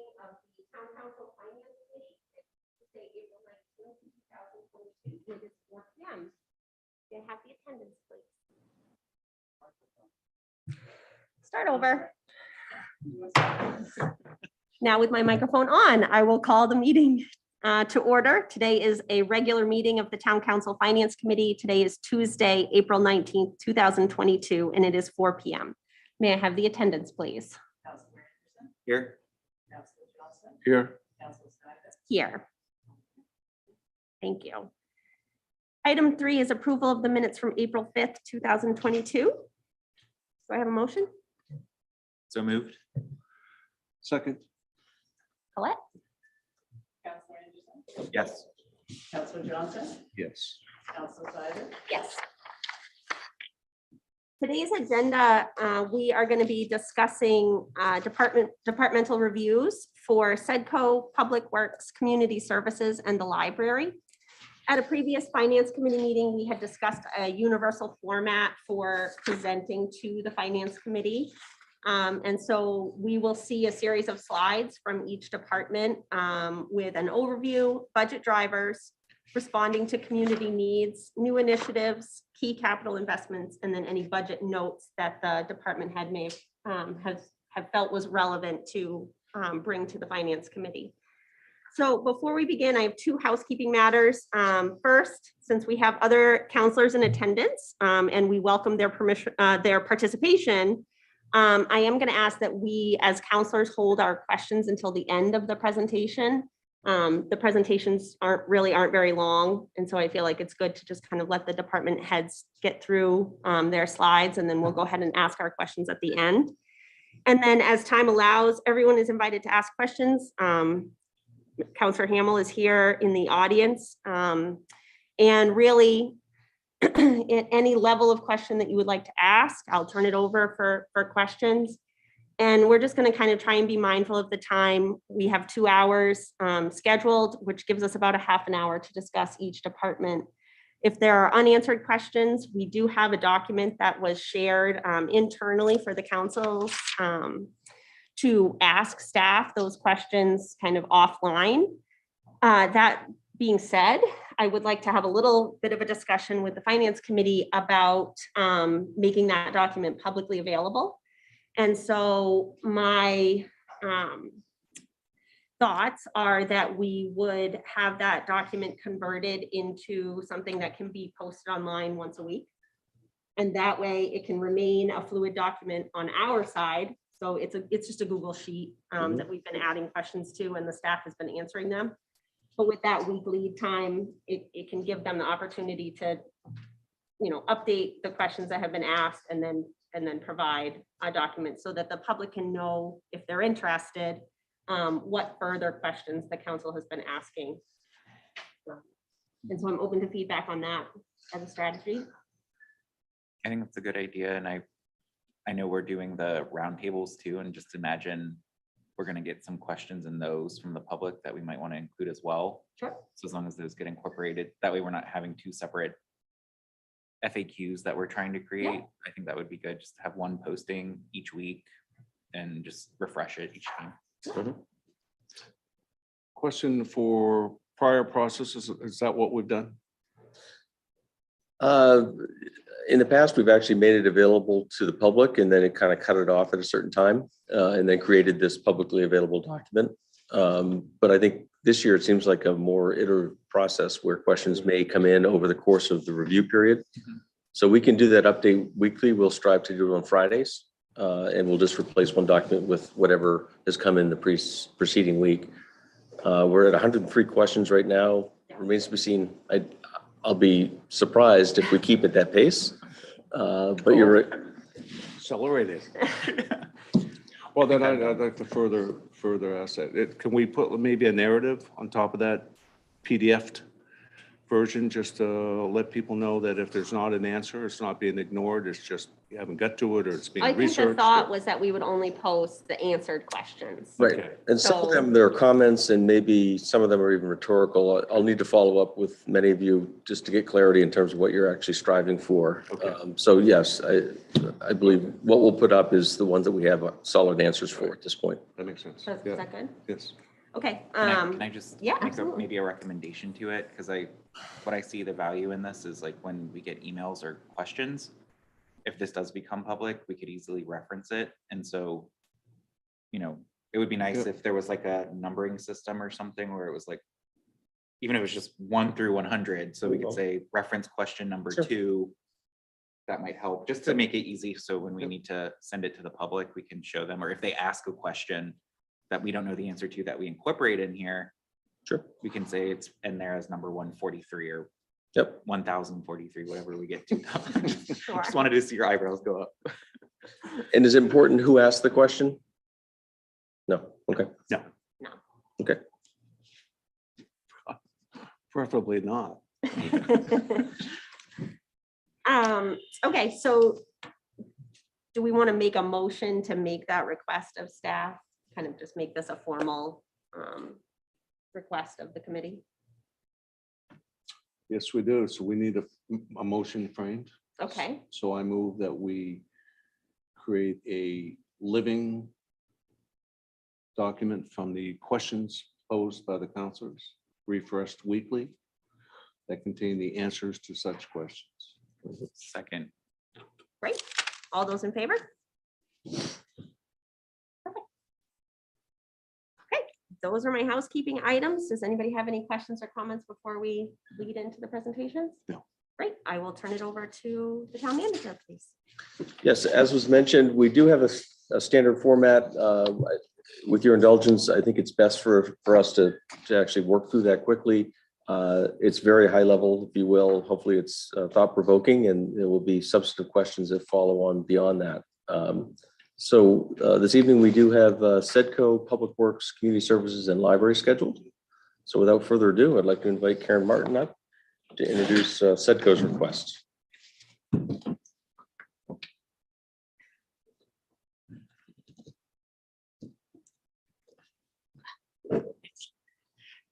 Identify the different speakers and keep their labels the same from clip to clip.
Speaker 1: meeting of the Town Council Finance Committee, Tuesday, April 19th, 2022. It is 4 p.m. Can I have the attendance, please? Start over. Now with my microphone on, I will call the meeting to order. Today is a regular meeting of the Town Council Finance Committee. Today is Tuesday, April 19th, 2022, and it is 4 p.m. May I have the attendance, please?
Speaker 2: Here.
Speaker 3: Here.
Speaker 1: Here. Thank you. Item 3 is approval of the minutes from April 5th, 2022. Do I have a motion?
Speaker 2: So moved.
Speaker 3: Second.
Speaker 1: Colette?
Speaker 4: Councilor Anderson?
Speaker 2: Yes.
Speaker 4: Councilor Johnson?
Speaker 3: Yes.
Speaker 4: Councilor Sider?
Speaker 1: Yes. Today's agenda, we are going to be discussing departmental reviews for SEDCO, Public Works, Community Services, and the library. At a previous Finance Committee meeting, we had discussed a universal format for presenting to the Finance Committee. And so we will see a series of slides from each department with an overview, budget drivers, responding to community needs, new initiatives, key capital investments, and then any budget notes that the department head may have felt was relevant to bring to the Finance Committee. So before we begin, I have 2 housekeeping matters. First, since we have other counselors in attendance and we welcome their participation, I am going to ask that we as counselors hold our questions until the end of the presentation. The presentations aren't very long. And so I feel like it's good to just kind of let the department heads get through their slides, and then we'll go ahead and ask our questions at the end. And then as time allows, everyone is invited to ask questions. Counselor Hamill is here in the audience. And really, at any level of question that you would like to ask, I'll turn it over for questions. And we're just going to kind of try and be mindful of the time. We have 2 hours scheduled, which gives us about a half an hour to discuss each department. If there are unanswered questions, we do have a document that was shared internally for the council to ask staff those questions kind of offline. That being said, I would like to have a little bit of a discussion with the Finance Committee about making that document publicly available. And so my thoughts are that we would have that document converted into something that can be posted online once a week. And that way it can remain a fluid document on our side. So it's just a Google sheet that we've been adding questions to, and the staff has been answering them. But with that week lead time, it can give them the opportunity to, update the questions that have been asked and then provide a document so that the public can know, if they're interested, what further questions the council has been asking. And so I'm open to feedback on that as a strategy.
Speaker 2: I think that's a good idea. And I know we're doing the roundtables too, and just imagine we're going to get some questions in those from the public that we might want to include as well.
Speaker 1: Sure.
Speaker 2: So as long as those get incorporated, that way we're not having 2 separate FAQs that we're trying to create.
Speaker 1: Yeah.
Speaker 2: I think that would be good, just to have one posting each week and just refresh it each time.
Speaker 3: Question for prior processes. Is that what we've done?
Speaker 5: In the past, we've actually made it available to the public, and then it kind of cut it off at a certain time, and then created this publicly available document. But I think this year it seems like a more iterative process where questions may come in over the course of the review period. So we can do that update weekly. We'll strive to do it on Fridays, and we'll just replace one document with whatever has come in the preceding week. We're at 103 questions right now. Remains to be seen. I'll be surprised if we keep at that pace, but you're right.
Speaker 3: Accelerated. Well, then I'd like to further ask that. Can we put maybe a narrative on top of that PDF version, just to let people know that if there's not an answer, it's not being ignored, it's just you haven't got to it or it's being
Speaker 1: I think the
Speaker 3: researched?
Speaker 1: thought was that we would only post the answered questions.
Speaker 5: Right.
Speaker 3: Okay.
Speaker 5: And some of
Speaker 1: So-
Speaker 5: them, there are comments and maybe some of them are even rhetorical. I'll need to follow up with many of you just to get clarity in terms of what you're actually striving for.
Speaker 3: Okay.
Speaker 5: So yes, I believe what we'll put up is the ones that we have solid answers for at this point.
Speaker 3: That makes sense.
Speaker 1: Is
Speaker 3: Yeah,
Speaker 1: that good?
Speaker 3: yes.
Speaker 1: Okay.
Speaker 2: Can I just
Speaker 1: yeah,
Speaker 2: make
Speaker 1: absolutely.
Speaker 2: maybe a recommendation to it? Because what I see the value in this is like when we get emails or questions, if this does become public, we could easily reference it. And so, it would be nice
Speaker 3: Yeah.
Speaker 2: if there was like a numbering system or something where it was like, even if it was just 1 through 100, so we could say reference question number
Speaker 5: Sure.
Speaker 2: 2. That might help, just to make it easy. So when we need to send it to the public, we can show them, or if they ask a question that we don't know the answer to that we incorporate in here,
Speaker 5: Sure.
Speaker 2: we can say it's in there as number 143 or
Speaker 5: Yep.
Speaker 2: 1043, whatever we get to.
Speaker 1: Sure.
Speaker 2: Just wanted to see your eyebrows go up.
Speaker 5: And is it important who asked the question? No. Okay.
Speaker 2: No.
Speaker 5: Okay.
Speaker 3: Preferably not.
Speaker 1: Okay, so do we want to make a motion to make that request of staff? Kind of just make this a formal request of the committee?
Speaker 3: Yes, we do. So we need a motion framed.
Speaker 1: Okay,
Speaker 3: So I move that we create a living document from the questions posed by the counselors, refreshed weekly, that contain the answers to such questions.
Speaker 2: Second.
Speaker 1: great. All those in favor? Okay, those are my housekeeping items. Does anybody have any questions or comments before we lead into the presentations?
Speaker 3: No.
Speaker 1: Great, I will turn it over to the town manager, please.
Speaker 5: Yes, as was mentioned, we do have a standard format. With your indulgence, I think it's best for us to actually work through that quickly. It's very high level, if you will. Hopefully it's thought provoking, and there will be substantive questions that follow on beyond that. So this evening we do have SEDCO, Public Works, Community Services, and Library scheduled. So without further ado, I'd like to invite Karen Martin up to introduce SEDCO's request.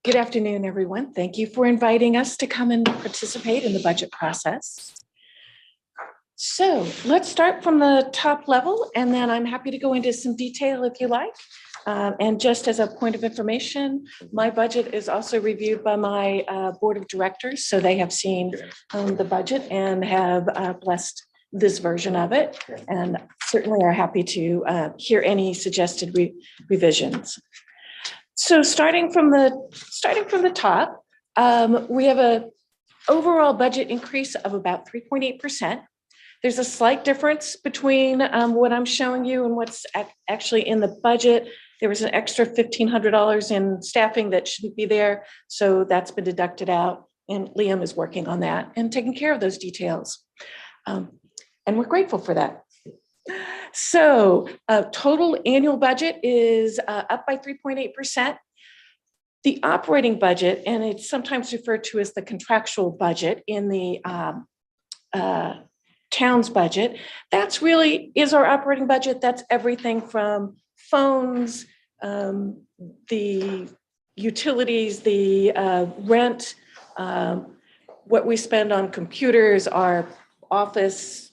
Speaker 6: Good afternoon, everyone. Thank you for inviting us to come and participate in the budget process. So let's start from the top level, and then I'm happy to go into some detail if you like. And just as a point of information, my budget is also reviewed by my board of directors, so they have seen the budget and have blessed this version of it, and certainly are happy to hear any suggested revisions. So starting from the top, we have an overall budget increase of about 3.8%. There's a slight difference between what I'm showing you and what's actually in the budget. There was an extra $1,500 in staffing that shouldn't be there, so that's been deducted out, and Liam is working on that and taking care of those details. And we're grateful for that. So total annual budget is up by 3.8%. The operating budget, and it's sometimes referred to as the contractual budget in the town's budget, that's really is our operating budget. That's everything from phones, the utilities, the rent, what we spend on computers, our office,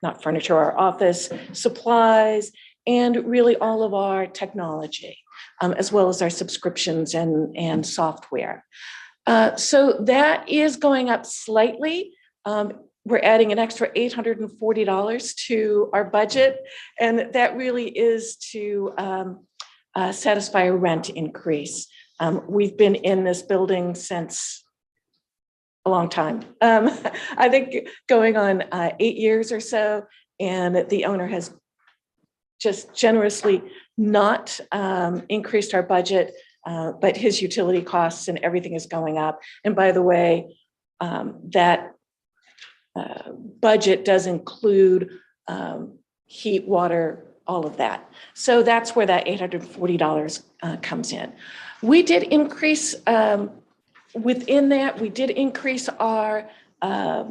Speaker 6: not furniture, our office supplies, and really all of our technology, as well as our subscriptions and software. So that is going up slightly. We're adding an extra $840 to our budget, and that really is to satisfy a rent increase. We've been in this building since a long time. I think going on 8 years or so, and the owner has just generously not increased our budget, but his utility costs and everything is going up. And by the way, that budget does include heat, water, all of that. So that's where that $840 comes in. We did increase Within that, we did increase our, a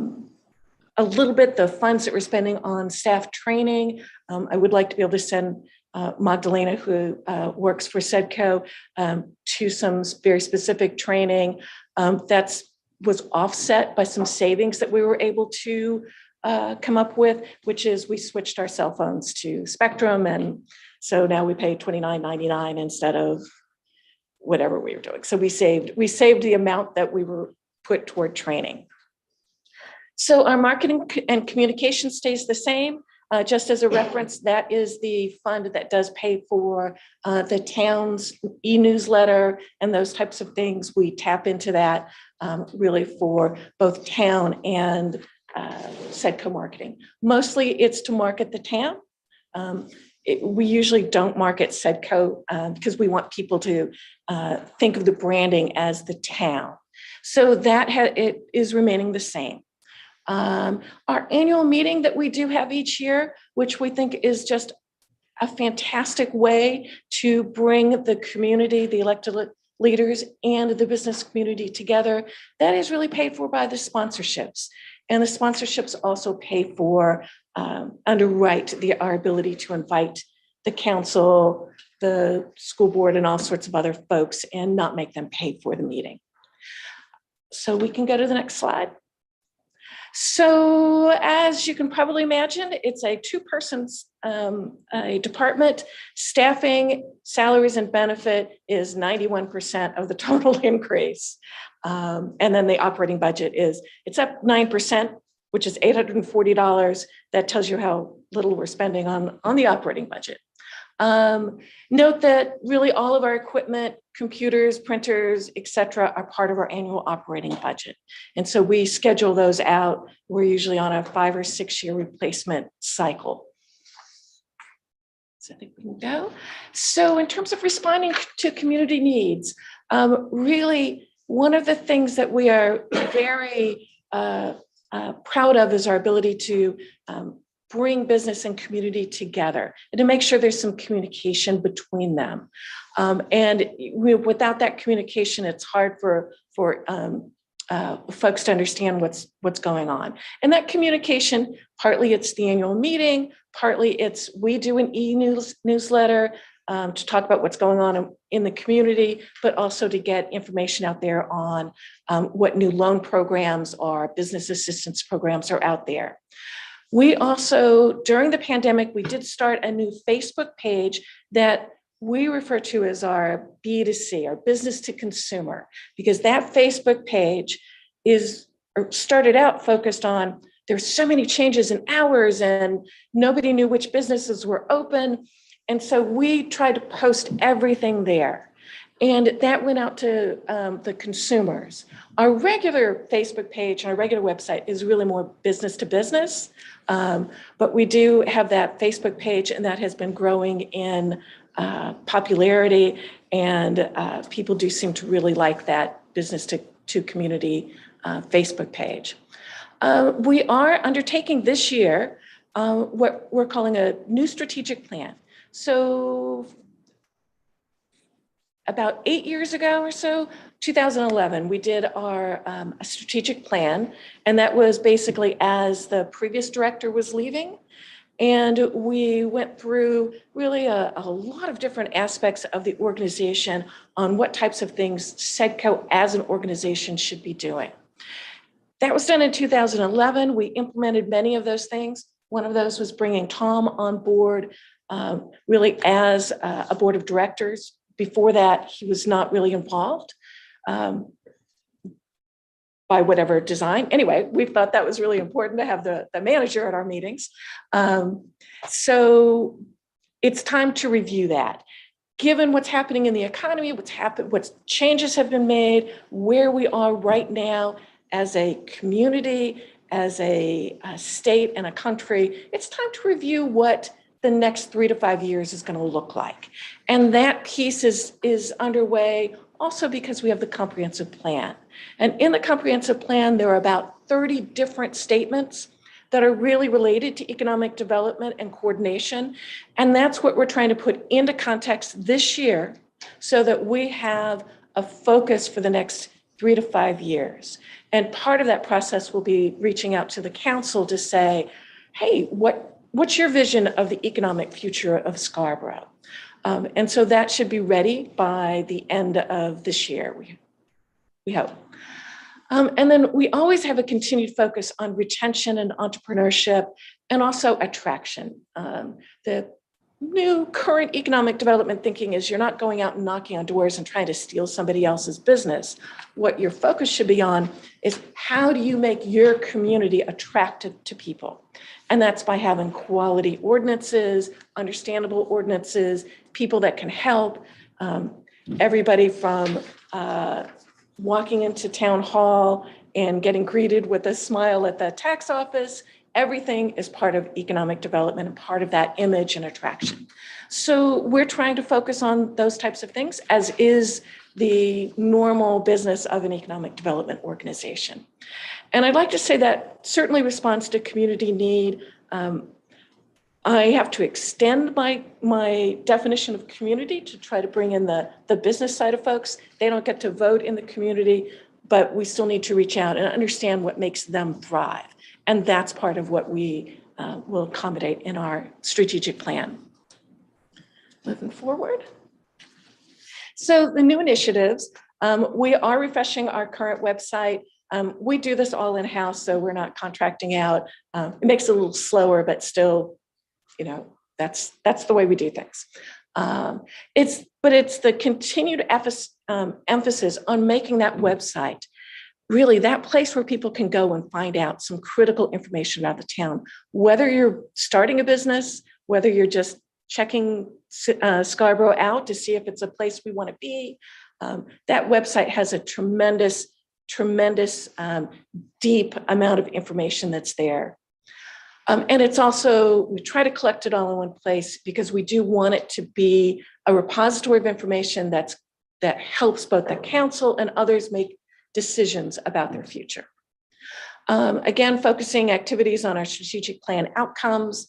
Speaker 6: little bit, the funds that we're spending on staff training. I would like to be able to send Magdalena, who works for SEDCO, to some very specific training. That's was offset by some savings that we were able to come up with, which is we switched our cell phones to Spectrum. And so now we pay $29.99 instead of whatever we were doing. So we saved the amount that we were put toward training. So our marketing and communication stays the same. Just as a reference, that is the fund that does pay for the town's e-newsletter and those types of things. We tap into that really for both town and SEDCO marketing. Mostly it's to market the town. We usually don't market SEDCO because we want people to think of the branding as the town. So that it is remaining the same. Our annual meeting that we do have each year, which we think is just a fantastic way to bring the community, the elected leaders and the business community together, that is really paid for by the sponsorships. And the sponsorships also pay for, underwrite our ability to invite the council, the school board, and all sorts of other folks and not make them pay for the meeting. So we can go to the next slide. So as you can probably imagine, it's a two-person department. Staffing, salaries, and benefit is 91% of the total increase. And then the operating budget it's up 9%, which is $840. That tells you how little we're spending on the operating budget. Note that really all of our equipment, computers, printers, et cetera, are part of our annual operating budget. And so we schedule those out. We're usually on a 5 or 6 year replacement cycle. So I think we can go. So in terms of responding to community needs, really one of the things that we are very proud of is our ability to bring business and community together and to make sure there's some communication between them. And without that communication, it's hard for folks to understand what's going on. And that communication, partly it's the annual meeting, partly it's we do an e-newsletter to talk about what's going on in the community, but also to get information out there on what new loan programs or business assistance programs are out there. We also, during the pandemic, we did start a new Facebook page that we refer to as our B2C, our business to consumer, because that Facebook page started out focused on, there's so many changes in hours and nobody knew which businesses were open. And so we tried to post everything there. And that went out to the consumers. Our regular Facebook page and our regular website is really more business to business. But we do have that Facebook page, and that has been growing in popularity. And people do seem to really like that business to community Facebook page. We are undertaking this year what we're calling a new strategic plan. So about 8 years ago or so, 2011, we did our a strategic plan, and that was basically as the previous director was leaving. And we went through really a lot of different aspects of the organization on what types of things SEDCO as an organization should be doing. That was done in 2011. We implemented many of those things. One of those was bringing Tom on board really as a board of directors. Before that, he was not really involved by whatever design. Anyway, we thought that was really important to have the manager at our meetings. So it's time to review that. Given what's happening in the economy, what changes have been made, where we are right now as a community, as a state and a country, it's time to review what the next 3 to 5 years is going to look like. And that piece is underway also because we have the comprehensive plan. And in the comprehensive plan, there are about 30 different statements that are really related to economic development and coordination. And that's what we're trying to put into context this year so that we have a focus for the next 3 to 5 years. And part of that process will be reaching out to the council to say, hey, what's your vision of the economic future of Scarborough? And so that should be ready by the end of this year, we hope. And then we always have a continued focus on retention and entrepreneurship and also attraction. The new current economic development thinking is you're not going out and knocking on doors and trying to steal somebody else's business. What your focus should be on is how do you make your community attractive to people? And that's by having quality ordinances, understandable ordinances, people that can help. Everybody from walking into town hall and getting greeted with a smile at the tax office, everything is part of economic development and part of that image and attraction. So we're trying to focus on those types of things, as is the normal business of an economic development organization. And I'd like to say that certainly responds to community need. I have to extend my definition of community to try to bring in the business side of folks. They don't get to vote in the community, but we still need to reach out and understand what makes them thrive. And that's part of what we will accommodate in our strategic plan. Moving forward. So the new initiatives, we are refreshing our current website. We do this all in-house, so we're not contracting out. It makes it a little slower, but still, that's the way we do things. It's the continued emphasis on making that website really that place where people can go and find out some critical information about the town, whether you're starting a business, whether you're just checking Scarborough out to see if it's a place we want to be. That website has a tremendous deep amount of information that's there. And it's also, we try to collect it all in one place because we do want it to be a repository of information that helps both the council and others make decisions about their future. Again, focusing activities on our strategic plan outcomes.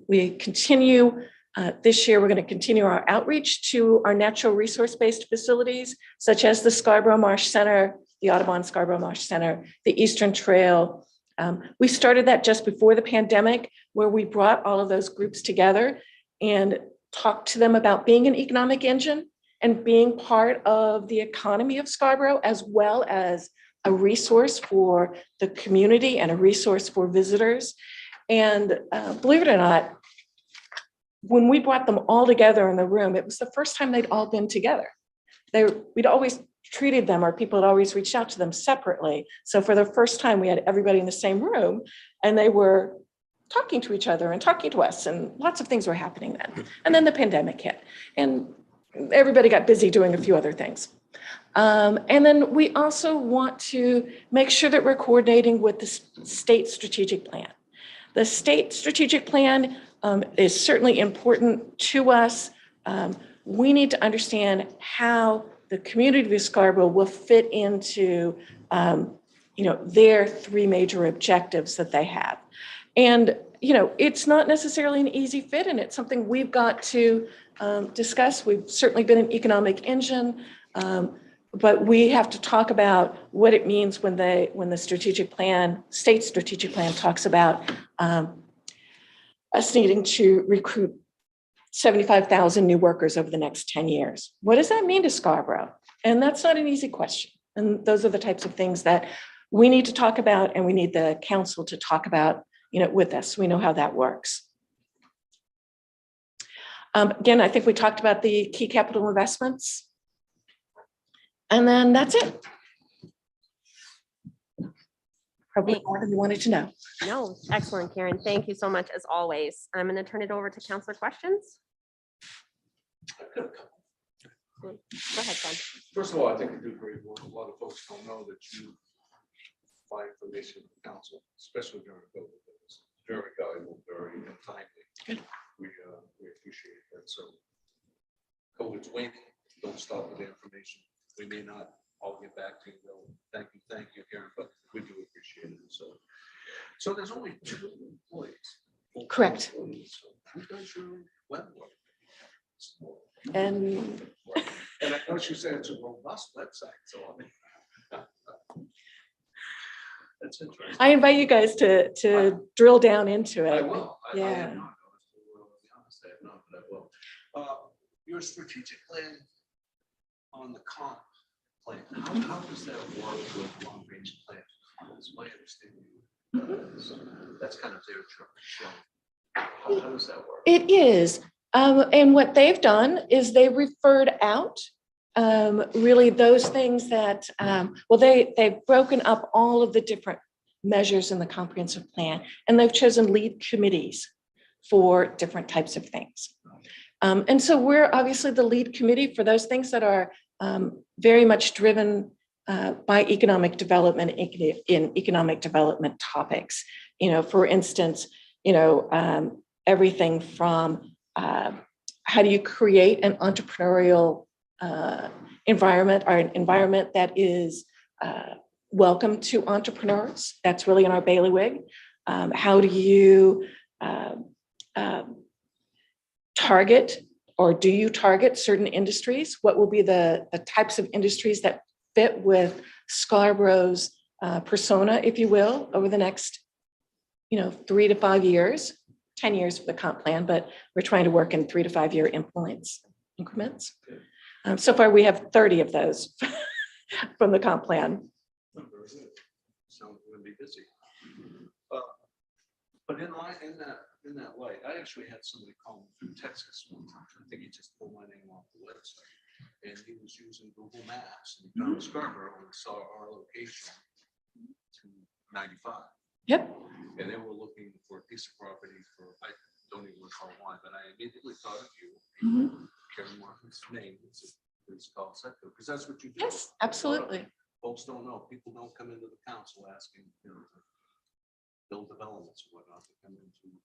Speaker 6: We continue, this year, we're going to continue our outreach to our natural resource-based facilities, such as the Scarborough Marsh Center, the Audubon Scarborough Marsh Center, the Eastern Trail. We started that just before the pandemic, where we brought all of those groups together and talked to them about being an economic engine and being part of the economy of Scarborough, as well as a resource for the community and a resource for visitors. And believe it or not, when we brought them all together in the room, it was the first time they'd all been together. We'd always treated them, or people had always reached out to them separately. So for the first time, we had everybody in the same room, and they were talking to each other and talking to us, and lots of things were happening then. And then the pandemic hit, and everybody got busy doing a few other things. And then we also want to make sure that we're coordinating with the state strategic plan. The state strategic plan is certainly important to us. We need to understand how the community of Scarborough will fit into their 3 major objectives that they have. And it's not necessarily an easy fit, and it's something we've got to discuss. We've certainly been an economic engine, but we have to talk about what it means when the strategic plan, state strategic plan, talks about us needing to recruit 75,000 new workers over the next 10 years. What does that mean to Scarborough? And that's not an easy question. And those are the types of things that we need to talk about, and we need the council to talk about with us. We know how that works. Again, I think we talked about the key capital investments. And then that's it. Probably more than you wanted to know.
Speaker 1: No, excellent, Karen. Thank you so much, as always. I'm going to turn it over to councilor questions. Go ahead, Ken.
Speaker 3: First of all, I think you do great work. A lot of folks don't know that you provide information to the council, especially during COVID. It's very valuable, very timely.
Speaker 6: Good.
Speaker 3: We appreciate that. So COVID's waning. Don't stop with the information. We may not all get back to you. Thank you, Karen, but we do appreciate it. So there's only 2 employees.
Speaker 6: Correct.
Speaker 3: So who does your web work?
Speaker 6: And
Speaker 3: I know she said it's a robust website, so I mean. That's interesting.
Speaker 6: I invite you guys to drill down into it.
Speaker 3: I will. I
Speaker 6: Yeah.
Speaker 3: have not. I'll be honest, I have not, but I will. Your strategic plan on the comp plan, how does that work with long range plan? That's my understanding. So that's kind of their show. How does that work?
Speaker 6: It is. And what they've done is they referred out really those things that, they've broken up all of the different measures in the comprehensive plan, and they've chosen lead committees for different types of things. And so we're obviously the lead committee for those things that are very much driven by economic development in economic development topics. For instance, everything from how do you create an entrepreneurial environment, or an environment that is welcome to entrepreneurs? That's really in our bailiwick. How do you target, or do you target certain industries? What will be the types of industries that fit with Scarborough's persona, if you will, over the next 3 to 5 years, 10 years for the comp plan, but we're trying to work in 3 to 5 year increments. So far, we have 30 of those from the comp plan.
Speaker 3: So we're gonna be busy. But in that light, I actually had somebody call me from Texas one time. I think he just pulled my name off the website, and he was using Google Maps and he found Scarborough and saw our location to 95.
Speaker 6: Yep.
Speaker 3: And they were looking for a piece of property for, I don't even recall why, but I immediately thought of you. Karen Martin's name is called Setco, because that's what you do.
Speaker 6: Yes, absolutely.
Speaker 3: Folks don't know. People don't come into the council asking, to build developments or whatnot. They come into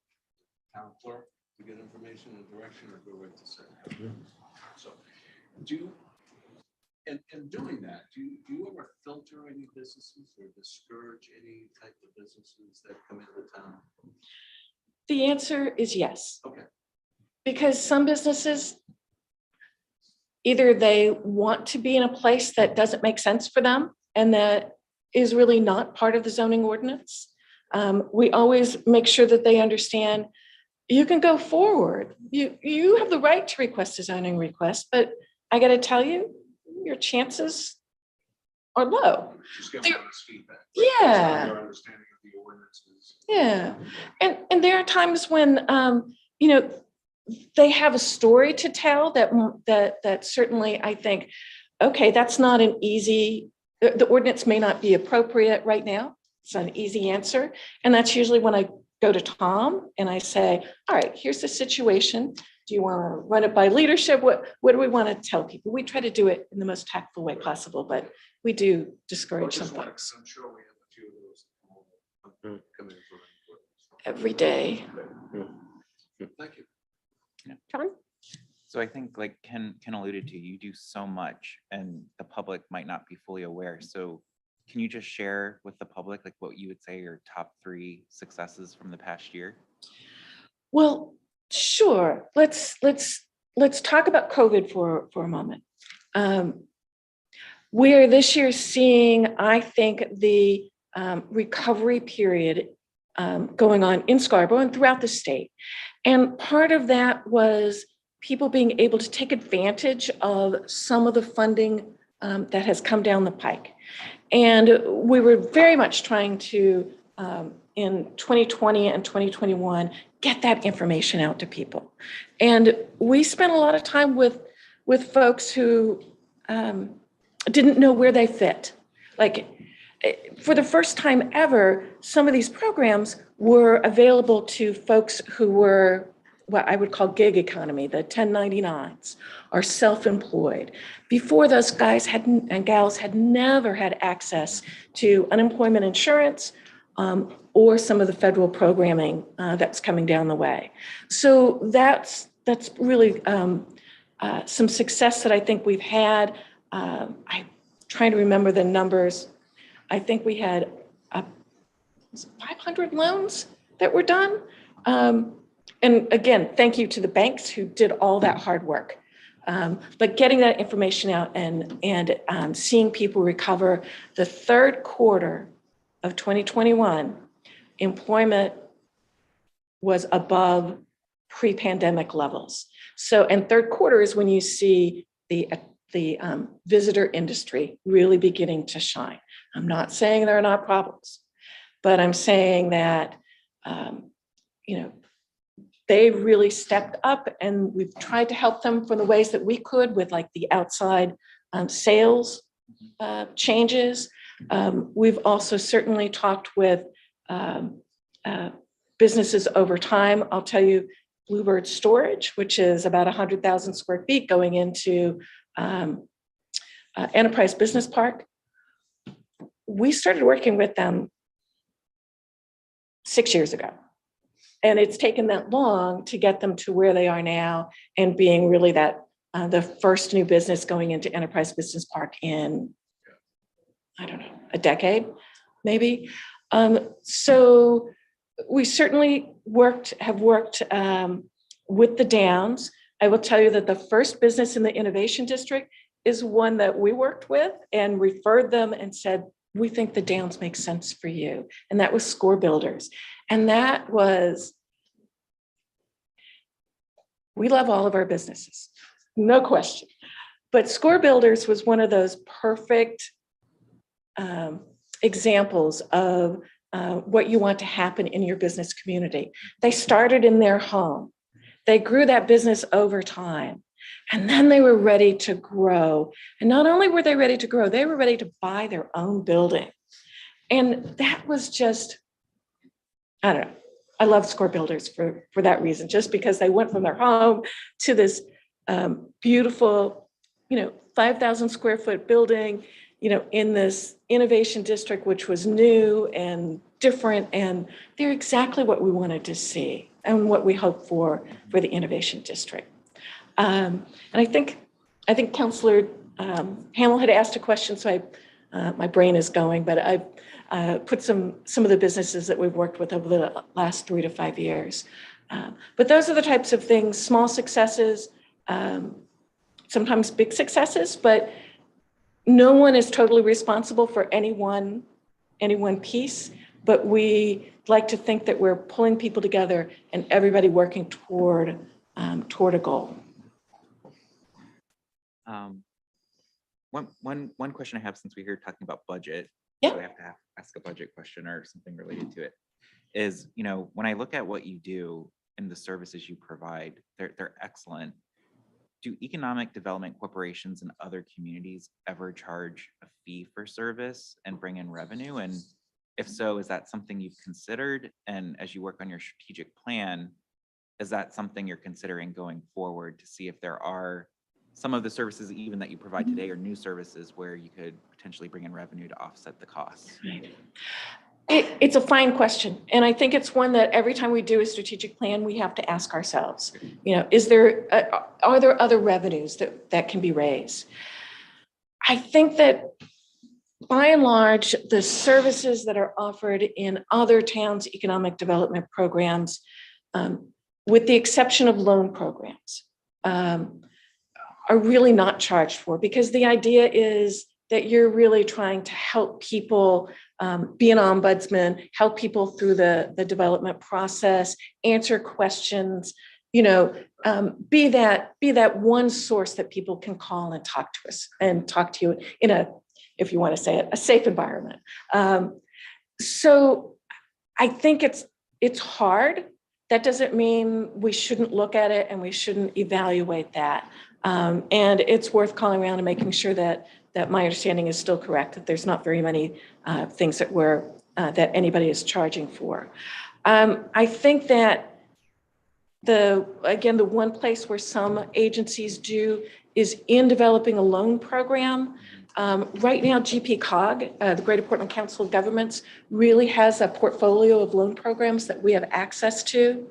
Speaker 3: town clerk to get information and direction, or go right to Setco. So, and doing that, do you ever filter any businesses or discourage any type of businesses that come into town?
Speaker 6: The answer is yes.
Speaker 3: Okay.
Speaker 6: Because some businesses, either they want to be in a place that doesn't make sense for them and that is really not part of the zoning ordinance. We always make sure that they understand you can go forward. You have the right to request a zoning request, but I got to tell you, your chances are low.
Speaker 3: Just give
Speaker 6: There-
Speaker 3: them honest feedback.
Speaker 6: Yeah.
Speaker 3: Their understanding of the ordinances.
Speaker 6: Yeah, and there are times when they have a story to tell that certainly I think, okay, that's not an easy. The ordinance may not be appropriate right now. It's not an easy answer, and that's usually when I go to Tom and I say, all right, here's the situation. Do you want to run it by leadership? What do we want to tell people? We try to do it in the most tactful way possible, but we do discourage some folks
Speaker 3: I'm sure we have a few of those come in for input.
Speaker 6: every day.
Speaker 3: Thank you.
Speaker 1: John?
Speaker 2: So I think like Ken alluded to, you do so much and the public might not be fully aware. So can you just share with the public like what you would say your top 3 successes from the past year?
Speaker 6: Well, sure. Let's talk about COVID for a moment. We're this year seeing, I think, the recovery period going on in Scarborough and throughout the state. And part of that was people being able to take advantage of some of the funding that has come down the pike. And we were very much trying to, in 2020 and 2021, get that information out to people. And we spent a lot of time with folks who didn't know where they fit. Like, for the first time ever, some of these programs were available to folks who were what I would call gig economy, the 1099s, or self-employed. Before, those guys and gals had never had access to unemployment insurance or some of the federal programming that's coming down the way. So that's really some success that I think we've had. I'm trying to remember the numbers. I think we had 500 loans that were done. And again, thank you to the banks who did all that hard work. But getting that information out and seeing people recover, the third quarter of 2021, employment was above pre-pandemic levels. So, and third quarter is when you see the visitor industry really beginning to shine. I'm not saying there are not problems, but I'm saying that, they really stepped up, and we've tried to help them from the ways that we could with like the outside sales changes. We've also certainly talked with businesses over time. I'll tell you, Bluebird Storage, which is about 100,000 square feet going into Enterprise Business Park. We started working with them 6 years ago. And it's taken that long to get them to where they are now and being really that the first new business going into Enterprise Business Park in, I don't know, a decade, maybe. So we certainly have worked with the Downs. I will tell you that the first business in the Innovation District is one that we worked with and referred them and said, we think the Downs make sense for you. And that was Score Builders. And that was, we love all of our businesses, no question. But Score Builders was one of those perfect examples of what you want to happen in your business community. They started in their home. They grew that business over time. And then they were ready to grow. And not only were they ready to grow, they were ready to buy their own building. And that was just, I don't know. I love Score Builders for that reason, just because they went from their home to this beautiful, 5,000 square foot building, in this innovation district, which was new and different. And they're exactly what we wanted to see and what we hope for the innovation district. And I think Councillor Hamill had asked a question, so my brain is going, but I've put some of the businesses that we've worked with over the last 3 to 5 years. But those are the types of things, small successes, sometimes big successes, but no one is totally responsible for any one piece, but we like to think that we're pulling people together and everybody working toward a goal.
Speaker 2: One question I have, since we're here talking about budget,
Speaker 6: Yeah.
Speaker 2: so I have to ask a budget question or something related to it, is, when I look at what you do and the services you provide, they're excellent. Do economic development corporations and other communities ever charge a fee for service and bring in revenue? And if so, is that something you've considered? And as you work on your strategic plan, is that something you're considering going forward to see if there are some of the services even that you provide today or new services where you could potentially bring in revenue to offset the costs?
Speaker 6: Right. It's a fine question. And I think it's one that every time we do a strategic plan, we have to ask ourselves, are there other revenues that can be raised? I think that by and large, the services that are offered in other towns' economic development programs, with the exception of loan programs, are really not charged for, because the idea is that you're really trying to help people be an ombudsman, help people through the development process, answer questions, be that one source that people can call and talk to us and talk to you in a, if you want to say it, a safe environment. So I think it's hard. That doesn't mean we shouldn't look at it and we shouldn't evaluate that. And it's worth calling around and making sure that my understanding is still correct, that there's not very many things that anybody is charging for. I think that the one place where some agencies do is in developing a loan program. Right now, GPCOG, the Greater Portland Council of Governments, really has a portfolio of loan programs that we have access to.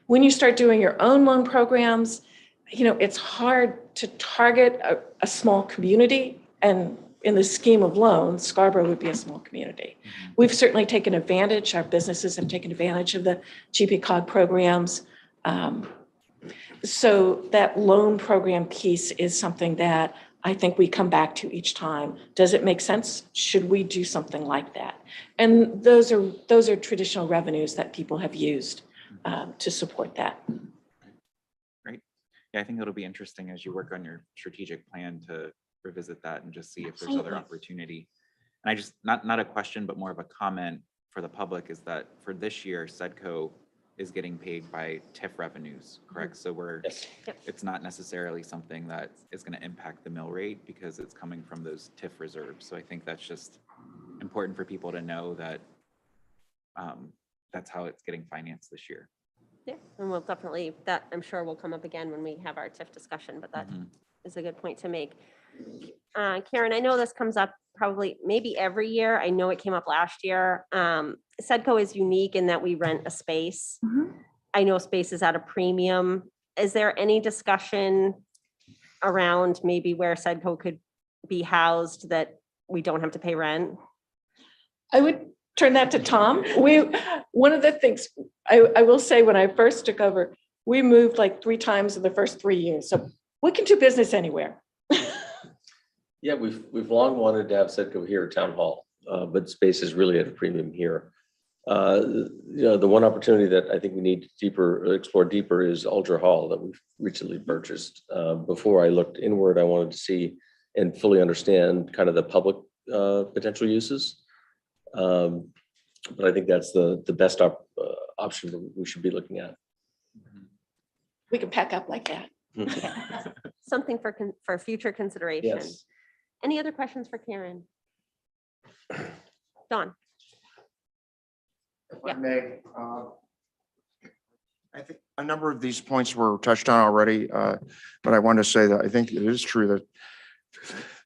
Speaker 6: When you start doing your own loan programs, it's hard to target a small community. And in the scheme of loans, Scarborough would be a small community. We've certainly taken advantage, our businesses have taken advantage of the GPCOG programs. So that loan program piece is something that I think we come back to each time. Does it make sense? Should we do something like that? And those are traditional revenues that people have used to support that.
Speaker 2: Great. Yeah, I think it'll be interesting as you work on your strategic plan to revisit that and just see if there's other
Speaker 6: Absolutely.
Speaker 2: opportunity. And I just, not a question, but more of a comment for the public is that for this year, Sedco is getting paid by TIF revenues, correct? So we're,
Speaker 5: Yes.
Speaker 2: it's not necessarily something that is going to impact the mill rate because it's coming from those TIF reserves. So I think that's just important for people to know that that's how it's getting financed this year.
Speaker 1: Yeah, and we'll definitely, that I'm sure will come up again when we have our TIF discussion, but that is a good point to make. Karen, I know this comes up probably maybe every year. I know it came up last year. Sedco is unique in that we rent a space. I know space is at a premium. Is there any discussion around maybe where Sedco could be housed that we don't have to pay rent?
Speaker 6: I would turn that to Tom. One of the things I will say, when I first took over, we moved like 3 times in the first 3 years. So we can do business anywhere.
Speaker 5: Yeah, we've long wanted to have Sedco here at Town Hall, but space is really at a premium here. The one opportunity that I think we need to explore deeper is Ultra Hall that we've recently purchased. Before I looked inward, I wanted to see and fully understand kind of the public potential uses. But I think that's the best option that we should be looking at.
Speaker 6: We can pack up like that.
Speaker 1: Something for future consideration.
Speaker 5: Yes.
Speaker 1: Any other questions for Karen? Dawn?
Speaker 7: If
Speaker 1: Yeah.
Speaker 7: I may, I think a number of these points were touched on already, but I want to say that I think it is true that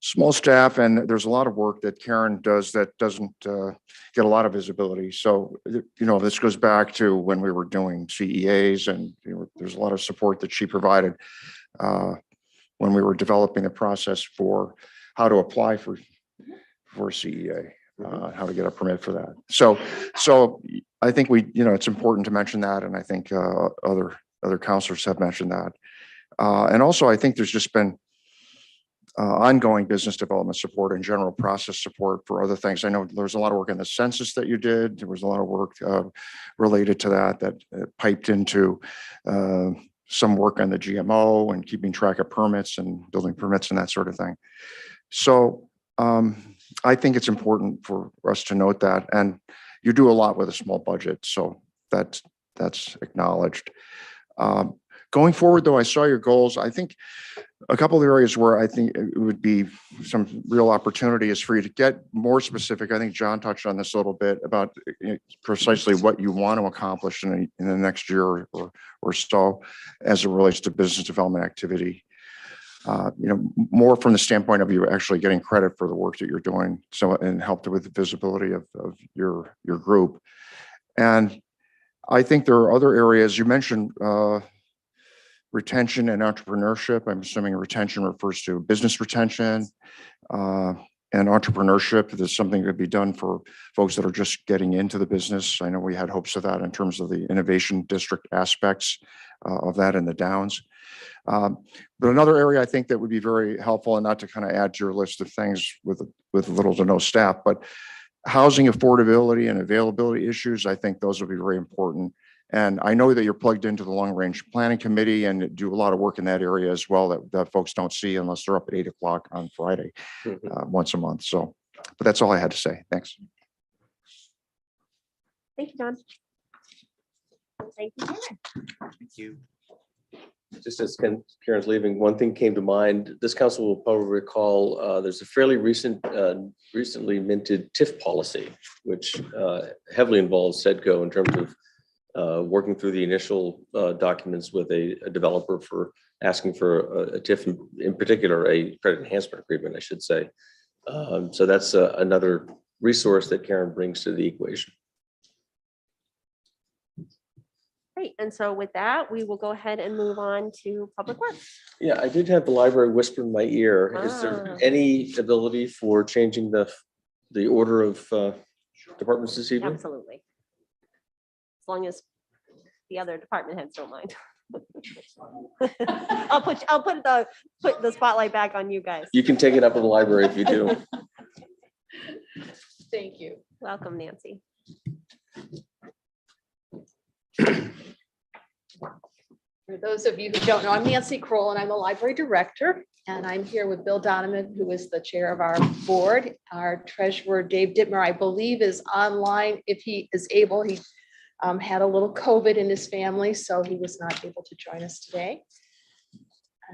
Speaker 7: small staff and there's a lot of work that Karen does that doesn't get a lot of visibility. So, this goes back to when we were doing CEAs and there's a lot of support that she provided when we were developing the process for how to apply for CEA. How to get a permit for that. So I think it's important to mention that. And I think other counselors have mentioned that. And also I think there's just been ongoing business development support and general process support for other things. I know there was a lot of work in the census that you did. There was a lot of work related to that piped into some work on the GMO and keeping track of permits and building permits and that sort of thing. So I think it's important for us to note that, and you do a lot with a small budget, so that's acknowledged. Going forward, though, I saw your goals. I think a couple of areas where I think it would be some real opportunity is for you to get more specific. I think John touched on this a little bit about precisely what you want to accomplish in the next year or so as it relates to business development activity. More from the standpoint of you actually getting credit for the work that you're doing, and help with the visibility of your group. And I think there are other areas you mentioned, retention and entrepreneurship. I'm assuming retention refers to business retention, and entrepreneurship. There's something that could be done for folks that are just getting into the business. I know we had hopes of that in terms of the innovation district aspects of that in the Downs. But another area I think that would be very helpful, and not to kind of add to your list of things with little to no staff, but housing affordability and availability issues, I think those would be very important. And I know that you're plugged into the long range planning committee and do a lot of work in that area as well that folks don't see unless they're up at 8 o'clock on Friday, once a month. So, but that's all I had to say. Thanks.
Speaker 1: Thank you, Dawn. Thank you, Karen.
Speaker 2: Thank you.
Speaker 5: Just as Karen's leaving, one thing came to mind. This council will probably recall there's a fairly recently minted TIF policy, which heavily involves Sedco in terms of working through the initial documents with a developer for asking for a TIF, in particular, a credit enhancement agreement, I should say. So that's another resource that Karen brings to the equation.
Speaker 1: Great. And so with that, we will go ahead and move on to Public Works.
Speaker 5: Yeah, I did have the library whisper in my ear. Is there any ability for changing the order of departments this evening?
Speaker 1: Absolutely. As long as the other department heads don't mind. I'll put the spotlight back on you guys.
Speaker 5: You can take it up in the library if you do.
Speaker 6: Thank you.
Speaker 1: Welcome, Nancy.
Speaker 6: For those of you who don't know, I'm Nancy Kroll and I'm the library director. And I'm here with Bill Donovan, who is the chair of our board. Our treasurer, Dave Dittmer, I believe is online if he is able. He had a little COVID in his family, so he was not able to join us today.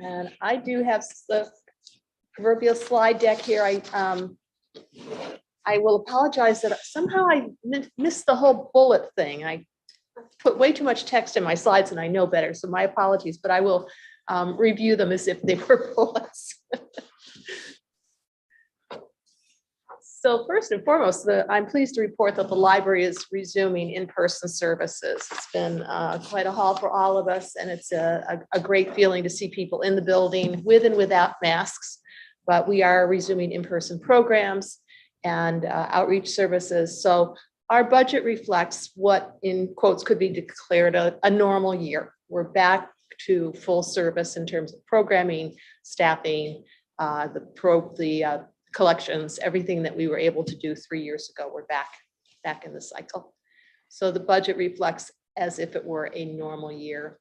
Speaker 6: And I do have the proverbial slide deck here. I will apologize that somehow I missed the whole bullet thing. I put way too much text in my slides and I know better, so my apologies, but I will review them as if they were bullets. So first and foremost, I'm pleased to report that the library is resuming in-person services. It's been quite a haul for all of us, and it's a great feeling to see people in the building with and without masks. But we are resuming in-person programs and outreach services. So our budget reflects what, in quotes, could be declared a normal year. We're back to full service in terms of programming, staffing, the collections, everything that we were able to do 3 years ago. We're back in the cycle. So the budget reflects as if it were a normal year.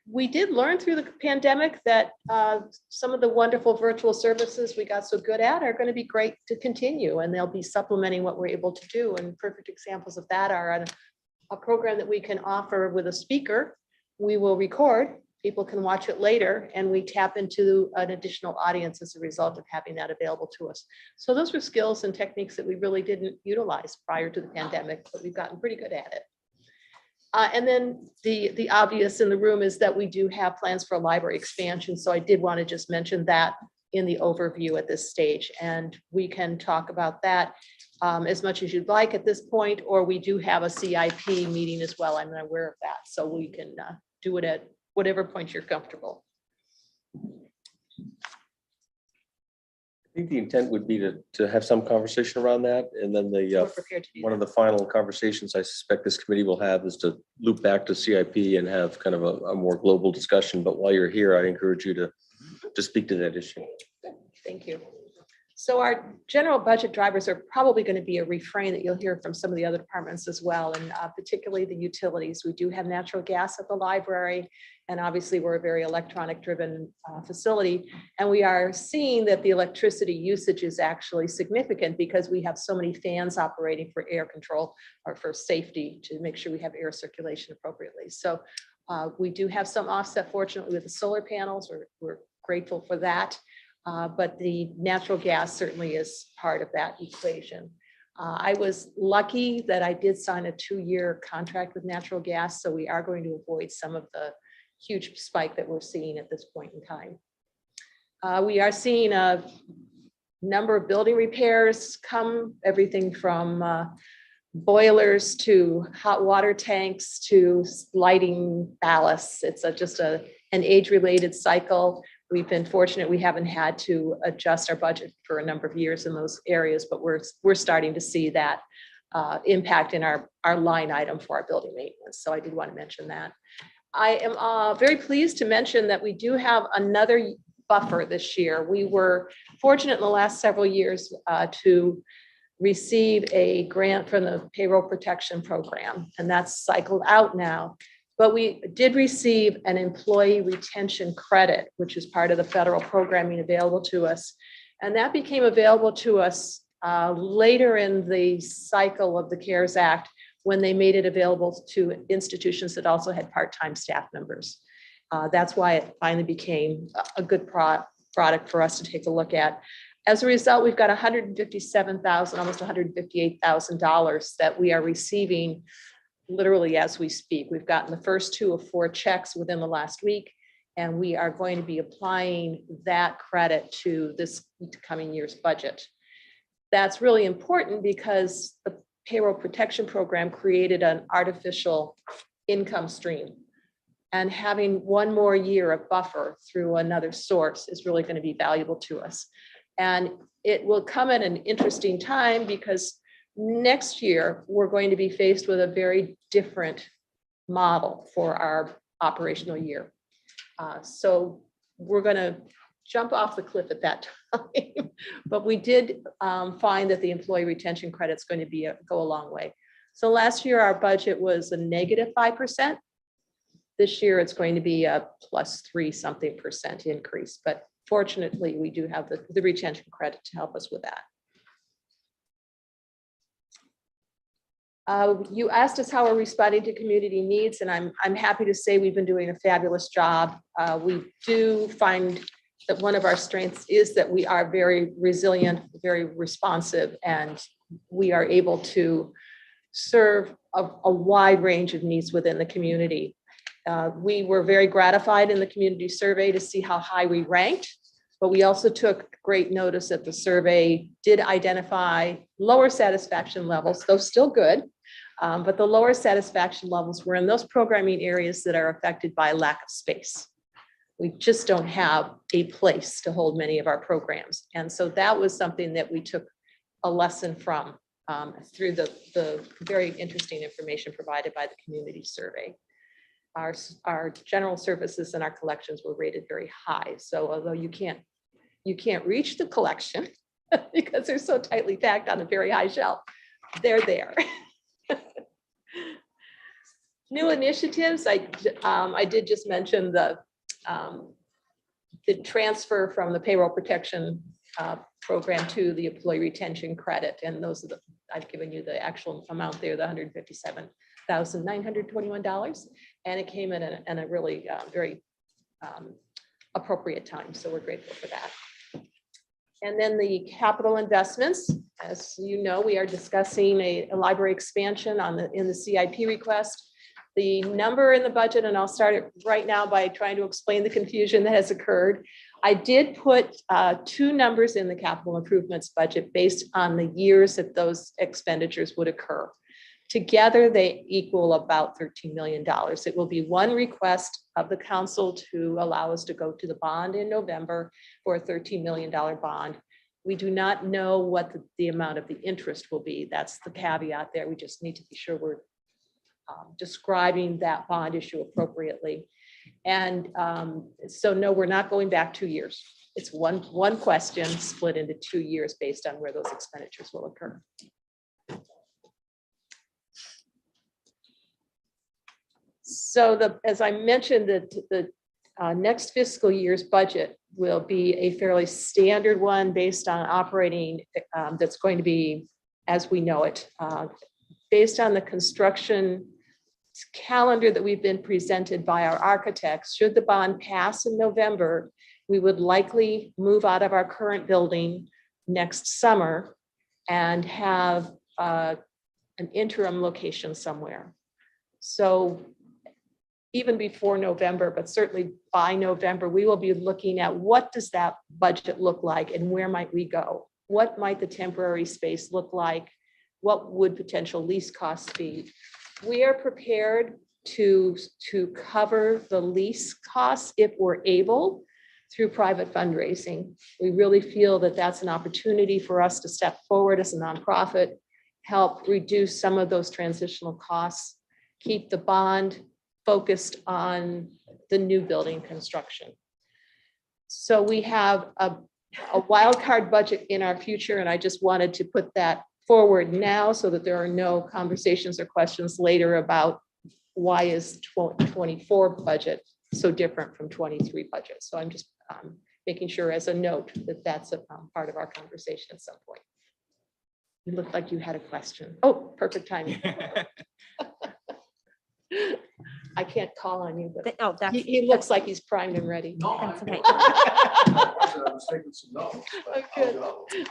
Speaker 6: We did learn through the pandemic that some of the wonderful virtual services we got so good at are going to be great to continue, and they'll be supplementing what we're able to do. And perfect examples of that are a program that we can offer with a speaker. We will record, people can watch it later, and we tap into an additional audience as a result of having that available to us. So those were skills and techniques that we really didn't utilize prior to the pandemic, but we've gotten pretty good at it. And then the obvious in the room is that we do have plans for a library expansion. So I did want to just mention that in the overview at this stage. And we can talk about that as much as you'd like at this point, or we do have a CIP meeting as well. I'm aware of that. So we can do it at whatever point you're comfortable.
Speaker 5: I think the intent would be to have some conversation around that. And then
Speaker 6: We're prepared to do
Speaker 5: one
Speaker 6: that.
Speaker 5: of the final conversations I suspect this committee will have is to loop back to CIP and have kind of a more global discussion. But while you're here, I encourage you to speak to that issue.
Speaker 6: Thank you. So our general budget drivers are probably going to be a refrain that you'll hear from some of the other departments as well, and particularly the utilities. We do have natural gas at the library, and obviously we're a very electronic driven facility, and we are seeing that the electricity usage is actually significant because we have so many fans operating for air control or for safety to make sure we have air circulation appropriately. So we do have some offset, fortunately, with the solar panels. We're grateful for that. But the natural gas certainly is part of that equation. I was lucky that I did sign a 2-year contract with natural gas, so we are going to avoid some of the huge spike that we're seeing at this point in time. We are seeing a number of building repairs come, everything from boilers to hot water tanks to lighting ballasts. It's just an age-related cycle. We've been fortunate we haven't had to adjust our budget for a number of years in those areas, but we're starting to see that impact in our line item for our building maintenance. So I did want to mention that. I am very pleased to mention that we do have another buffer this year. We were fortunate in the last several years to receive a grant from the Payroll Protection Program, and that's cycled out now. But we did receive an employee retention credit, which is part of the federal programming available to us. And that became available to us later in the cycle of the CARES Act, when they made it available to institutions that also had part-time staff members. That's why it finally became a good product for us to take a look at. As a result, we've got $157,000, almost $158,000 that we are receiving literally as we speak. We've gotten the first 2 of 4 checks within the last week, and we are going to be applying that credit to this coming year's budget. That's really important because the Payroll Protection Program created an artificial income stream, and having one more year of buffer through another source is really going to be valuable to us. And it will come at an interesting time because next year we're going to be faced with a very different model for our
Speaker 8: operational year. So we're going to jump off the cliff at that time. But we did find that the employee retention credit is going to go a long way. So last year, our budget was a -5%. This year, it's going to be a +3% increase. But fortunately, we do have the retention credit to help us with that. You asked us how we're responding to community needs, and I'm happy to say we've been doing a fabulous job. We do find that one of our strengths is that we are very resilient, very responsive, and we are able to serve a wide range of needs within the community. We were very gratified in the community survey to see how high we ranked, but we also took great notice that the survey did identify lower satisfaction levels, though still good. But the lower satisfaction levels were in those programming areas that are affected by lack of space. We just don't have a place to hold many of our programs. And so that was something that we took a lesson from through the very interesting information provided by the community survey. Our general services and our collections were rated very high. So although you can't reach the collection because they're so tightly packed on a very high shelf, they're there. New initiatives, I did just mention the transfer from the payroll protection program to the employee retention credit. And those are I've given you the actual amount there, the $157,921. And it came in a really very appropriate time. So we're grateful for that. And then the capital investments, as you know, we are discussing a library expansion in the CIP request. The number in the budget, and I'll start it right now by trying to explain the confusion that has occurred. I did put two numbers in the capital improvements budget based on the years that those expenditures would occur. Together, they equal about $13 million. It will be one request of the council to allow us to go to the bond in November for a $13 million bond. We do not know what the amount of the interest will be. That's the caveat there. We just need to be sure we're describing that bond issue appropriately. And so no, we're not going back 2 years. It's one question split into 2 years based on where those expenditures will occur. So as I mentioned, the next fiscal year's budget will be a fairly standard one based on operating that's going to be as we know it. Based on the construction calendar that we've been presented by our architects, should the bond pass in November, we would likely move out of our current building next summer and have an interim location somewhere. So even before November, but certainly by November, we will be looking at what does that budget look like and where might we go? What might the temporary space look like? What would potential lease costs be? We are prepared to cover the lease costs if we're able through private fundraising. We really feel that that's an opportunity for us to step forward as a nonprofit, help reduce some of those transitional costs, keep the bond focused on the new building construction. So we have a wild card budget in our future, and I just wanted to put that forward now so that there are no conversations or questions later about why is 24 budget so different from 23 budget. So I'm just making sure as a note that that's a part of our conversation at some point. You looked like you had a question. Oh, perfect timing. I can't call on you, but
Speaker 1: Oh, that's
Speaker 8: he looks like he's primed and ready.
Speaker 1: that's okay.
Speaker 3: I was taking some notes. but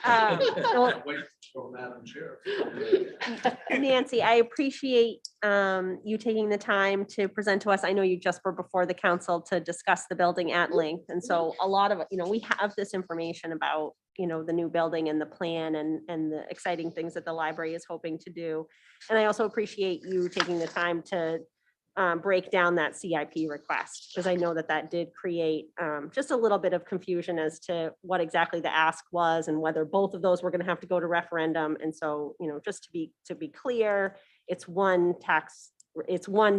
Speaker 3: I'll
Speaker 8: Good.
Speaker 3: go.
Speaker 1: Well,
Speaker 3: Wait for Madam Chair.
Speaker 1: Nancy, I appreciate you taking the time to present to us. I know you just were before the council to discuss the building at length. And so a lot of, we have this information about, the new building and the plan and the exciting things that the library is hoping to do. And I also appreciate you taking the time to break down that CIP request, because I know that did create just a little bit of confusion as to what exactly the ask was and whether both of those were going to have to go to referendum. And so, just to be clear, it's one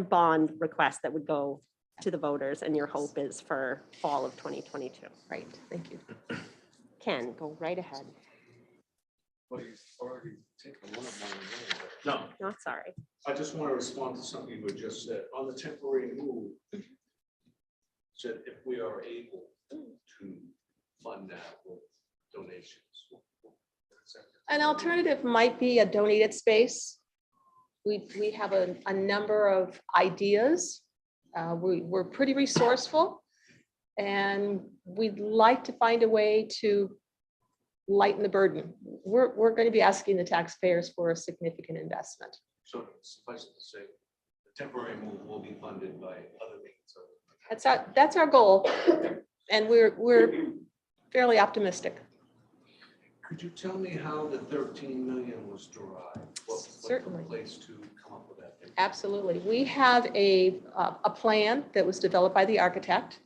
Speaker 1: bond request that would go to the voters, and your hope is for fall of 2022.
Speaker 8: Right, thank you.
Speaker 1: Ken, go right ahead.
Speaker 3: Well, you've already taken one of mine away.
Speaker 1: Not sorry.
Speaker 3: I just want to respond to something you had just said. On the temporary move, said if we are able to fund that with donations.
Speaker 8: An alternative might be a donated space. We have a number of ideas. We're pretty resourceful, and we'd like to find a way to lighten the burden. We're going to be asking the taxpayers for a significant investment.
Speaker 3: So suffice it to say, the temporary move will be funded by other means.
Speaker 8: That's our goal, and we're fairly optimistic.
Speaker 3: Could you tell me how the 13 million was derived? What
Speaker 8: Certainly.
Speaker 3: took place to come up with that?
Speaker 8: Absolutely. We have a plan that was developed by the architect,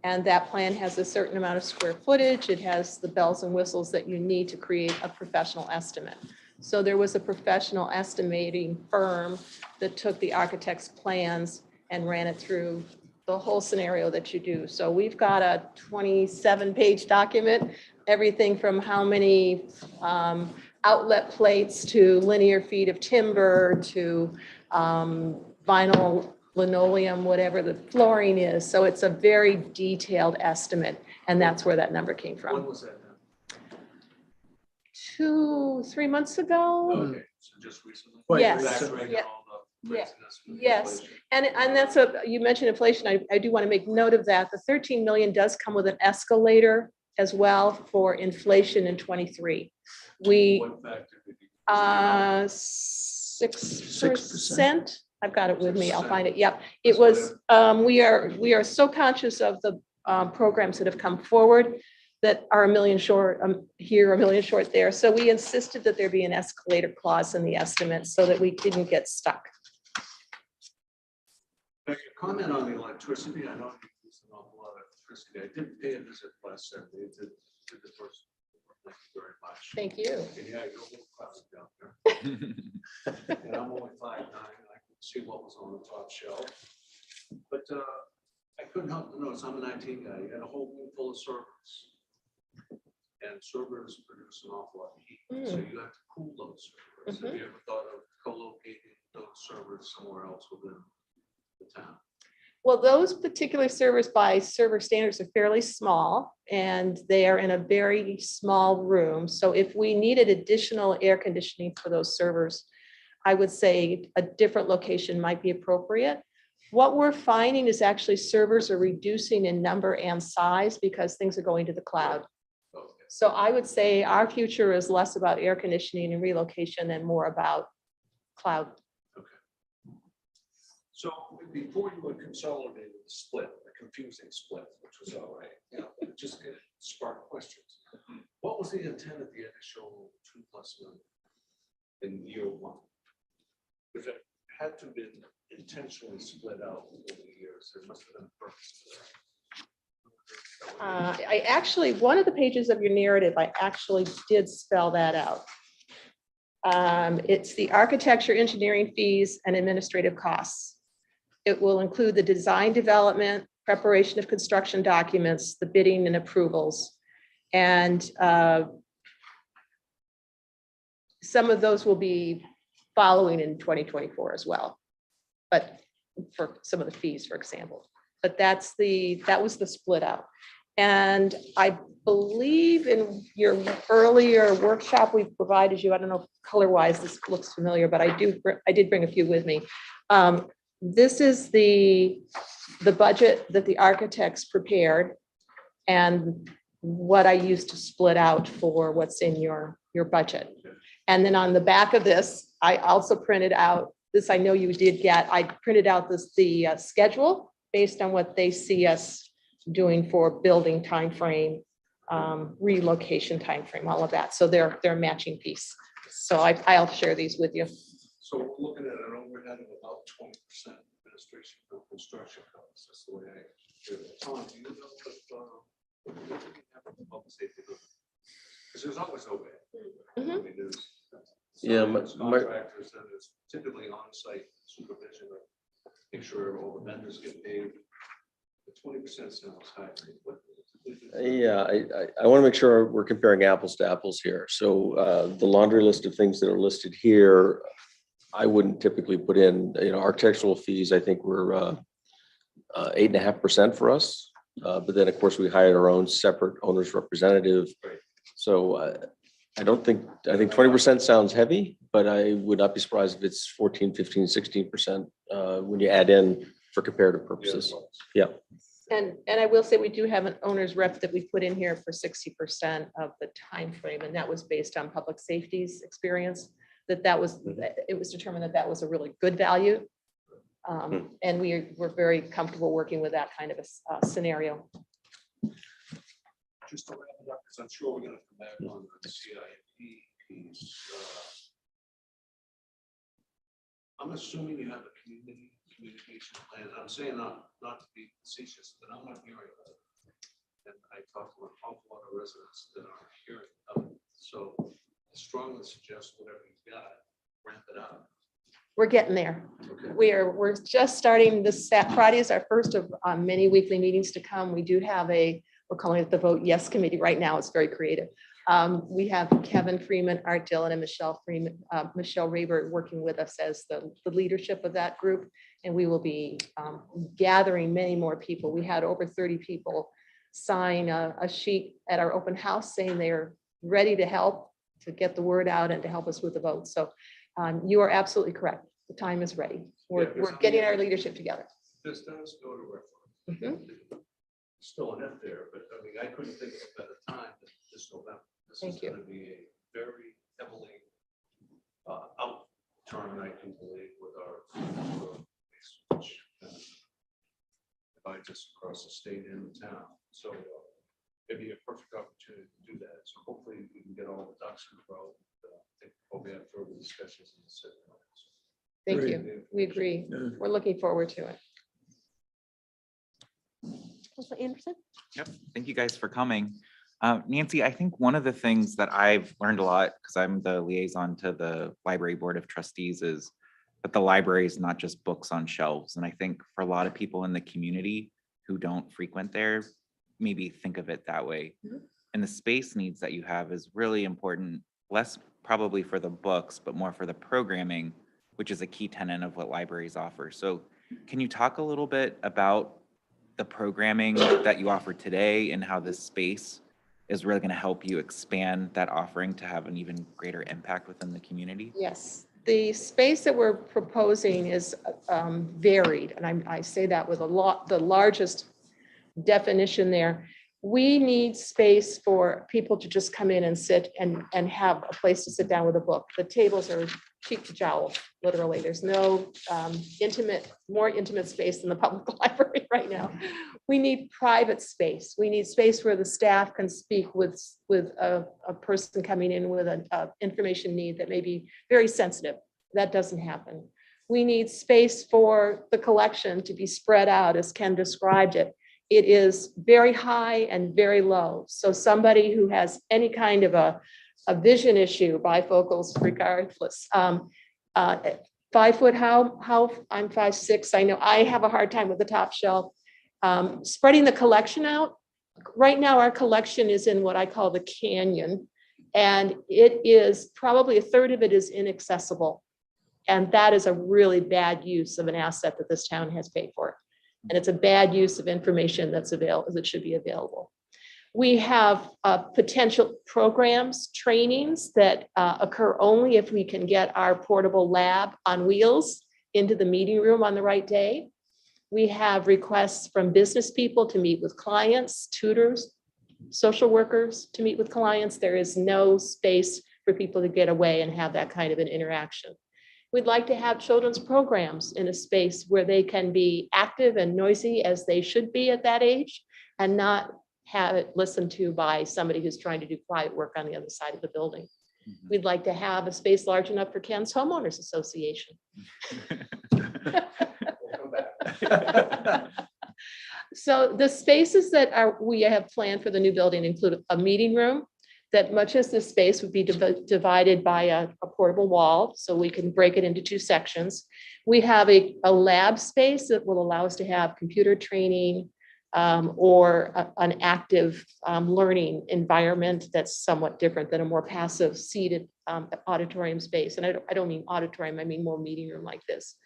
Speaker 8: and that plan has a certain amount of square footage. It has the bells and whistles that you need to create a professional estimate. So there was a professional estimating firm that took the architect's plans and ran it through the whole scenario that you do. So we've got a 27-page document, everything from how many outlet plates to linear feet of timber to vinyl, linoleum, whatever the flooring is. So it's a very detailed estimate, and that's where that number came
Speaker 3: When
Speaker 8: from.
Speaker 3: was that done?
Speaker 8: 2-3 months ago.
Speaker 3: Okay, so just recently?
Speaker 8: Yes,
Speaker 3: Factoring in
Speaker 8: yeah,
Speaker 3: all the craziness with
Speaker 8: yes.
Speaker 3: inflation.
Speaker 8: And that's you mentioned inflation. I do want to make note of that. The 13 million does come with an escalator as well for inflation in 23. We,
Speaker 3: What factor did you?
Speaker 8: 6%. I've got it with me. I'll
Speaker 3: 6%.
Speaker 8: find it. Yep. It was, we are so conscious of the programs that have come forward that are $1 million short here, $1 million short there. So we insisted that there be an escalator clause in the estimate so that we didn't get stuck.
Speaker 3: Now, your comment on the electricity, I know you use an awful lot of electricity. I did pay a visit last Saturday to the first. Thank you very much.
Speaker 8: Thank you.
Speaker 3: And yeah, you're a little crowded down there. And I'm only 5'9", and I could see what was on the top shelf. But I couldn't help but notice, I'm an IT guy, you had a whole room full of servers. And servers produce an awful lot of heat, so you have to cool those servers. Have you ever thought of co-locating those servers somewhere else within the town?
Speaker 8: Well, those particular servers by server standards are fairly small, and they are in a very small room. So if we needed additional air conditioning for those servers, I would say a different location might be appropriate. What we're finding is actually servers are reducing in number and size because things are going to the cloud.
Speaker 3: Okay.
Speaker 8: So I would say our future is less about air conditioning and relocation and more about cloud.
Speaker 3: So before you had consolidated the split, the confusing split, which was all right, you know, it just sparked questions. What was the intent of the initial 2+ million in year one? Because it had to have been intentionally split out over the years. There must have been a purpose to that.
Speaker 8: I actually, one of the pages of your narrative, I actually did spell that out. It's the architecture, engineering fees, and administrative costs. It will include the design development, preparation of construction documents, the bidding and approvals. And some of those will be following in 2024 as well. But for some of the fees, for example. But that was the split out. And I believe in your earlier workshop, we provided you, I don't know if color-wise this looks familiar, but I did bring a few with me. This is the budget that the architects prepared and what I used to split out for what's in your budget. And then on the back of this, I also printed out this. I know you did get, I printed out the schedule based on what they see us doing for building timeframe, relocation timeframe, all of that. So they're a matching piece. So I'll share these with you.
Speaker 3: So we're looking at an overhead of about 20% administration for construction costs. That's the way I do it. Tom, do you know if public safety? Because there's always overhead. I mean, there's
Speaker 5: Yeah,
Speaker 3: contractors, and there's typically on-site supervision of make sure all the vendors get paid 20% sounds high. What-
Speaker 5: Yeah, I want to make sure we're comparing apples to apples here. So the laundry list of things that are listed here, I wouldn't typically put in, architectural fees, I think were 8.5% for us. But then, of course, we hired our own separate owner's representative.
Speaker 3: Right.
Speaker 5: So I think 20% sounds heavy, but I would not be surprised if it's 14, 15, 16% when you add in for comparative purposes. Yeah.
Speaker 8: And I will say, we do have an owner's rep that we put in here for 60% of the time frame, and that was based on public safety's experience, it was determined that was a really good value. And we're very comfortable working with that kind of a scenario.
Speaker 3: Just to wrap it up, because I'm sure we're gonna come back on the CIP piece. I'm assuming you have a communication plan. I'm saying not to be facetious, but I'm not hearing of it. And I talk to an awful lot of residents that aren't hearing of it. So I strongly suggest whatever you've got, ramp it up.
Speaker 8: We're getting there.
Speaker 3: Okay.
Speaker 8: We're just starting this Friday is our first of many weekly meetings to come. We do have we're calling it the Vote Yes Committee right now. It's very creative. We have Kevin Freeman, Art Dillon, and Michelle Raber working with us as the leadership of that group. And we will be gathering many more people. We had over 30 people sign a sheet at our open house saying they're ready to help, to get the word out and to help us with the vote. So you are absolutely correct. The time is ready. We're getting our leadership together.
Speaker 3: This does go to referendum. Still an F there, but I mean, I couldn't think of a better time than this November. This
Speaker 8: Thank
Speaker 3: is
Speaker 8: you.
Speaker 3: going to be a very heavily out turn, I can believe, with our which divides us across the state and the town. So it'd be a perfect opportunity to do that. So hopefully we can get all the ducks in a row. I think we'll have further discussions in the city.
Speaker 8: Thank you. We agree. We're looking forward to it.
Speaker 1: Councilor Anderson?
Speaker 2: Yep, thank you guys for coming. Nancy, I think one of the things that I've learned a lot, because I'm the liaison to the Library Board of Trustees, is that the library is not just books on shelves. And I think for a lot of people in the community who don't frequent there, maybe think of it that way. And the space needs that you have is really important, less probably for the books, but more for the programming, which is a key tenet of what libraries offer. So can you talk a little bit about the programming that you offer today and how this space is really going to help you expand that offering to have an even greater impact within the community?
Speaker 8: Yes, the space that we're proposing is varied, and I say that with the largest definition there. We need space for people to just come in and sit and have a place to sit down with a book. The tables are cheek to jowl, literally. There's no more intimate space than the public library right now. We need private space. We need space where the staff can speak with a person coming in with an information need that may be very sensitive. That doesn't happen. We need space for the collection to be spread out, as Ken described it. It is very high and very low. So somebody who has any kind of a vision issue, bifocals regardless, 5 foot, how I'm 5'6". I know I have a hard time with the top shelf. Spreading the collection out. Right now, our collection is in what I call the canyon, and it is probably a third of it is inaccessible. And that is a really bad use of an asset that this town has paid for. And it's a bad use of information that's available, that should be available. We have potential programs, trainings that occur only if we can get our portable lab on wheels into the meeting room on the right day. We have requests from business people to meet with clients, tutors, social workers to meet with clients. There is no space for people to get away and have that kind of an interaction. We'd like to have children's programs in a space where they can be active and noisy as they should be at that age, and not have it listened to by somebody who's trying to do quiet work on the other side of the building. We'd like to have a space large enough for Ken's Homeowners Association. So the spaces that we have planned for the new building include a meeting room, that much as this space would be divided by a portable wall, so we can break it into 2 sections. We have a lab space that will allow us to have computer training, or an active learning environment that's somewhat different than a more passive seated auditorium space. And I don't mean auditorium, I mean more meeting room like this.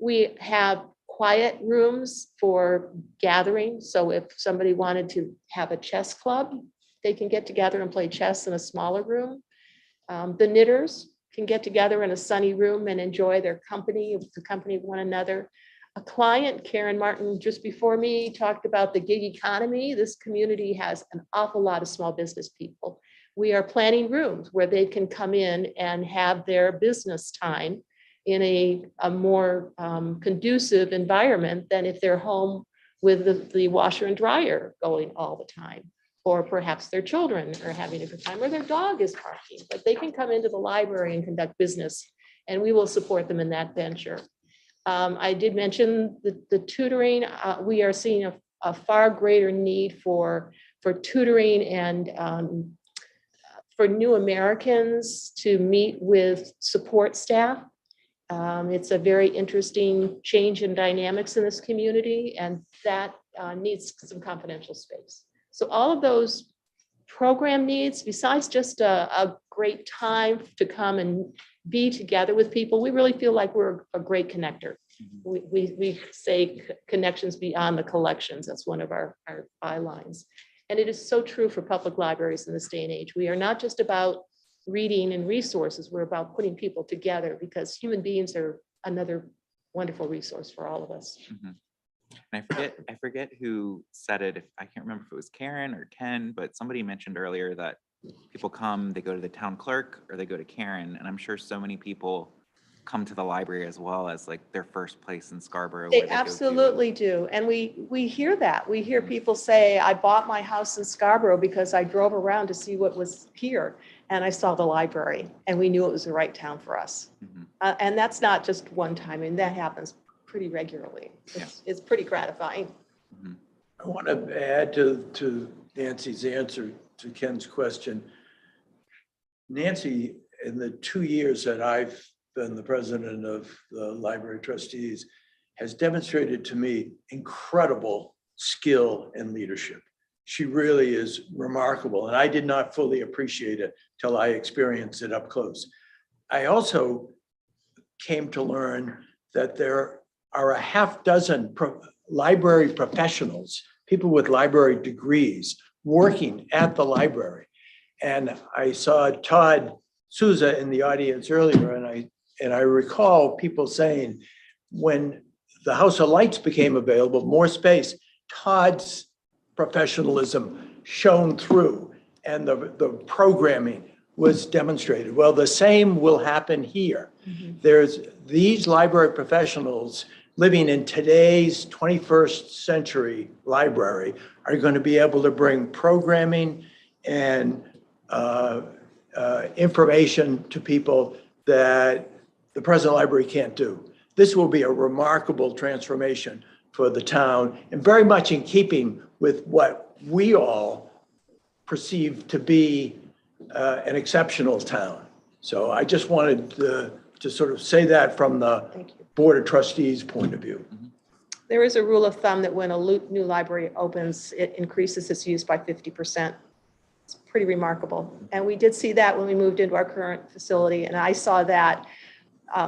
Speaker 8: We have quiet rooms for gathering. So if somebody wanted to have a chess club, they can get together and play chess in a smaller room. The knitters can get together in a sunny room and enjoy their company, the company of one another. A client, Karen Martin, just before me, talked about the gig economy. This community has an awful lot of small business people. We are planning rooms where they can come in and have their business time in a more conducive environment than if they're home with the washer and dryer going all the time. Or perhaps their children are having a good time, or their dog is barking, but they can come into the library and conduct business, and we will support them in that venture. I did mention the tutoring. We are seeing a far greater need for tutoring and for new Americans to meet with support staff. It's a very interesting change in dynamics in this community, and that needs some confidential space. So all of those program needs, besides just a great time to come and be together with people, we really feel like we're a great connector. We say connections beyond the collections. That's one of our bylines. And it is so true for public libraries in this day and age. We are not just about reading and resources. We're about putting people together, because human beings are another wonderful resource for all of us.
Speaker 2: And I forget who said it. I can't remember if it was Karen or Ken, but somebody mentioned earlier that people come, they go to the town clerk or they go to Karen. And I'm sure so many people come to the library as well as like their first place in Scarborough.
Speaker 8: They
Speaker 2: where go to.
Speaker 8: absolutely do. And we hear that. We hear people say, I bought my house in Scarborough because I drove around to see what was here. And I saw the library and we knew it was the right town for us. And that's not just one time. I mean, that happens pretty regularly. It's pretty gratifying.
Speaker 9: I want to add to Nancy's answer to Ken's question. Nancy, in the 2 years that I've been the president of the library trustees, has demonstrated to me incredible skill and leadership. She really is remarkable, and I did not fully appreciate it till I experienced it up close. I also came to learn that there are a half dozen library professionals, people with library degrees, working at the library. And I saw Todd Souza in the audience earlier, and I recall people saying, when the House of Lights became available, more space, Todd's professionalism shone through and the programming was demonstrated. Well, the same will happen here. There's these library professionals living in today's 21st century library are going to be able to bring programming and information to people that the present library can't do. This will be a remarkable transformation for the town, and very much in keeping with what we all perceive to be an exceptional town. So I just wanted to sort of say that from the Board of Trustees point of view.
Speaker 8: There is a rule of thumb that when a new library opens, it increases its use by 50%. It's pretty remarkable. And we did see that when we moved into our current facility. And I saw that,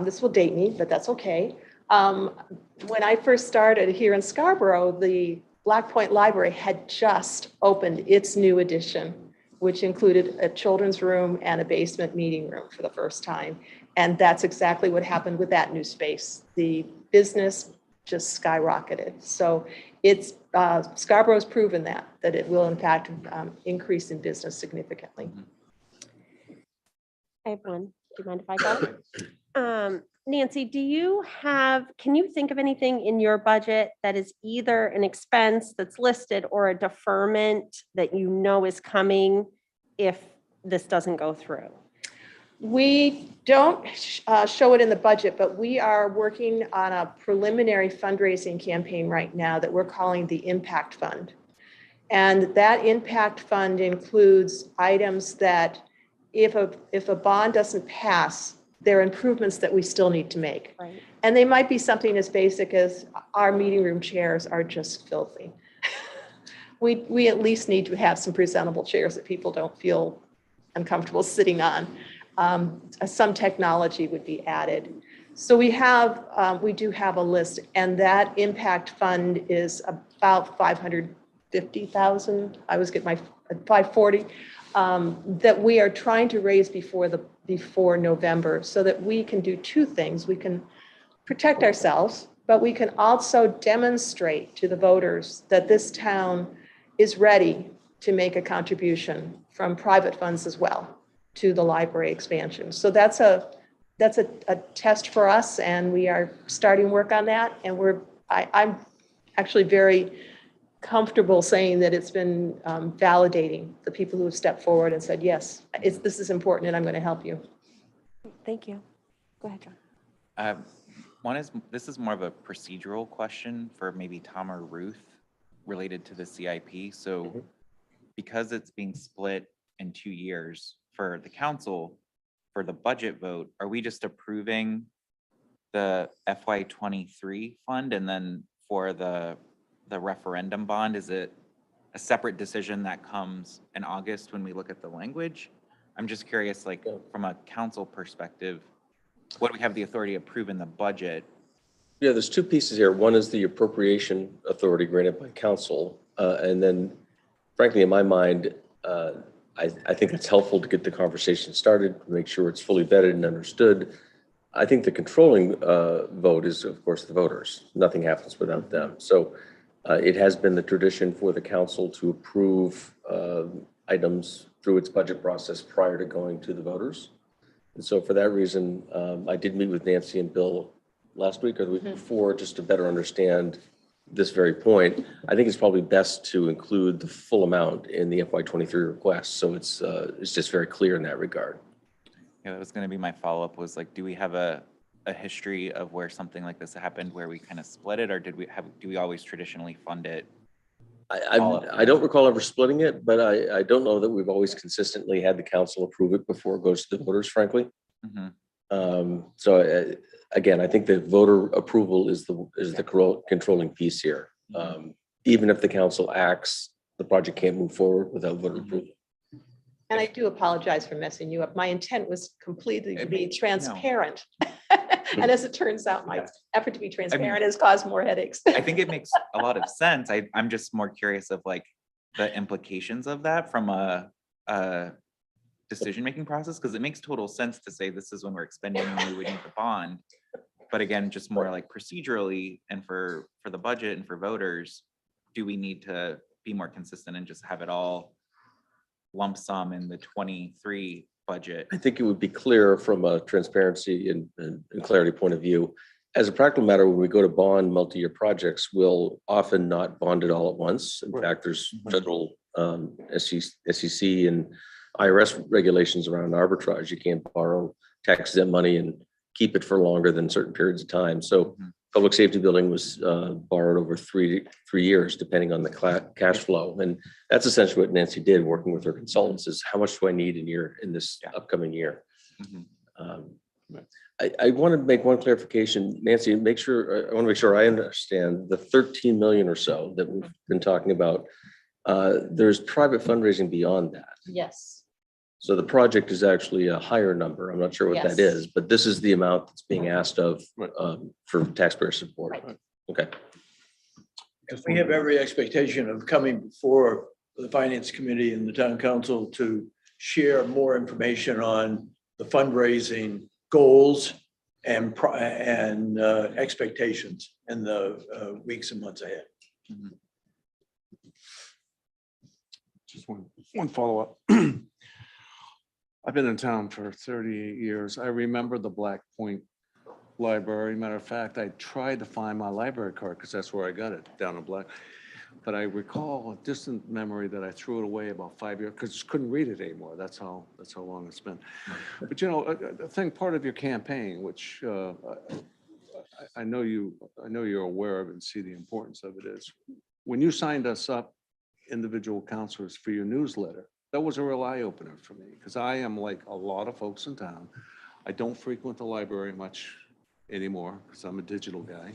Speaker 8: this will date me, but that's okay. When I first started here in Scarborough, the Black Point Library had just opened its new addition, which included a children's room and a basement meeting room for the first time. And that's exactly what happened with that new space. The business just skyrocketed. So it's Scarborough's proven that it will in fact increase in business significantly.
Speaker 1: I have one. Do you mind if I go? Nancy, can you think of anything in your budget that is either an expense that's listed or a deferment that you know is coming if this doesn't go through?
Speaker 8: We don't show it in the budget, but we are working on a preliminary fundraising campaign right now that we're calling the Impact Fund. And that Impact Fund includes items that if a bond doesn't pass, there are improvements that we still need to make.
Speaker 1: Right.
Speaker 8: And they might be something as basic as our meeting room chairs are just filthy. we at least need to have some presentable chairs that people don't feel uncomfortable sitting on. Some technology would be added. So we do have a list, and that impact fund is about 550,000. I always get my 540, that we are trying to raise before November, so that we can do two things. We can protect ourselves, but we can also demonstrate to the voters that this town is ready to make a contribution from private funds as well to the library expansion. So that's a test for us, and we are starting work on that. And I'm actually very comfortable saying that it's been validating the people who have stepped forward and said, yes, this is important and I'm going to help you.
Speaker 1: Thank you. Go ahead, John.
Speaker 2: This is more of a procedural question for maybe Tom or Ruth related to the CIP. So because it's being split in 2 years for the council, for the budget vote, are we just approving the FY23 fund, and then for the referendum bond, is it a separate decision that comes in August when we look at the language? I'm just curious, like from a council perspective, what do we have the authority to approve in the budget?
Speaker 5: Yeah, there's two pieces here. One is the appropriation authority granted by council. And then frankly, in my mind, I think it's helpful to get the conversation started, make sure it's fully vetted and understood. I think the controlling vote is, of course, the voters. Nothing happens without them. So it has been the tradition for the council to approve items through its budget process prior to going to the voters. And so for that reason, I did meet with Nancy and Bill last week or the week before, just to better understand this very point. I think it's probably best to include the full amount in the FY23 request. So it's just very clear in that regard.
Speaker 2: Yeah, that was going to be my follow-up, was like, do we have a history of where something like this happened, where we kind of split it, or do we always traditionally fund it?
Speaker 5: I don't recall ever splitting it, but I don't know that we've always consistently had the council approve it before it goes to the voters, frankly. So again, I think the voter approval is the controlling piece here. Even if the council acts, the project can't move forward without voter approval.
Speaker 8: And I do apologize for messing you up. My intent was completely to be transparent. And as it turns out, my effort to be transparent has caused more headaches.
Speaker 2: I think it makes a lot of sense. I'm just more curious of like the implications of that from a decision-making process, because it makes total sense to say this is when we're expending and we would need the bond. But again, just more like procedurally and for the budget and for voters, do we need to be more consistent and just have it all lump sum in the 23 budget?
Speaker 5: I think it would be clear from a transparency and clarity point of view. As a practical matter, when we go to bond multi-year projects, we'll often not bond it all at once. In fact, there's federal SEC and IRS regulations around arbitrage. You can't borrow tax-exempt money and keep it for longer than certain periods of time. So public safety building was borrowed over three years, depending on the cash flow. And that's essentially what Nancy did, working with her consultants, is how much do I need in this upcoming year? I want to make one clarification, Nancy, I want to make sure I understand the 13 million or so that we've been talking about. There's private fundraising beyond that.
Speaker 8: Yes.
Speaker 5: So the project is actually a higher number. I'm not sure what that is, but this is the amount that's being asked of for taxpayer support.
Speaker 8: Right.
Speaker 5: Okay.
Speaker 9: Because we have every expectation of coming before the finance committee and the town council to share more information on the fundraising goals and expectations in the weeks and months ahead.
Speaker 3: Just one follow-up. I've been in town for 38 years. I remember the Black Point Library. Matter of fact, I tried to find my library card because that's where I got it, down in Black. But I recall a distant memory that I threw it away about 5 years because I couldn't read it anymore. That's how long it's been. But you know, I think part of your campaign, which I know you're aware of and see the importance of it, is when you signed us up, individual counselors, for your newsletter. That was a real eye opener for me, because I am like a lot of folks in town. I don't frequent the library much anymore because I'm a digital guy.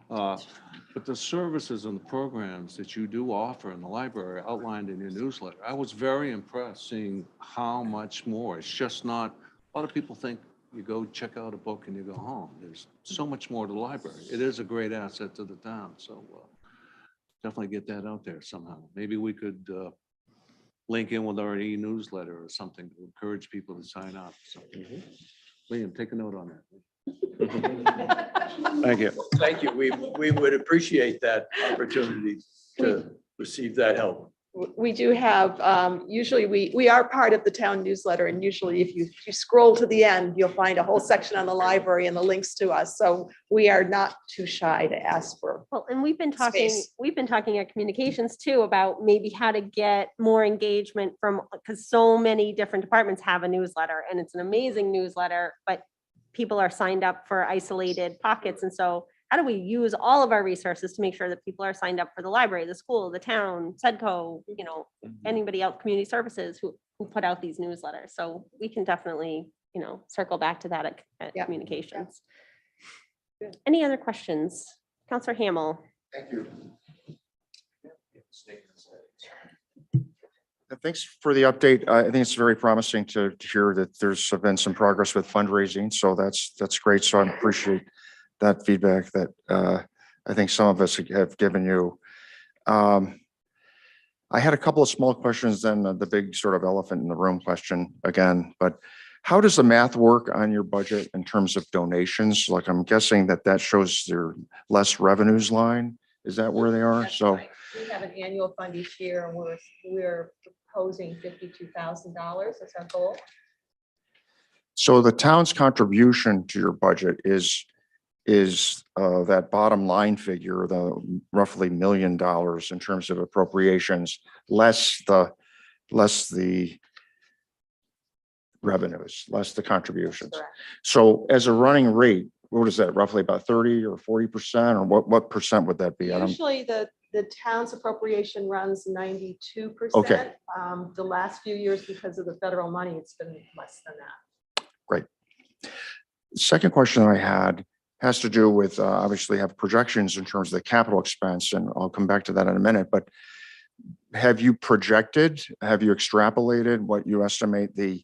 Speaker 3: But the services and the programs that you do offer in the library outlined in your newsletter, I was very impressed seeing how much more. It's just not, a lot of people think you go check out a book and you go home. There's so much more to the library. It is a great asset to the town, so definitely get that out there somehow. Maybe we could link in with our e-newsletter or something to encourage people to sign up. So, Liam, take a note on that.
Speaker 7: Thank you.
Speaker 9: Thank you. We would appreciate that opportunity to receive that help.
Speaker 8: We do have, usually we are part of the town newsletter, and usually if you scroll to the end, you'll find a whole section on the library and the links to us. So we are not too shy to ask for.
Speaker 1: Well, and we've been
Speaker 8: Space.
Speaker 1: talking at communications too about maybe how to get more engagement from, because so many different departments have a newsletter and it's an amazing newsletter, but people are signed up for isolated pockets. And so how do we use all of our resources to make sure that people are signed up for the library, the school, the town, Sedco, anybody else, community services who put out these newsletters. So we can definitely, circle back to that at
Speaker 8: Yeah.
Speaker 1: communications.
Speaker 8: Good.
Speaker 1: Any other questions? Counselor Hamel?
Speaker 7: Thank you. Thanks for the update. I think it's very promising to hear that there's been some progress with fundraising. So that's great. So I appreciate that feedback that I think some of us have given you. I had a couple of small questions, then the big sort of elephant in the room question again, but how does the math work on your budget in terms of donations? Like, I'm guessing that shows their less revenues line. Is that where they are?
Speaker 8: That's
Speaker 7: So
Speaker 8: right. We have an annual fund each year, and we're proposing $52,000 as our goal.
Speaker 7: So the town's contribution to your budget is that bottom line figure, the roughly $1 million in terms of appropriations, less the revenues, less the contributions.
Speaker 8: Correct.
Speaker 7: So as a running rate, what is that, roughly about 30 or 40%, or what percent would that be? I don't-
Speaker 8: Usually the town's appropriation runs 92%.
Speaker 7: Okay.
Speaker 8: The last few years, because of the federal money, it's been less than that.
Speaker 7: Great. Second question I had has to do with, obviously have projections in terms of the capital expense, and I'll come back to that in a minute, but have you extrapolated what you estimate the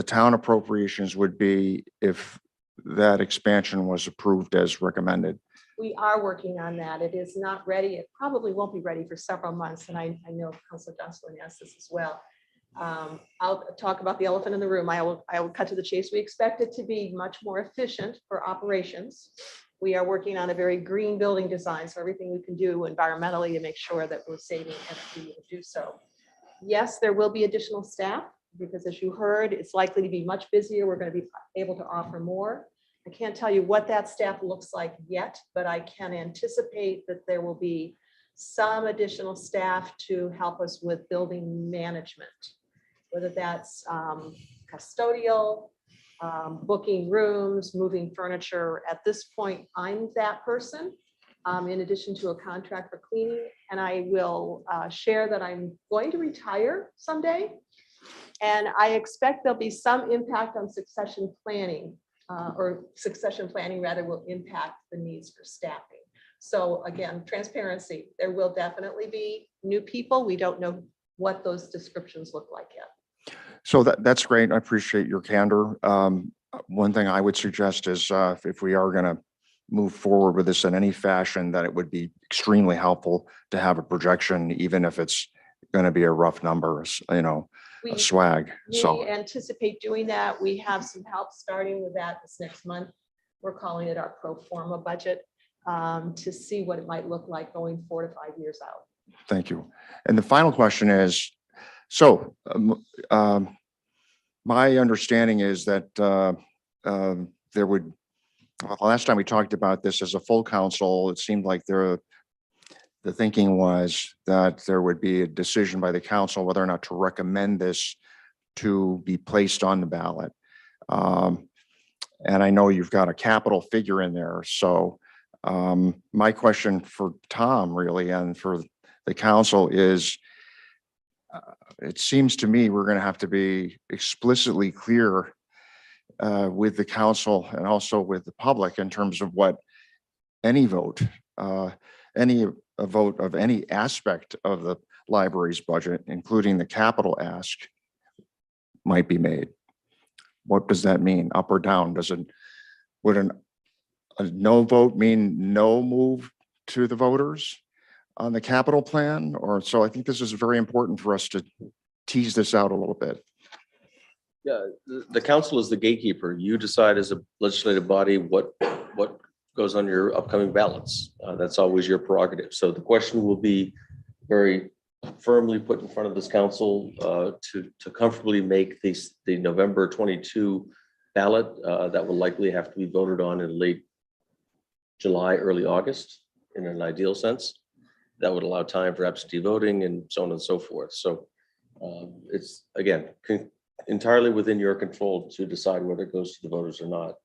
Speaker 7: town appropriations would be if that expansion was approved as recommended?
Speaker 8: We are working on that. It is not ready. It probably won't be ready for several months, and I know Councilor Johnson asked this as well. I'll talk about the elephant in the room. I will cut to the chase. We expect it to be much more efficient for operations. We are working on a very green building design, so everything we can do environmentally to make sure that we're saving energy to do so. Yes, there will be additional staff, because as you heard, it's likely to be much busier. We're going to be able to offer more. I can't tell you what that staff looks like yet, but I can anticipate that there will be some additional staff to help us with building management, whether that's custodial, booking rooms, moving furniture. At this point, I'm that person, in addition to a contract for cleaning. And I will share that I'm going to retire someday. And I expect there'll be some impact on succession planning, or succession planning rather will impact the needs for staffing. So again, transparency, there will definitely be new people. We don't know what those descriptions look like yet.
Speaker 7: So that's great. I appreciate your candor. One thing I would suggest is if we are going to move forward with this in any fashion, that it would be extremely helpful to have a projection, even if it's going to be a rough number, a swag. So
Speaker 8: We anticipate doing that. We have some help starting with that this next month. We're calling it our pro forma budget, to see what it might look like going 4 to 5 years out.
Speaker 7: thank you. And the final question is, so my understanding is that there would, last time we talked about this as a full council, it seemed like the thinking was that there would be a decision by the council whether or not to recommend this to be placed on the ballot. And I know you've got a capital figure in there. So my question for Tom really, and for the council is, it seems to me we're going to have to be explicitly clear with the council and also with the public in terms of what any vote, any a vote of any aspect of the library's budget, including the capital ask, might be made. What does that mean? Up or down? Would a no vote mean no move to the voters on the capital plan? Or, so I think this is very important for us to tease this out a little bit.
Speaker 5: Yeah, the council is the gatekeeper. You decide as a legislative body what goes on your upcoming ballots. That's always your prerogative. So the question will be very firmly put in front of this council to comfortably make the November 22 ballot that will likely have to be voted on in late July, early August, in an ideal sense. That would allow time for absentee voting and so on and so forth. So it's, again, entirely within your control to decide whether it goes to the voters or not.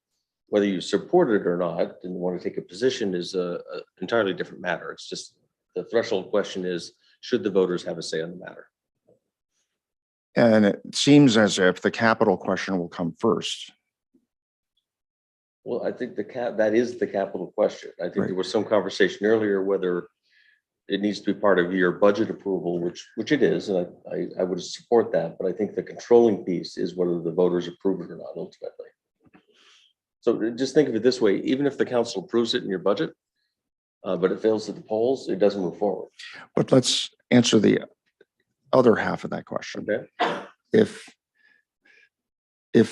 Speaker 5: Whether you support it or not and want to take a position is a entirely different matter. It's just the threshold question is, should the voters have a say on the matter?
Speaker 7: And it seems as if the capital question will come first.
Speaker 5: Well, I think that is the capital question. I think
Speaker 7: Right.
Speaker 5: there was some conversation earlier whether it needs to be part of your budget approval, which it is, and I would support that. But I think the controlling piece is whether the voters approve it or not ultimately. So just think of it this way: even if the council approves it in your budget, but it fails at the polls, it doesn't move forward.
Speaker 7: But let's answer the other half of that question.
Speaker 5: Okay.
Speaker 7: If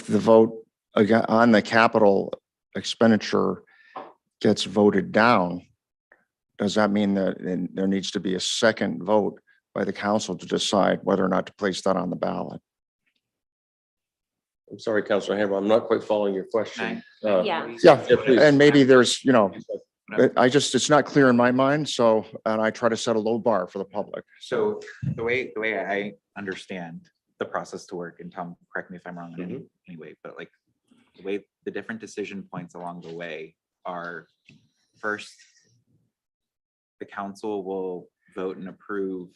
Speaker 7: the vote on the capital expenditure gets voted down, does that mean that there needs to be a second vote by the council to decide whether or not to place that on the ballot?
Speaker 5: I'm sorry, Councilor Hammer, I'm not quite following your question.
Speaker 1: Yeah.
Speaker 7: Yeah,
Speaker 5: please.
Speaker 7: and maybe there's, it's not clear in my mind. So, and I try to set a low bar for the public.
Speaker 2: So the way I understand the process to work, and Tom, correct me if I'm wrong in any way, but like the way the different decision points along the way are, first, the council will vote and approve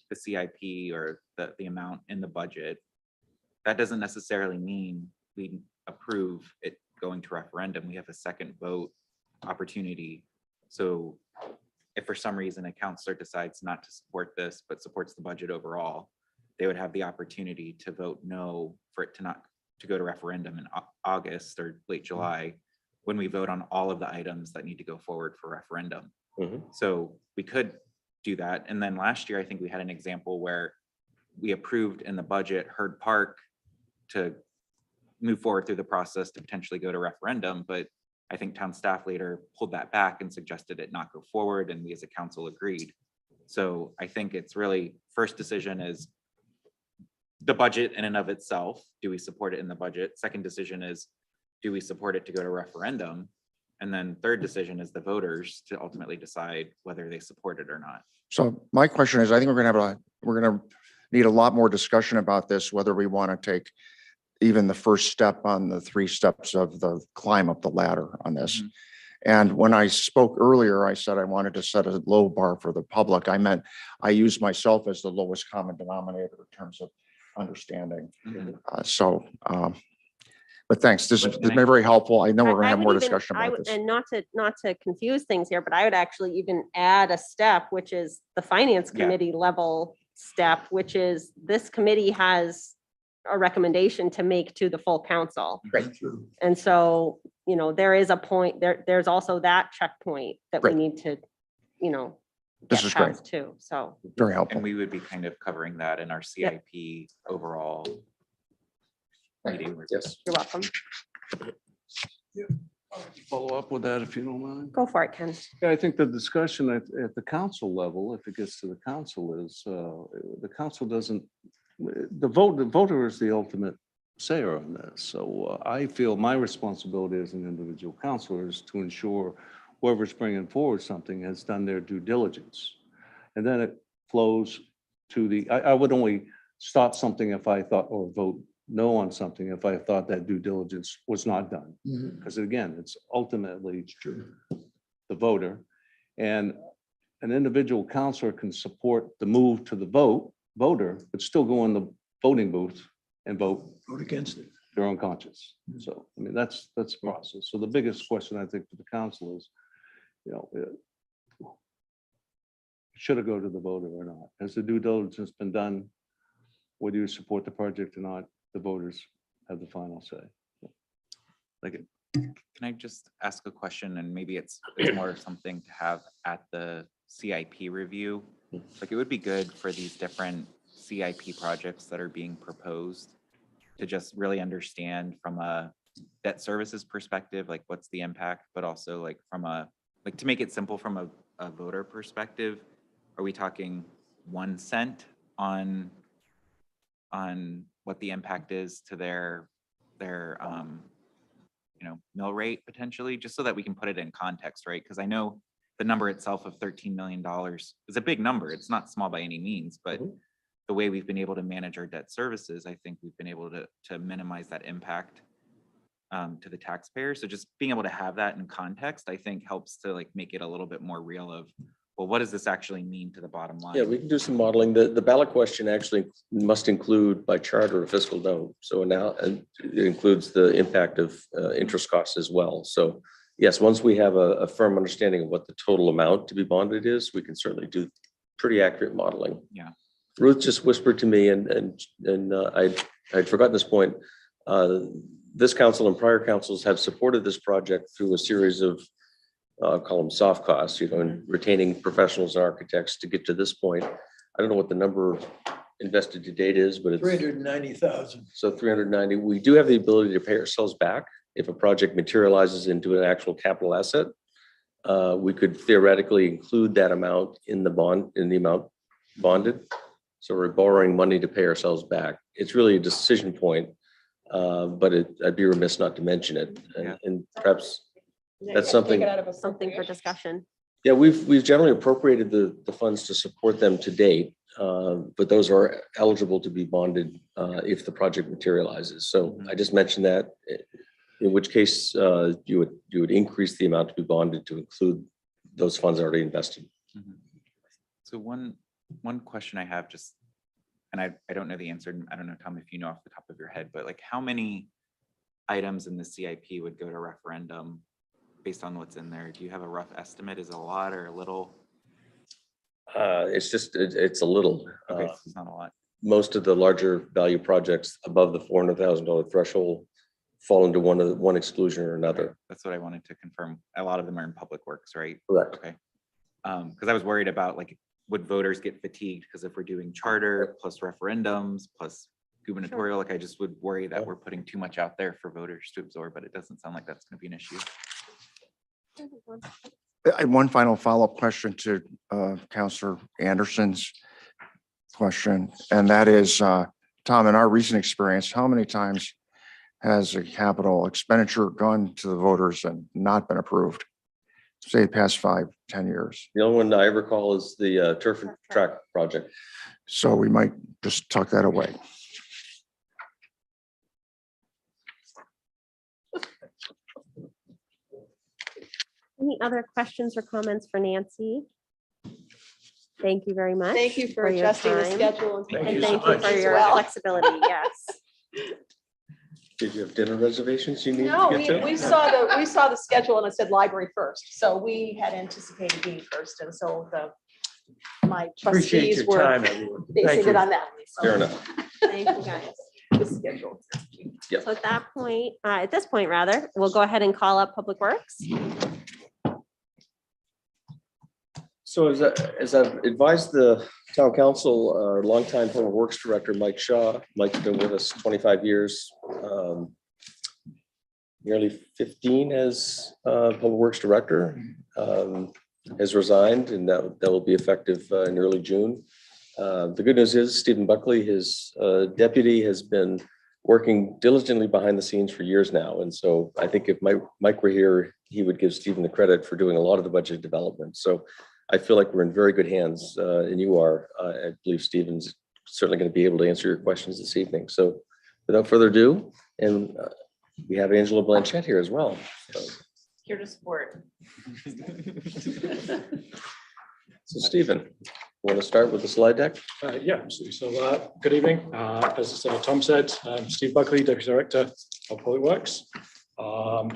Speaker 2: the CIP or the amount in the budget. That doesn't necessarily mean we approve it going to referendum. We have a second vote opportunity. So if for some reason a councillor decides not to support this, but supports the budget overall, they would have the opportunity to vote no for it to go to referendum in August or late July, when we vote on all of the items that need to go forward for referendum. So we could do that. And then last year, I think we had an example where we approved in the budget Herd Park to move forward through the process to potentially go to referendum, but I think town staff later pulled that back and suggested it not go forward, and we as a council agreed. So I think it's really, first decision is the budget in and of itself. Do we support it in the budget? Second decision is, do we support it to go to referendum? And then third decision is the voters to ultimately decide whether they support it or not.
Speaker 7: So my question is, I think we're going to need a lot more discussion about this, whether we want to take even the first step on the 3 steps of the climb up the ladder on this. And when I spoke earlier, I said I wanted to set a low bar for the public. I meant I use myself as the lowest common denominator in terms of understanding. But thanks. This has been very helpful. I know we're going to have more discussion about this.
Speaker 1: And not to confuse things here, but I would actually even add a step, which is the finance committee level step, which is this committee has a recommendation to make to the full council. And so, there is a point there's also that checkpoint that we need to,
Speaker 7: This is great
Speaker 1: too. So
Speaker 7: very helpful.
Speaker 2: And we would be kind of covering that in our CIP overall meeting.
Speaker 5: Yes.
Speaker 1: you're welcome.
Speaker 3: Follow up with that if you don't mind.
Speaker 1: Go for it, Ken.
Speaker 3: Yeah, I think the discussion at the council level, if it gets to the council, is the council doesn't, the voter is the ultimate sayer on this. So I feel my responsibility as an individual councilor is to ensure whoever's bringing forward something has done their due diligence. And then it flows to I would only stop something if I thought, or vote no on something if I thought that due diligence was not done. Because again, it's ultimately the voter. And an individual counselor can support the move to the voter, but still go in the voting booth and vote
Speaker 9: against it.
Speaker 3: their own conscience. So, I mean, that's the process. So the biggest question I think for the council is, you know, should it go to the voter or not? Has the due diligence been done? Whether you support the project or not, the voters have the final say. Like,
Speaker 2: Can I just ask a question, and maybe it's more of something to have at the CIP review? Like, it would be good for these different CIP projects that are being proposed to just really understand from a debt services perspective, like what's the impact, but also like from a, like to make it simple from a voter perspective, are we talking 1 cent on what the impact is to their you know, mill rate potentially, just so that we can put it in context, right? Because I know the number itself of $13 million is a big number. It's not small by any means, but the way we've been able to manage our debt services, I think we've been able to minimize that impact to the taxpayer. So just being able to have that in context, I think helps to like make it a little bit more real of, well, what does this actually mean to the bottom line?
Speaker 5: Yeah, we can do some modeling. The ballot question actually must include by charter a fiscal note. So now it includes the impact of interest costs as well. So yes, once we have a firm understanding of what the total amount to be bonded is, we can certainly do pretty accurate modeling.
Speaker 2: Yeah.
Speaker 5: Ruth just whispered to me, and I'd forgotten this point. This council and prior councils have supported this project through a series of call them soft costs, you know, and retaining professionals and architects to get to this point. I don't know what the number invested to date is, but it's
Speaker 9: 390,000.
Speaker 5: so 390. We do have the ability to pay ourselves back if a project materializes into an actual capital asset. We could theoretically include that amount in the bond, in the amount bonded. So we're borrowing money to pay ourselves back. It's really a decision point, but I'd be remiss not to mention it. And perhaps that's something.
Speaker 1: Something for discussion.
Speaker 5: Yeah, we've generally appropriated the funds to support them to date, but those are eligible to be bonded if the project materializes. So I just mentioned that, in which case you would increase the amount to be bonded to include those funds already invested.
Speaker 2: So one question I have, just, and I don't know the answer, I don't know, Tom, if you know off the top of your head, but like how many items in the CIP would go to referendum based on what's in there? Do you have a rough estimate? Is it a lot or a little?
Speaker 5: It's a little.
Speaker 2: Okay, so it's not a lot.
Speaker 5: Most of the larger value projects above the $400,000 threshold fall into one exclusion or another.
Speaker 2: That's what I wanted to confirm. A lot of them are in public works, right?
Speaker 5: Correct.
Speaker 2: Okay. Because I was worried about like, would voters get fatigued? Because if we're doing charter plus referendums plus gubernatorial, like I just would worry that we're putting too much out there for voters to absorb, but it doesn't sound like that's going to be an issue.
Speaker 7: I have one final follow-up question to Councilor Anderson's question, and that is, Tom, in our recent experience, how many times has a capital expenditure gone to the voters and not been approved? Say the past 5-10 years.
Speaker 5: The only one I recall is the turf and track project.
Speaker 7: So we might just tuck that away.
Speaker 1: Any other questions or comments for Nancy? Thank you very much.
Speaker 8: Thank you for
Speaker 1: your
Speaker 8: adjusting the
Speaker 1: time.
Speaker 8: schedule.
Speaker 9: Thank
Speaker 1: And
Speaker 9: you so
Speaker 1: thank you
Speaker 9: much.
Speaker 1: for
Speaker 8: as
Speaker 1: your
Speaker 8: well.
Speaker 1: flexibility, yes.
Speaker 5: Did you have dinner reservations you need
Speaker 8: No,
Speaker 5: to get to?
Speaker 8: we saw the schedule and it said library first. So we had anticipated being first. And so my
Speaker 9: Appreciate
Speaker 8: trustees
Speaker 9: your
Speaker 8: were
Speaker 9: time, everyone. Thank
Speaker 8: basing
Speaker 9: you.
Speaker 8: it on that. So
Speaker 5: Fair enough.
Speaker 1: Thank you, guys.
Speaker 8: the schedule.
Speaker 5: Yep.
Speaker 1: So at this point, rather, we'll go ahead and call up Public Works.
Speaker 5: So as I've advised the town council, our longtime public works director, Mike Shaw, Mike's been with us 25 years, nearly 15 as public works director, has resigned, and that will be effective in early June. The good news is Stephen Buckley, his deputy, has been working diligently behind the scenes for years now. And so I think if Mike were here, he would give Stephen the credit for doing a lot of the budget development. So I feel like we're in very good hands, and you are. I believe Stephen's certainly going to be able to answer your questions this evening. So without further ado, and we have Angela Blanchette here as well. So,
Speaker 4: Here to support.
Speaker 5: so Stephen, want to start with the slide deck?
Speaker 10: Yeah, absolutely. So good evening. As Tom said, I'm Steve Buckley, Deputy Director of Public Works.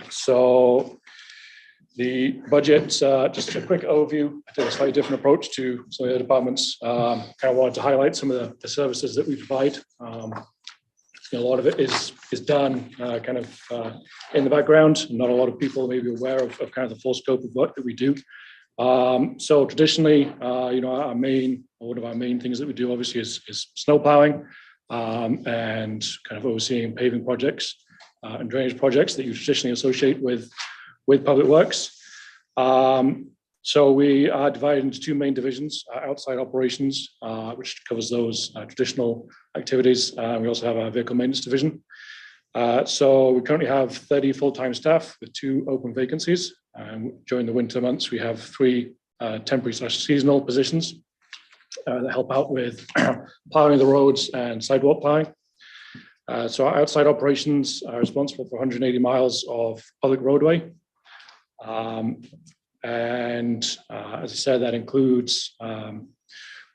Speaker 10: So The budget, just a quick overview. I take a slightly different approach to some of the departments. Kind of wanted to highlight some of the services that we provide. A lot of it is done kind of in the background. Not a lot of people may be aware of kind of the full scope of work that we do. So traditionally, one of our main things that we do obviously is snow plowing and kind of overseeing paving projects and drainage projects that you traditionally associate with public works. So we are divided into two main divisions: outside operations, which covers those traditional activities. We also have a vehicle maintenance division. So we currently have 30 full-time staff with 2 open vacancies. During the winter months, we have 3 temporary/seasonal positions that help out with plowing the roads and sidewalk plowing. So our outside operations are responsible for 180 miles of public roadway. As I said, that includes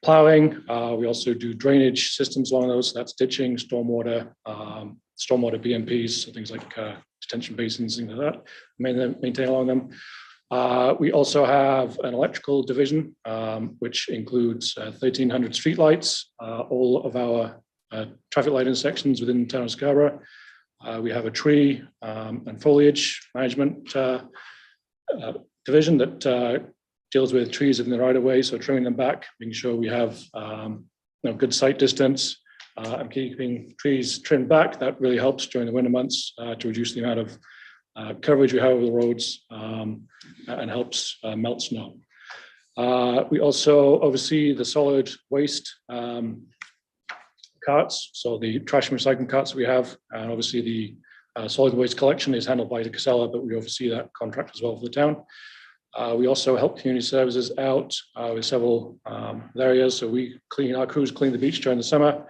Speaker 10: plowing. We also do drainage systems along those. So that's ditching, stormwater BMPs, so things like detention basins, things like that, maintain along them. We also have an electrical division, which includes 1,300 streetlights, all of our traffic light intersections within the town of Scarborough. We have a tree and foliage management division that deals with trees in the right of way, so trimming them back, making sure we have good sight distance and keeping trees trimmed back. That really helps during the winter months to reduce the amount of coverage we have over the roads and helps melt snow. We also oversee the solid waste carts, so the trash and recycling carts that we have, and obviously the solid waste collection is handled by the Casella, but we oversee that contract as well for the town. We also help community services out with several areas. So our crews clean the beach during the summer.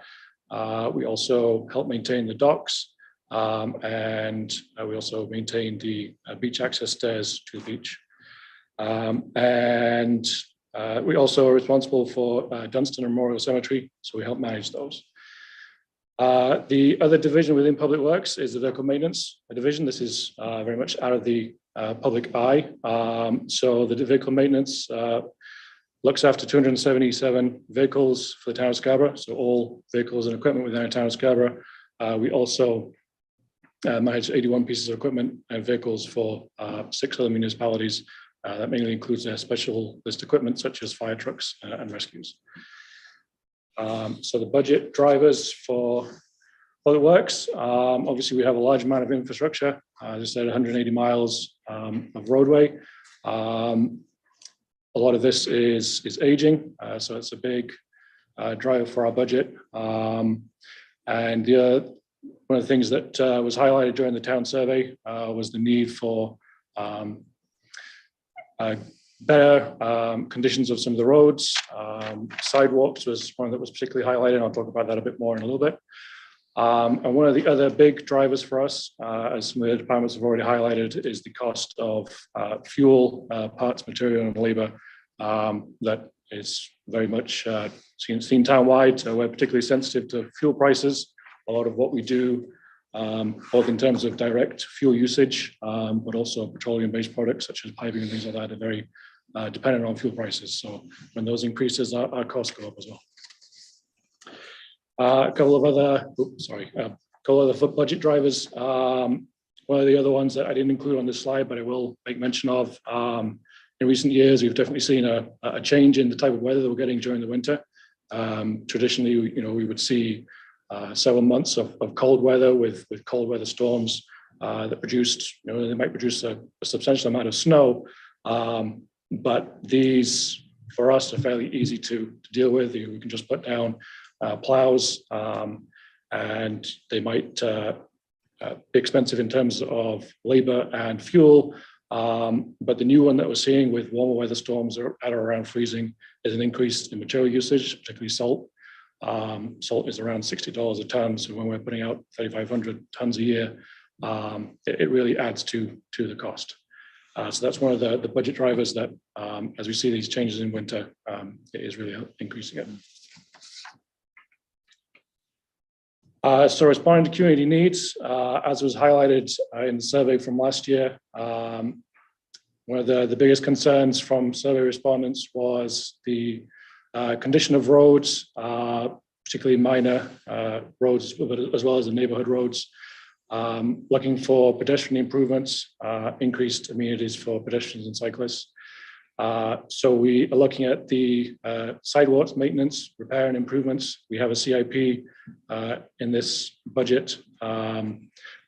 Speaker 10: We also help maintain the docks, and we also maintain the beach access stairs to the beach. We also are responsible for Dunstan Memorial Cemetery, so we help manage those. The other division within Public Works is the vehicle maintenance division. This is very much out of the public eye. So the vehicle maintenance looks after 277 vehicles for the town of Scarborough, so all vehicles and equipment within the town of Scarborough. We also manage 81 pieces of equipment and vehicles for 6 other municipalities. That mainly includes their special list equipment such as fire trucks and rescues. So the budget drivers for Public Works, obviously we have a large amount of infrastructure. As I said, 180 miles of roadway. A lot of this is aging, so it's a big driver for our budget. And one of the things that was highlighted during the town survey was the need for better conditions of some of the roads. Sidewalks was one that was particularly highlighted. I'll talk about that a bit more in a little bit. And one of the other big drivers for us, as some of the departments have already highlighted, is the cost of fuel, parts, material, and labor. That is very much seen town-wide. So we're particularly sensitive to fuel prices. A lot of what we do, both in terms of direct fuel usage, but also petroleum-based products such as piping and things like that, are very dependent on fuel prices. So when those increases, our costs go up as well. A couple of other budget drivers. One of the other ones that I didn't include on this slide, but I will make mention of. In recent years, we've definitely seen a change in the type of weather that we're getting during the winter. Traditionally, we would see several months of cold weather with cold weather storms that produced, they might produce a substantial amount of snow. But these, for us, are fairly easy to deal with. We can just put down plows, and they might be expensive in terms of labor and fuel. But the new one that we're seeing with warmer weather storms at or around freezing is an increase in material usage, particularly salt. Salt is around $60 a ton. So when we're putting out 3,500 tons a year, it really adds to the cost. So that's one of the budget drivers that, as we see these changes in winter, it is really increasing it. So responding to community needs, as was highlighted in the survey from last year, one of the biggest concerns from survey respondents was the condition of roads, particularly minor roads, as well as the neighborhood roads. Looking for pedestrian improvements, increased amenities for pedestrians and cyclists. So we are looking at the sidewalks maintenance, repair and improvements. We have a CIP in this budget.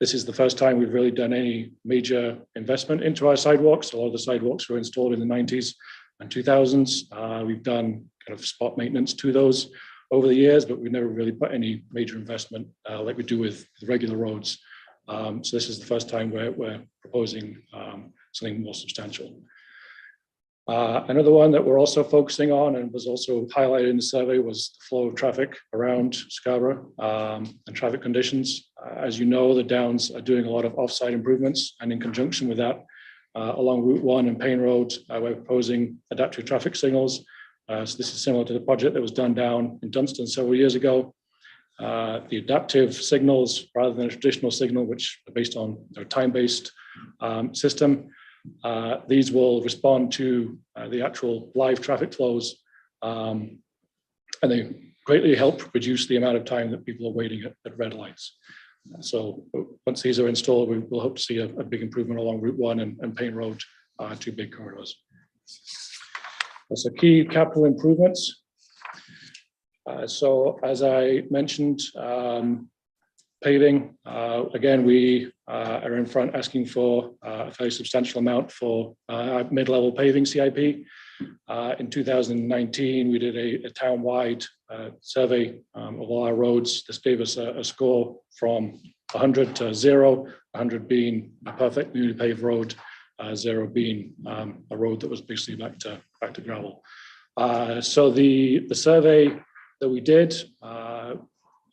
Speaker 10: This is the first time we've really done any major investment into our sidewalks. A lot of the sidewalks were installed in the 90s and 2000s. We've done kind of spot maintenance to those over the years, but we've never really put any major investment like we do with the regular roads. So this is the first time we're proposing something more substantial. Another one that we're also focusing on and was also highlighted in the survey was the flow of traffic around Scarborough and traffic conditions. As you know, the Downs are doing a lot of off-site improvements, and in conjunction with that, along Route 1 and Payne Road, we're proposing adaptive traffic signals. So this is similar to the project that was done down in Dunstan several years ago. The adaptive signals, rather than a traditional signal, which are based on a time-based system, these will respond to the actual live traffic flows, and they greatly help reduce the amount of time that people are waiting at red lights. So once these are installed, we will hope to see a big improvement along Route 1 and Payne Road, two big corridors. So key capital improvements. So as I mentioned, paving, again, we are in front asking for a very substantial amount for mid-level paving CIP. In 2019, we did a town-wide survey of all our roads. This gave us a score from 100 to 0, 100 being a perfect newly paved road, 0 being a road that was basically back to gravel. So the survey that we did,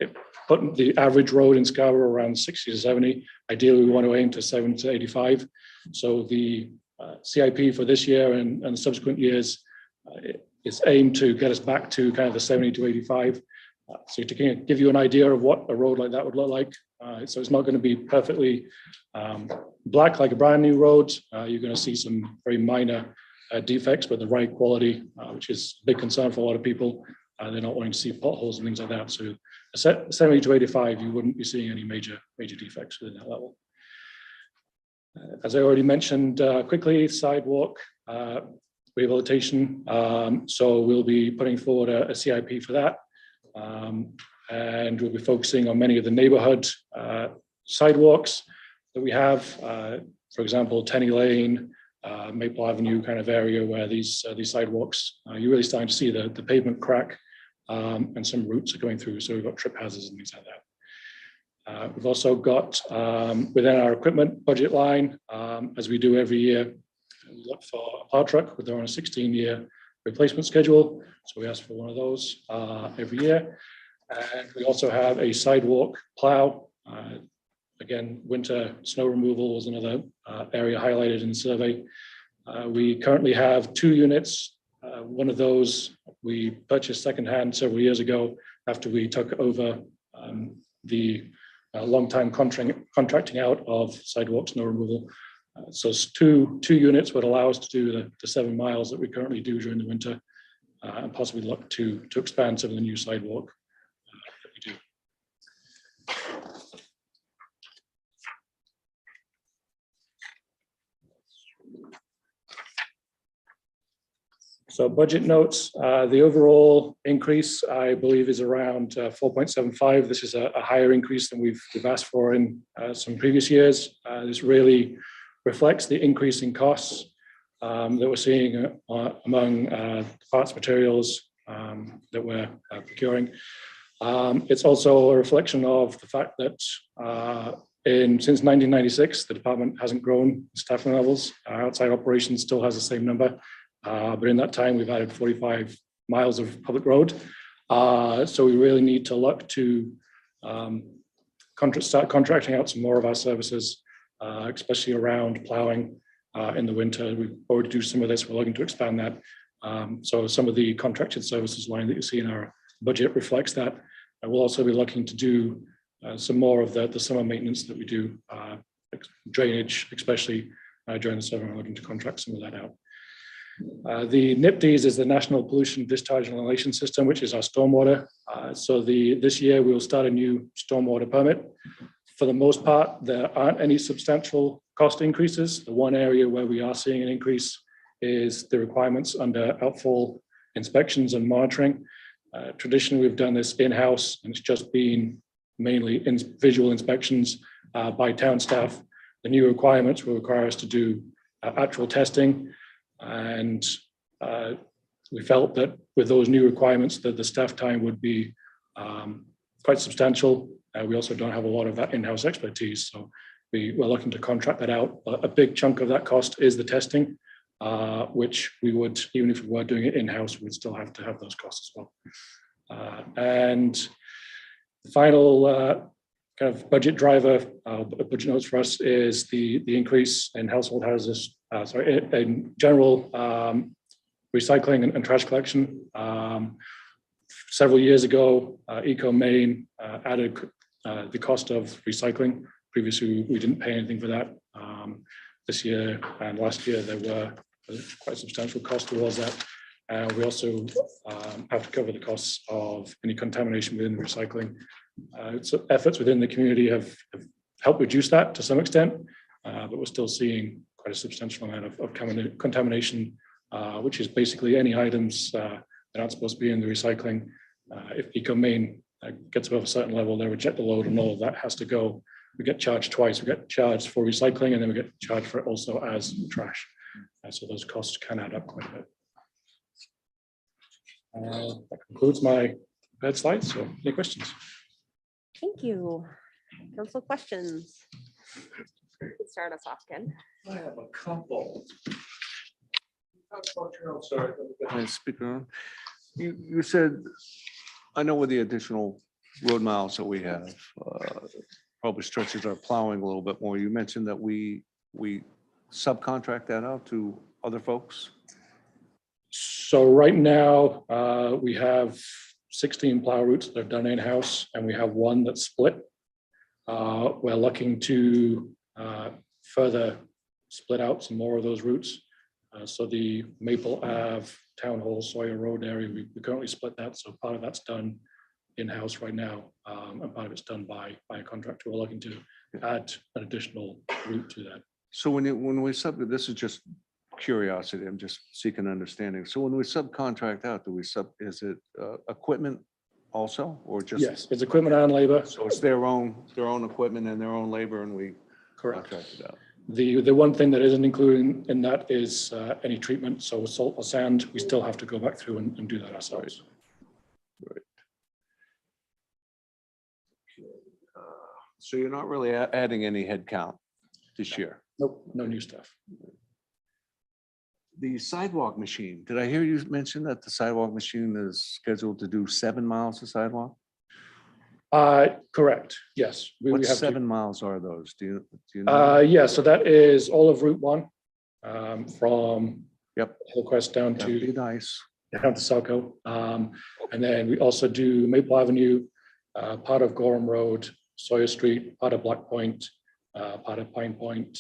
Speaker 10: it put the average road in Scarborough around 60 to 70. Ideally, we want to aim to 70 to 85. So the CIP for this year and subsequent years is aimed to get us back to kind of the 70 to 85. So to kind of give you an idea of what a road like that would look like. So it's not going to be perfectly black like a brand new road. You're going to see some very minor defects, but the right quality, which is a big concern for a lot of people. They're not wanting to see potholes and things like that. So 70 to 85, you wouldn't be seeing any major defects within that level. As I already mentioned quickly, sidewalk rehabilitation. So we'll be putting forward a CIP for that. And we'll be focusing on many of the neighborhood sidewalks that we have. For example, Tenny Lane, Maple Avenue kind of area where these sidewalks, you're really starting to see the pavement crack, and some roots are going through. So we've got trip hazards and things like that. We've also got within our equipment budget line, as we do every year, we look for a plow truck. They're on a 16-year replacement schedule. So we ask for one of those every year. And we also have a sidewalk plow. Again, winter snow removal was another area highlighted in the survey. We currently have 2 units. One of those we purchased secondhand several years ago after we took over the long-time contracting out of sidewalk snow removal. So 2 units would allow us to do the 7 miles that we currently do during the winter, and possibly look to expand some of the new sidewalk that we do. So budget notes, the overall increase, I believe, is around 4.75. This is a higher increase than we've asked for in some previous years. This really reflects the increase in costs that we're seeing among parts, materials that we're procuring. It's also a reflection of the fact that since 1996, the department hasn't grown staffing levels. Our outside operations still has the same number. But in that time, we've added 45 miles of public road. So we really need to look to start contracting out some more of our services, especially around plowing in the winter. We already do some of this. We're looking to expand that. So some of the contracted services line that you see in our budget reflects that. And we'll also be looking to do some more of the summer maintenance that we do, drainage especially, during the summer. I'm looking to contract some of that out. The NIPDs is the National Pollution Discharge and Elimination System, which is our stormwater. This year we will start a new stormwater permit. For the most part, there aren't any substantial cost increases. The one area where we are seeing an increase is the requirements under outfall inspections and monitoring. Traditionally, we've done this in-house, and it's just been mainly visual inspections by town staff. The new requirements will require us to do actual testing, and we felt that with those new requirements that the staff time would be quite substantial. We also don't have a lot of that in-house expertise, so we're looking to contract that out. A big chunk of that cost is the testing, which we would, even if we were doing it in-house, we'd still have to have those costs as well. And the final kind of budget driver, budget notes for us is the increase in household hazardous, in general recycling and trash collection. Several years ago, Eco Maine added the cost of recycling. Previously, we didn't pay anything for that. This year and last year, there were quite substantial costs towards that. We also have to cover the costs of any contamination within the recycling. So efforts within the community have helped reduce that to some extent, but we're still seeing quite a substantial amount of contamination, which is basically any items that aren't supposed to be in the recycling. If Eco Maine gets above a certain level, they reject the load, and all of that has to go. We get charged twice. We get charged for recycling, and then we get charged for it also as trash. So those costs can add up quite a bit. That concludes my prepared slides. So any questions?
Speaker 1: Thank you. Council questions? You can start us off, Ken.
Speaker 3: I have a couple. Sorry.
Speaker 11: Hi, Speaker on. You said, I know with the additional road miles that we have, probably stretches our plowing a little bit more. You mentioned that we subcontract that out to other folks?
Speaker 10: So right now, we have 16 plow routes that are done in-house, and we have one that's split. We're looking to further split out some more of those routes. So the Maple Ave, Town Hall, Sawyer Road area, we currently split that. So part of that's done in-house right now, and part of it's done by a contractor. We're looking to add an additional route to that.
Speaker 11: So when we this is just curiosity, I'm just seeking understanding. So when we subcontract out, is it equipment also, or just?
Speaker 10: Yes, it's equipment and labor.
Speaker 11: So it's their own equipment and their own labor, and we
Speaker 10: Correct.
Speaker 11: contract it out.
Speaker 10: The one thing that isn't included in that is any treatment. So salt or sand, we still have to go back through and do that ourselves.
Speaker 11: Right. So you're not really adding any headcount this year?
Speaker 10: Nope, no new stuff.
Speaker 11: The sidewalk machine, did I hear you mention that the sidewalk machine is scheduled to do 7 miles of sidewalk?
Speaker 10: Correct, yes. We
Speaker 11: What
Speaker 10: have
Speaker 11: 7 miles are those? Do you know?
Speaker 10: Yeah, so that is all of Route 1 from
Speaker 11: Yep.
Speaker 10: Hillcrest down
Speaker 11: That'd be
Speaker 10: to
Speaker 11: nice.
Speaker 10: Salco. And then we also do Maple Avenue, part of Gorham Road, Sawyer Street, part of Black Point, part of Pine Point.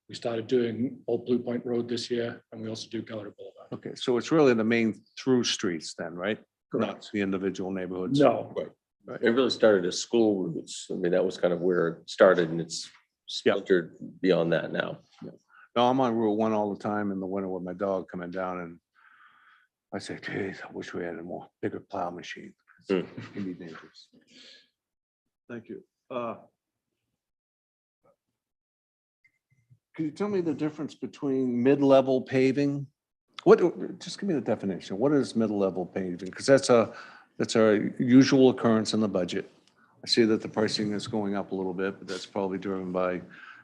Speaker 10: We started doing Old Blue Point Road this year, and we also do Gallery Boulevard.
Speaker 11: Okay, so it's really the main through streets then, right? Not
Speaker 10: Correct.
Speaker 11: the individual neighborhoods?
Speaker 10: No,
Speaker 5: It really started as school routes. I mean, that was kind of where it started, and it's splintered beyond that now.
Speaker 11: No, I'm on Route 1 all the time in the winter with my dog coming down, and I say, geez, I wish we had a bigger plow machine. It can be dangerous. Thank you. Can you tell me the difference between mid-level paving? Just give me the definition. What is mid-level paving? Because that's a usual occurrence in the budget. I see that the pricing is going up a little bit, but that's probably driven by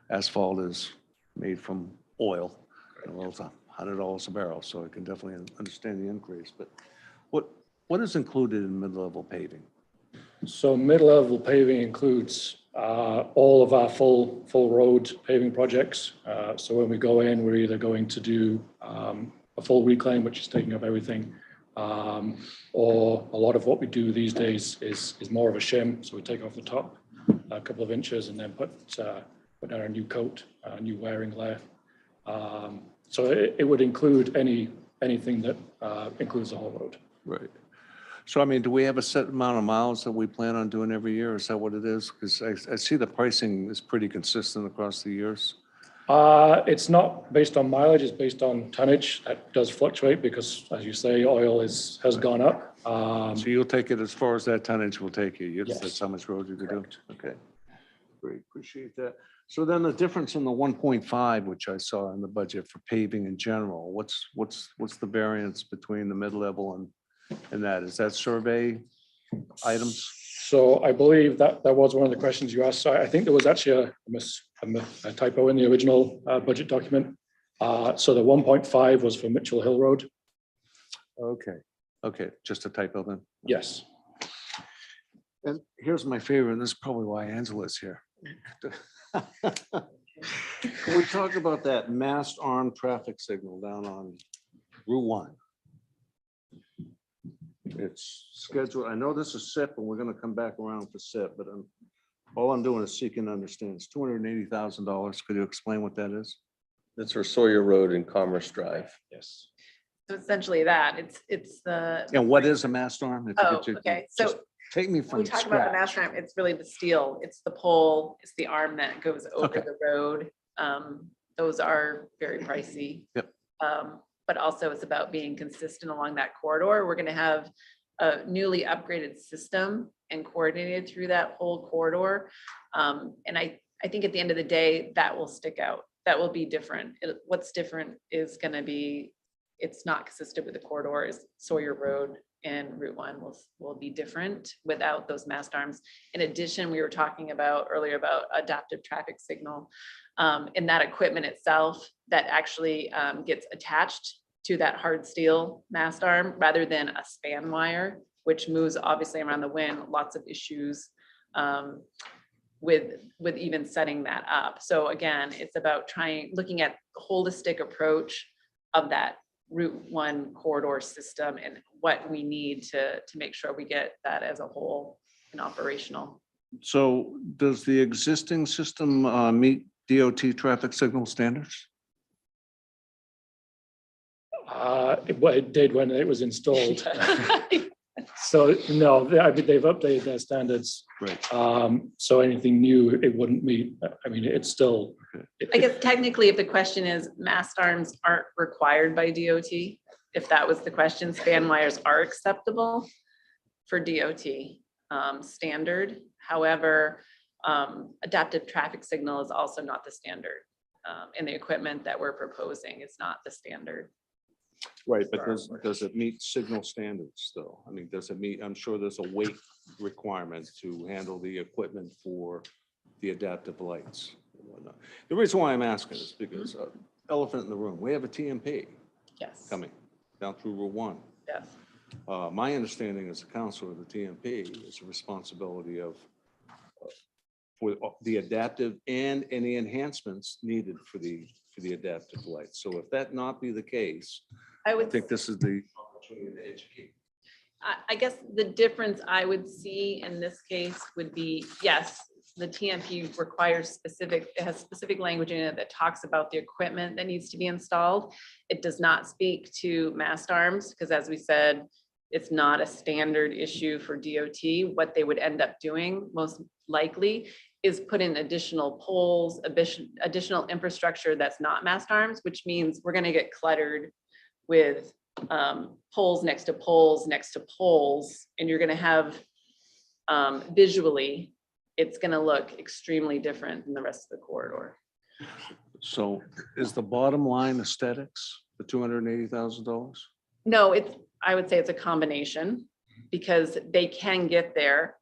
Speaker 11: asphalt is made from oil. Well, it's $100 a barrel, so I can definitely understand the increase. But what is included in mid-level paving?
Speaker 10: so mid-level paving includes all of our full road paving projects. So when we go in, we're either going to do a full reclaim, which is taking up everything, or a lot of what we do these days is more of a shim. So we take off the top a couple of inches and then put put down a new coat, new wearing layer. So it would include anything that includes the whole road.
Speaker 11: Right. So I mean, do we have a set amount of miles that we plan on doing every year? Is that what it is? Because I see the pricing is pretty consistent across the years.
Speaker 10: It's not based on mileage, it's based on tonnage. That does fluctuate because, as you say, oil has gone up.
Speaker 11: So you'll take it as far as that tonnage will take you.
Speaker 10: Yes.
Speaker 11: That's how much road you could do.
Speaker 10: Correct.
Speaker 11: Okay. Great, appreciate that. So then the difference in the 1.5, which I saw in the budget for paving in general, what's the variance between the mid-level and that? Is that survey items?
Speaker 10: So I believe that was one of the questions you asked. So I think there was actually a typo in the original budget document. So the 1.5 was for Mitchell Hill Road.
Speaker 11: Okay, okay, just a typo then.
Speaker 10: Yes.
Speaker 11: And here's my favorite, and this is probably why Angela's here. Can we talk about that masked armed traffic signal down on Route 1? It's scheduled, I know this is SIP, and we're gonna come back around for SIP, but all I'm doing is seeking to understand. It's $280,000. Could you explain what that is?
Speaker 5: That's for Sawyer Road and Commerce Drive.
Speaker 10: Yes.
Speaker 4: So essentially that, it's the.
Speaker 11: And what is a masked arm? If you
Speaker 4: Oh,
Speaker 11: could ju-
Speaker 4: okay.
Speaker 11: just
Speaker 4: So
Speaker 11: take me
Speaker 4: when we
Speaker 11: from
Speaker 4: talk about the
Speaker 11: scratch.
Speaker 4: master arm, it's really the steel, it's the pole, it's the arm that goes over
Speaker 11: Okay.
Speaker 4: the road. Those are very pricey.
Speaker 11: Yep.
Speaker 4: But also it's about being consistent along that corridor. We're gonna have a newly upgraded system and coordinated through that whole corridor. And I think at the end of the day, that will stick out. That will be different. What's different is gonna be, it's not consistent with the corridors. Sawyer Road and Route 1 will be different without those mast arms. In addition, we were talking about earlier about adaptive traffic signal, and that equipment itself that actually gets attached to that hard steel mast arm rather than a span wire, which moves obviously around the wind, lots of issues with even setting that up. So again, it's about looking at the holistic approach of that Route 1 corridor system and what we need to make sure we get that as a whole and operational.
Speaker 11: So does the existing system meet DOT traffic signal standards?
Speaker 10: It did when it was installed. So no, I mean, they've updated their standards.
Speaker 11: Right.
Speaker 10: So anything new, it wouldn't meet. I mean, it's still.
Speaker 4: I guess technically, if the question is mast arms aren't required by DOT, if that was the question, span wires are acceptable for DOT standard. However, adaptive traffic signal is also not the standard. And the equipment that we're proposing is not the standard.
Speaker 11: Right, but does it meet signal standards though? I mean, does it meet, I'm sure there's a weight requirement to handle the equipment for the adaptive lights and whatnot. The reason why I'm asking is because elephant in the room, we have a TMP
Speaker 4: Yes.
Speaker 11: coming down through Route 1.
Speaker 4: Yes.
Speaker 11: My understanding as a counselor of the TMP is the responsibility of for the adaptive and any enhancements needed for the adaptive lights. So if that not be the case,
Speaker 4: I
Speaker 11: I
Speaker 4: would
Speaker 11: think this is the opportunity to educate.
Speaker 4: I guess the difference I would see in this case would be, yes, the TMP requires it has specific language in it that talks about the equipment that needs to be installed. It does not speak to mast arms, because as we said, it's not a standard issue for DOT. What they would end up doing most likely is put in additional poles, additional infrastructure that's not mast arms, which means we're gonna get cluttered with poles next to poles next to poles, and you're gonna have visually, it's gonna look extremely different than the rest of the corridor.
Speaker 11: So is the bottom line aesthetics, the $280,000?
Speaker 4: No, I would say it's a combination, because they can get there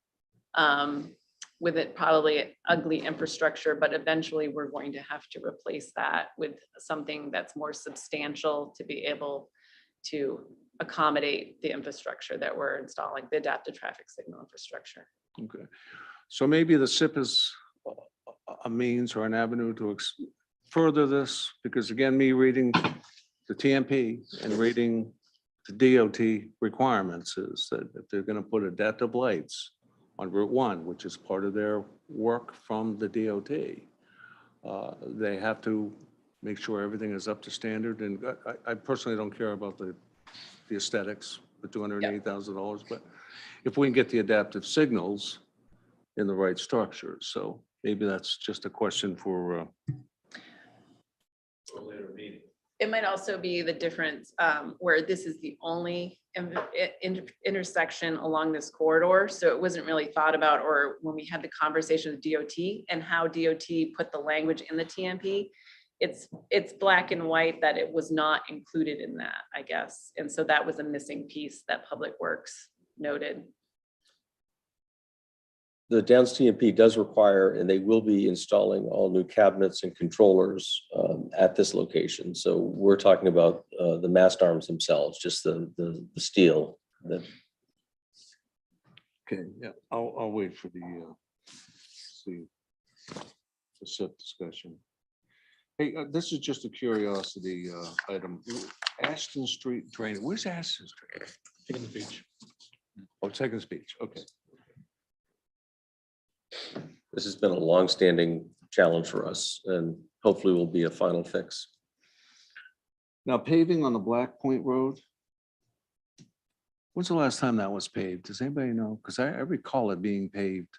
Speaker 4: with it probably ugly infrastructure, but eventually we're going to have to replace that with something that's more substantial to be able to accommodate the infrastructure that we're installing, the adaptive traffic signal infrastructure.
Speaker 11: Okay. So maybe the SIP is a means or an avenue to further this, because again, me reading the TMP and reading the DOT requirements is that if they're going to put adaptive lights on Route 1, which is part of their work from the DOT, They have to make sure everything is up to standard, and I personally don't care about the aesthetics, the $280,000, but if we can get the adaptive signals in the right structure, so maybe that's just a question for
Speaker 3: A later meeting.
Speaker 4: It might also be the difference where this is the only intersection along this corridor. So it wasn't really thought about, or when we had the conversation with DOT and how DOT put the language in the TMP, it's black and white that it was not included in that, I guess. And so that was a missing piece that Public Works noted.
Speaker 5: The Downs TMP does require, and they will be installing all new cabinets and controllers at this location. So we're talking about the mast arms themselves, just the steel.
Speaker 11: Okay, yeah, I'll wait for the set discussion. Hey, this is just a curiosity item. Ashton Street drainage. Where's Ashton Street?
Speaker 10: Taking the beach.
Speaker 11: Oh, Seconds Beach. Okay.
Speaker 5: This has been a longstanding challenge for us, and hopefully will be a final fix.
Speaker 11: Now paving on the Black Point Road. When's the last time that was paved? Does anybody know? Because I recall it being paved.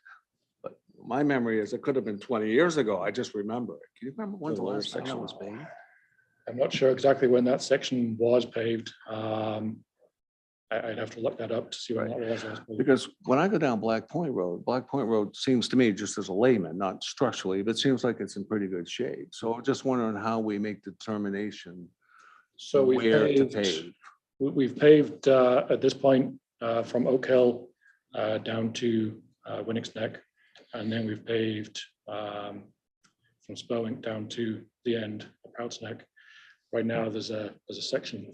Speaker 11: But my memory is it could have been 20 years ago. I just remember it. Can you remember when the last time that was paved?
Speaker 10: I'm not sure exactly when that section was paved. I'd have to look that up to see when that was.
Speaker 11: Because when I go down Black Point Road seems to me, just as a layman, not structurally, but seems like it's in pretty good shape. So I'm just wondering how we make determination
Speaker 10: So we've
Speaker 11: where to
Speaker 10: paved,
Speaker 11: pave.
Speaker 10: we've paved at this point from Oak Hill down to Winnick's Neck. And then we've paved from Spurwink down to the end of Prouts Neck. Right now, there's a section.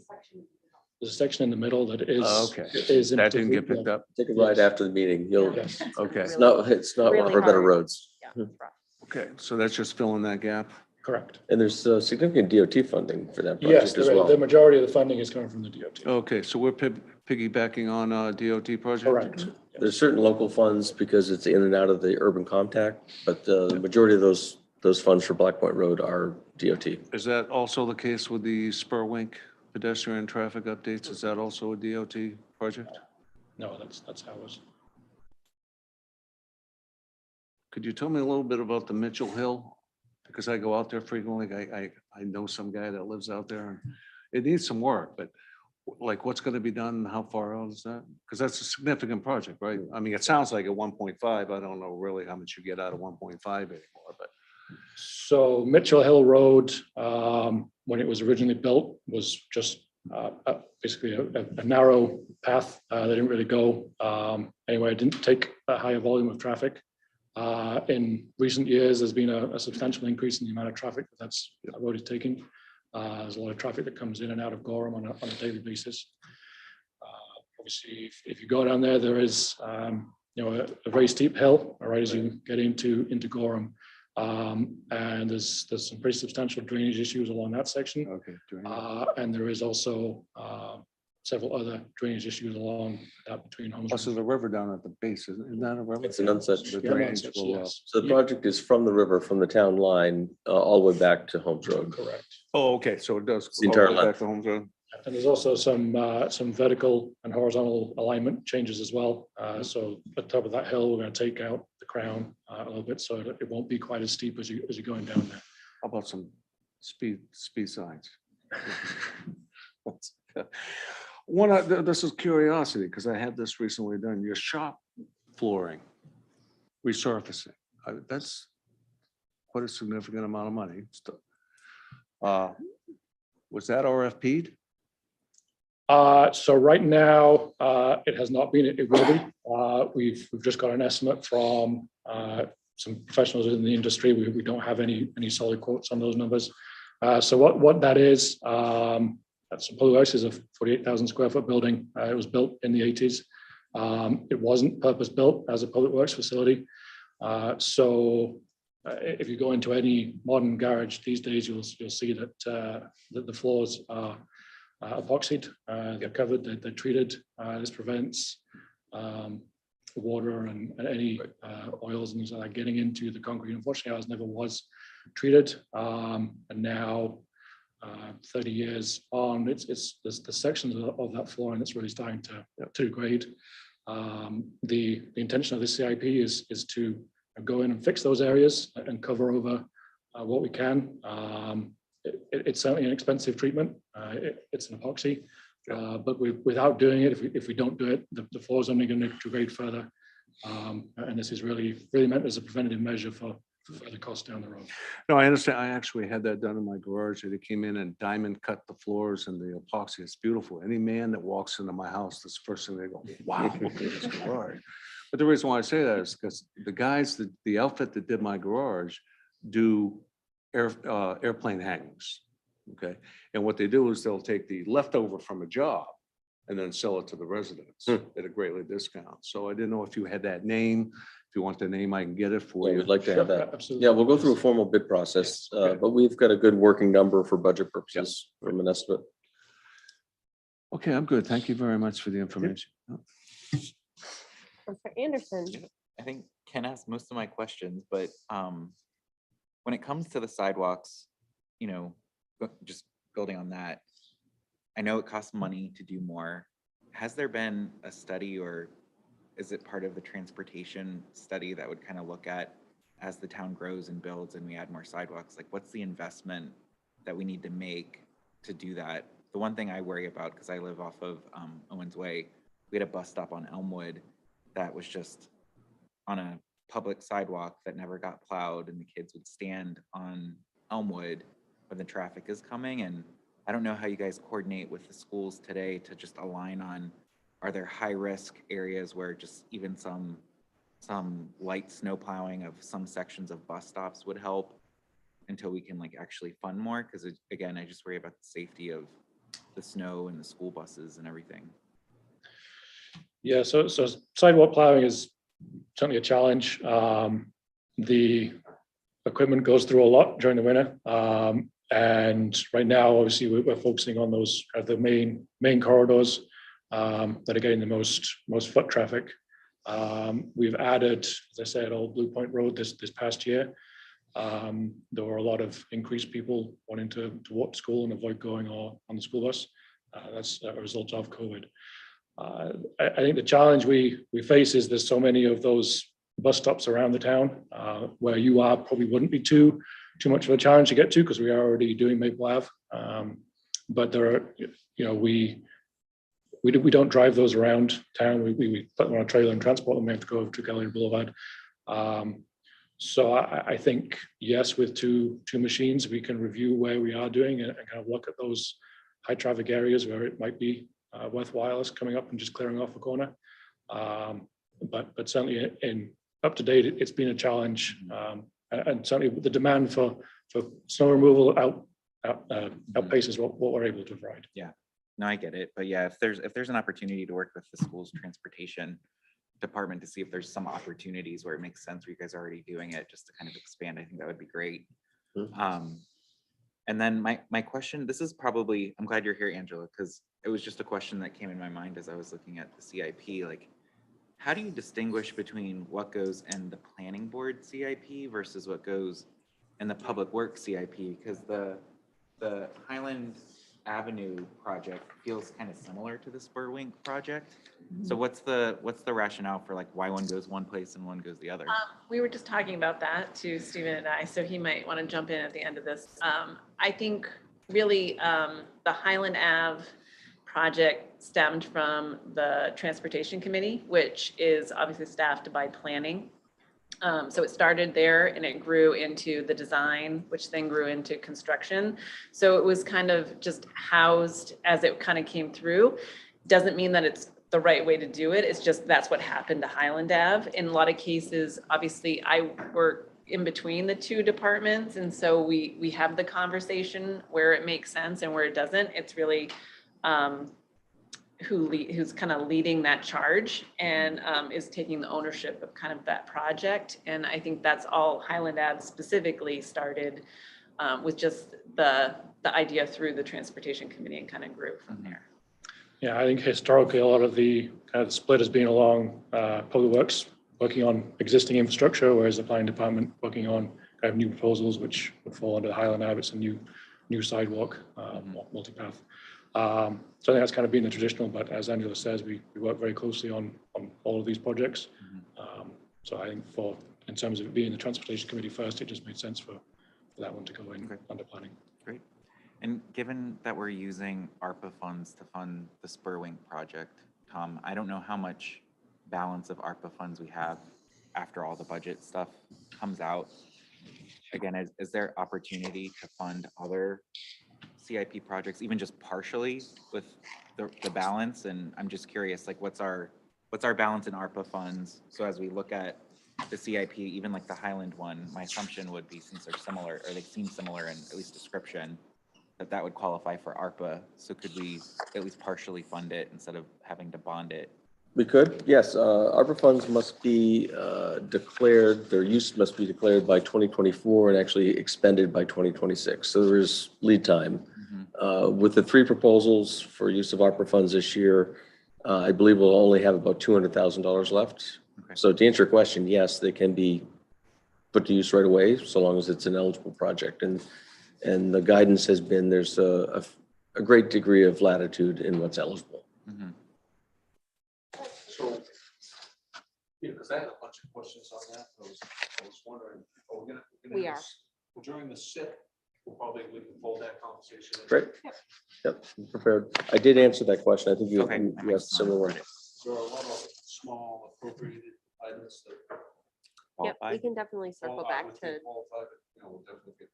Speaker 10: There's a section in the middle that is.
Speaker 11: Okay.
Speaker 10: Is
Speaker 11: That didn't get picked up.
Speaker 5: Take a ride after the meeting. You'll,
Speaker 10: Yes.
Speaker 11: Okay.
Speaker 5: it's not one of
Speaker 1: Really
Speaker 5: our better
Speaker 1: hard.
Speaker 5: roads.
Speaker 1: Yeah, it's rough.
Speaker 11: Okay, so that's just filling that gap.
Speaker 10: Correct.
Speaker 5: And there's significant DOT funding for that
Speaker 10: Yes,
Speaker 5: project as
Speaker 10: the
Speaker 5: well.
Speaker 10: majority of the funding is coming from the DOT.
Speaker 11: Okay, so we're piggybacking on a DOT project?
Speaker 10: Correct.
Speaker 5: There's certain local funds because it's in and out of the urban compact, but the majority of those funds for Black Point Road are DOT.
Speaker 11: Is that also the case with the Spurwink pedestrian traffic updates? Is that also a DOT project?
Speaker 10: No, that's how it was.
Speaker 11: Could you tell me a little bit about the Mitchell Hill? Because I go out there frequently. I know some guy that lives out there, and it needs some work, but like what's going to be done? How far out is that? Because that's a significant project, right? I mean, it sounds like a 1.5. I don't know really how much you get out of 1.5 anymore, but.
Speaker 10: So Mitchell Hill Road, when it was originally built, was just basically a narrow path. They didn't really go anyway. It didn't take a higher volume of traffic. In recent years, there's been a substantial increase in the amount of traffic that road is taking. There's a lot of traffic that comes in and out of Gorham on a daily basis. Obviously, if you go down there, there is a very steep hill, right, as you get into Gorham. And there's some pretty substantial drainage issues along that section.
Speaker 11: Okay.
Speaker 10: And there is also several other drainage issues along that between homes.
Speaker 11: Plus, there's a river down at the base. Isn't that a river?
Speaker 5: It's an unset.
Speaker 11: The
Speaker 10: Yeah,
Speaker 11: drainage
Speaker 10: unset,
Speaker 11: will,
Speaker 10: yes.
Speaker 5: So the project is from the river, from the town line, all the way back to Holmes Road.
Speaker 10: Correct.
Speaker 11: Oh, okay, so it does.
Speaker 5: It's the entire
Speaker 11: all the way back
Speaker 5: length.
Speaker 11: to Holmes Road.
Speaker 10: And there's also some vertical and horizontal alignment changes as well. So at the top of that hill, we're going to take out the crown a little bit so that it won't be quite as steep as you're going down there.
Speaker 11: How about some speed signs? This is curiosity, because I had this recently done, your shop flooring resurfacing. That's quite a significant amount of money. Was that RFP'd?
Speaker 10: So right now, it has not been, it will be. We've just got an estimate from some professionals in the industry. We don't have any solid quotes on those numbers. So what that is, that's Public Works is a 48,000 square foot building. It was built in the 80s. It wasn't purpose built as a Public Works facility. So if you go into any modern garage these days, you'll see that the floors are epoxied. They're covered. They're treated. This prevents water and any oils and things like that getting into the concrete. Unfortunately, ours never was treated. And now, 30 years on, there's the sections of that flooring that's really starting to degrade. The intention of the CIP is to go in and fix those areas and cover over what we can. It's certainly an expensive treatment. It's an epoxy, but without doing it, if we don't do it, the floor is only going to degrade further. And this is really meant as a preventative measure for further costs down the road.
Speaker 11: No, I understand. I actually had that done in my garage. They came in and diamond cut the floors and the epoxy. It's beautiful. Any man that walks into my house, that's the first thing they go, wow, look at this garage. But the reason why I say that is because the guys, the outfit that did my garage do airplane hangings. Okay. And what they do is they'll take the leftover from a job and then sell it to the residents at a greatly discount. So I didn't know if you had that name. If you want the name, I can get it for
Speaker 5: We
Speaker 11: you.
Speaker 5: would like to have that.
Speaker 10: Absolutely.
Speaker 5: Yeah, we'll go through a formal bid process, but we've got a good working number for budget purposes from an estimate.
Speaker 11: Okay, I'm good. Thank you very much for the information.
Speaker 1: Counselor Anderson.
Speaker 2: I think Ken asked most of my questions, but when it comes to the sidewalks, just building on that, I know it costs money to do more. Has there been a study, or is it part of the transportation study that would kind of look at, as the town grows and builds and we add more sidewalks, like what's the investment that we need to make to do that? The one thing I worry about, because I live off of Owens Way, we had a bus stop on Elmwood that was just on a public sidewalk that never got plowed, and the kids would stand on Elmwood when the traffic is coming. And I don't know how you guys coordinate with the schools today to just align on, are there high risk areas where just even some light snow plowing of some sections of bus stops would help until we can actually fund more? Because again, I just worry about the safety of the snow and the school buses and everything.
Speaker 10: Yeah, so sidewalk plowing is certainly a challenge. The equipment goes through a lot during the winter. And right now, obviously, we're focusing on those the main corridors that are getting the most foot traffic. We've added, as I said, Old Blue Point Road this past year. There were a lot of increased people wanting to walk to school and avoid going on the school bus. That's a result of COVID. I think the challenge we face is there's so many of those bus stops around the town where you are probably wouldn't be too much of a challenge to get to, because we are already doing Maple Ave. But there are, we don't drive those around town. We put them on a trailer and transport them. We have to go to Gallery Boulevard. So I think, yes, with two machines, we can review where we are doing and kind of look at those high traffic areas where it might be worthwhile us coming up and just clearing off a corner. But certainly in up to date, it's been a challenge. And certainly the demand for snow removal outpaces what we're able to provide.
Speaker 2: Yeah, no, I get it. But yeah, if there's an opportunity to work with the school's transportation department to see if there's some opportunities where it makes sense where you guys are already doing it, just to kind of expand, I think that would be great. And then my question, this is probably, I'm glad you're here, Angela, because it was just a question that came in my mind as I was looking at the CIP. Like, how do you distinguish between what goes in the planning board CIP versus what goes in the public works CIP? Because the Highland Avenue project feels kind of similar to the Spurwink project. So what's the rationale for why one goes one place and one goes the other?
Speaker 4: We were just talking about that to Stephen and I, so he might want to jump in at the end of this. I think really the Highland Ave project stemmed from the Transportation Committee, which is obviously staffed by planning. So it started there and it grew into the design, which then grew into construction. So it was kind of just housed as it kind of came through. Doesn't mean that it's the right way to do it. It's just that's what happened to Highland Ave. In a lot of cases, obviously, I work in between the two departments, and so we have the conversation where it makes sense and where it doesn't. It's really who's kind of leading that charge and is taking the ownership of kind of that project. And I think that's all Highland Ave specifically started with just the idea through the Transportation Committee and kind of grew from there.
Speaker 10: Yeah, I think historically a lot of the kind of split has been along public works working on existing infrastructure, whereas the planning department working on kind of new proposals, which would fall under the Highland Ave. It's a new sidewalk, multipath. So I think that's kind of been the traditional, but as Angela says, we work very closely on all of these projects. So I think in terms of it being the transportation committee first, it just made sense for that one to go in under planning.
Speaker 2: Great. And given that we're using ARPA funds to fund the Spur Wing project, Tom, I don't know how much balance of ARPA funds we have after all the budget stuff comes out. Again, is there opportunity to fund other CIP projects, even just partially with the balance? And I'm just curious, like what's our balance in ARPA funds? So as we look at the CIP, even like the Highland one, my assumption would be, since they're similar, or they seem similar in at least description, that would qualify for ARPA. So could we at least partially fund it instead of having to bond it?
Speaker 5: We could, yes. ARPA funds must be declared, their use must be declared by 2024 and actually expended by 2026. So there is lead time. With the 3 proposals for use of ARPA funds this year, I believe we'll only have about $200,000 left.
Speaker 2: Okay.
Speaker 5: So to answer your question, yes, they can be put to use right away, so long as it's an eligible project. And the guidance has been there's a great degree of latitude in what's eligible.
Speaker 3: So, because I had a bunch of questions on that, I was wondering,
Speaker 1: We are.
Speaker 3: During the SIP, we can hold that conversation.
Speaker 5: Great. Yep, I'm prepared. I did answer that question. I think you asked a similar one.
Speaker 3: There are a lot of small appropriated items that
Speaker 1: Yep, we can definitely circle back to
Speaker 3: we'll definitely get.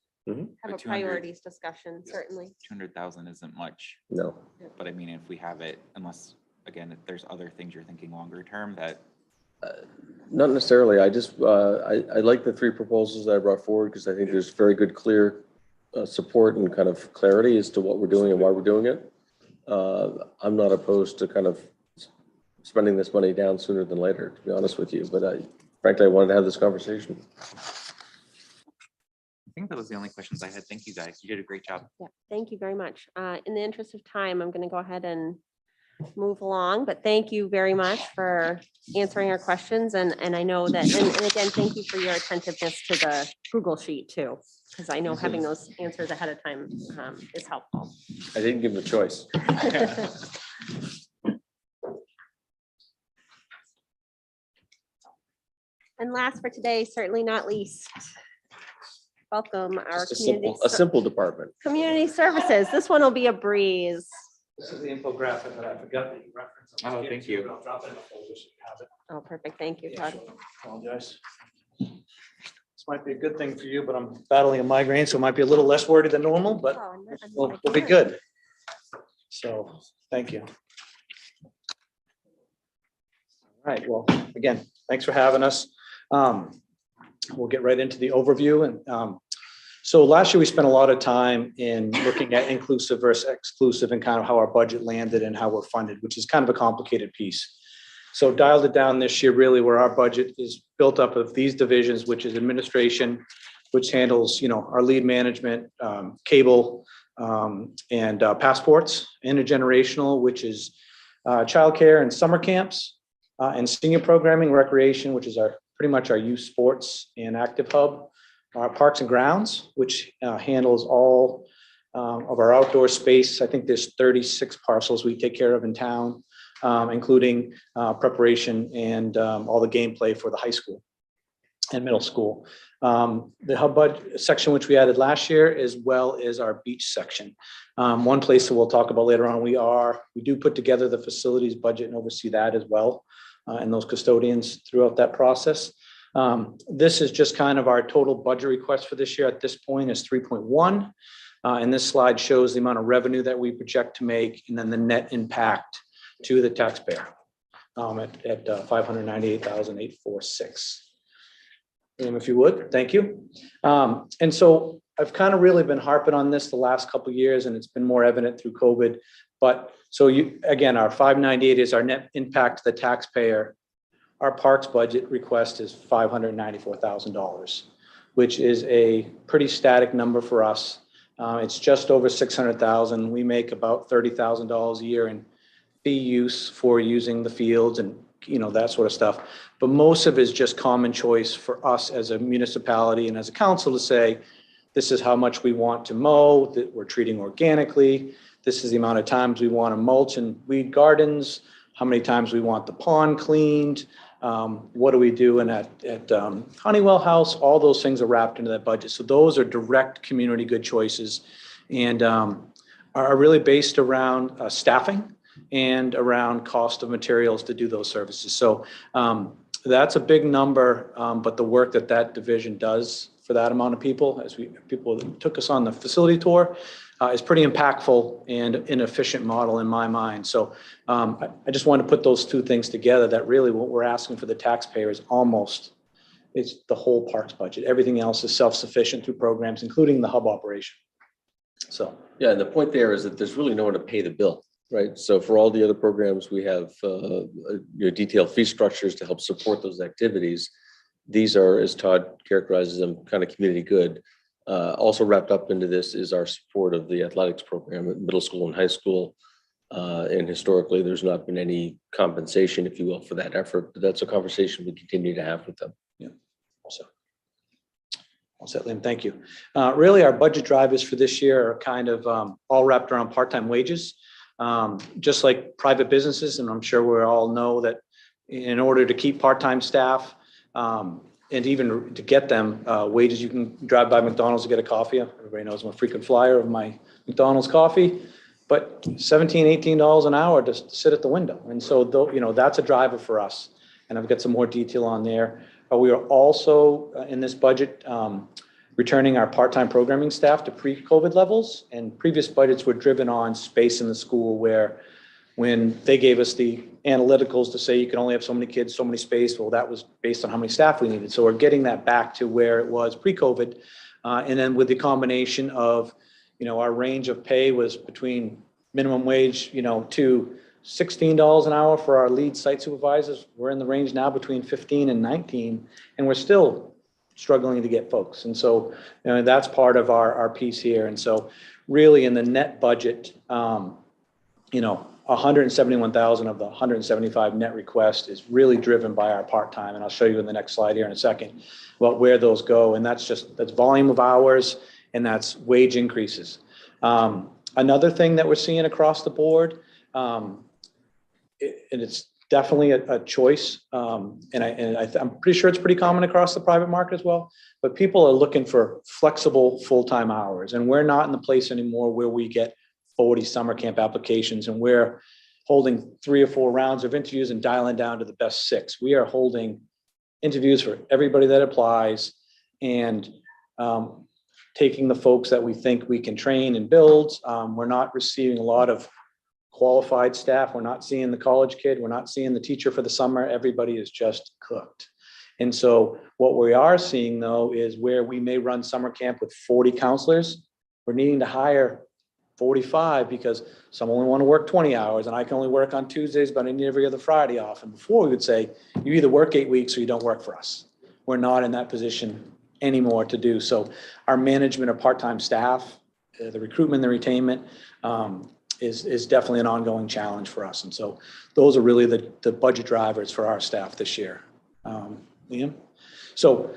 Speaker 1: have a
Speaker 2: 200
Speaker 1: priorities discussion, certainly.
Speaker 2: 200,000 isn't much,
Speaker 5: No.
Speaker 2: but I mean, if we have it, unless, again, if there's other things you're thinking longer term that.
Speaker 5: Not necessarily. I just, I like the 3 proposals that I brought forward because I think there's very good, clear support and kind of clarity as to what we're doing and why we're doing it. I'm not opposed to kind of spending this money down sooner than later, to be honest with you, but frankly, I wanted to have this conversation.
Speaker 2: I think that was the only questions I had. Thank you, guys. You did a great job.
Speaker 1: Yeah, thank you very much. In the interest of time, I'm going to go ahead and move along, but thank you very much for answering our questions. And I know that, and again, thank you for your attentiveness to the Google sheet too, because I know having those answers ahead of time is helpful.
Speaker 5: I didn't give them a choice.
Speaker 1: And last for today, certainly not least, welcome our
Speaker 5: Just
Speaker 1: community,
Speaker 5: a simple department.
Speaker 1: community services. This one will be a breeze.
Speaker 12: This is the infographic that I forgot that you referenced.
Speaker 2: Oh, thank you.
Speaker 12: I'll drop it in the folder so you have it.
Speaker 1: Oh, perfect. Thank you,
Speaker 12: Yeah,
Speaker 1: Todd.
Speaker 12: sure. Apologize. This might be a good thing for you, but I'm battling a migraine, so it might be a little less wordy than normal, but
Speaker 1: Oh, I'm
Speaker 12: we'll
Speaker 1: like,
Speaker 12: be good. So, thank you. All right, well, again, thanks for having us. We'll get right into the overview. And so last year we spent a lot of time in looking at inclusive versus exclusive and kind of how our budget landed and how we're funded, which is kind of a complicated piece. So dialed it down this year, really where our budget is built up of these divisions, which is administration, which handles, our lead management, cable, and passports, intergenerational, which is childcare and summer camps, and senior programming, recreation, which is pretty much our youth sports and active hub, parks and grounds, which handles all of our outdoor space. I think there's 36 parcels we take care of in town, including preparation and all the gameplay for the high school and middle school. The hub budget section, which we added last year, as well as our beach section. One place that we'll talk about later on, we do put together the facilities budget and oversee that as well, and those custodians throughout that process. This is just kind of our total budget request for this year at this point is 3.1. And this slide shows the amount of revenue that we project to make and then the net impact to the taxpayer at 598,846. If you would, thank you. And so I've kind of really been harping on this the last couple of years, and it's been more evident through COVID. But so again, our 598 is our net impact to the taxpayer. Our parks budget request is $594,000, which is a pretty static number for us. It's just over 600,000. We make about $30,000 a year in fee use for using the fields and that sort of stuff. But most of it is just common choice for us as a municipality and as a council to say, this is how much we want to mow, that we're treating organically. This is the amount of times we want to mulch and weed gardens, how many times we want the pond cleaned. What are we doing at Honeywell House? All those things are wrapped into that budget. So those are direct community good choices and are really based around staffing and around cost of materials to do those services. So that's a big number, but the work that division does for that amount of people, people that took us on the facility tour, is pretty impactful and an efficient model in my mind. So I just want to put those two things together, that really what we're asking for the taxpayer is it's the whole parks budget. Everything else is self-sufficient through programs, including the hub operation. So.
Speaker 5: Yeah, and the point there is that there's really no one to pay the bill, right? So for all the other programs, we have detailed fee structures to help support those activities. These are, as Todd characterizes them, kind of community good. Also wrapped up into this is our support of the athletics program at middle school and high school. And historically, there's not been any compensation, if you will, for that effort. But that's a conversation we continue to have with them.
Speaker 12: Yeah. So. All set, Liam, thank you. Really, our budget drivers for this year are kind of all wrapped around part-time wages, just like private businesses. And I'm sure we all know that in order to keep part-time staff and even to get them wages, you can drive by McDonald's to get a coffee. Everybody knows I'm a frequent flyer of my McDonald's coffee, but $17, $18 an hour just to sit at the window. And so, that's a driver for us. And I've got some more detail on there. We are also in this budget returning our part-time programming staff to pre-COVID levels, and previous budgets were driven on space in the school, where when they gave us the analyticals to say you can only have so many kids, so many space, well, that was based on how many staff we needed. So we're getting that back to where it was pre-COVID. And then with the combination of, our range of pay was between minimum wage, to $16 an hour for our lead site supervisors. We're in the range now between 15 and 19, and we're still struggling to get folks. And so that's part of our piece here. And so really in the net budget, 171,000 of the 175 net request is really driven by our part-time. And I'll show you in the next slide here in a second where those go. And that's volume of hours, and that's wage increases. Another thing that we're seeing across the board, and it's definitely a choice. I'm pretty sure it's pretty common across the private market as well, but people are looking for flexible full-time hours. And we're not in the place anymore where we get 40 summer camp applications and we're holding 3 or 4 rounds of interviews and dialing down to the best 6. We are holding interviews for everybody that applies and taking the folks that we think we can train and build. We're not receiving a lot of qualified staff. We're not seeing the college kid. We're not seeing the teacher for the summer. Everybody is just cooked. And so what we are seeing, though, is where we may run summer camp with 40 counselors, we're needing to hire 45 because some only want to work 20 hours and I can only work on Tuesdays, but I need every other Friday off. And before we would say, you either work 8 weeks or you don't work for us. We're not in that position anymore to do. So our management of part-time staff, the recruitment, the retainment, is definitely an ongoing challenge for us. And so those are really the budget drivers for our staff this year. Liam? So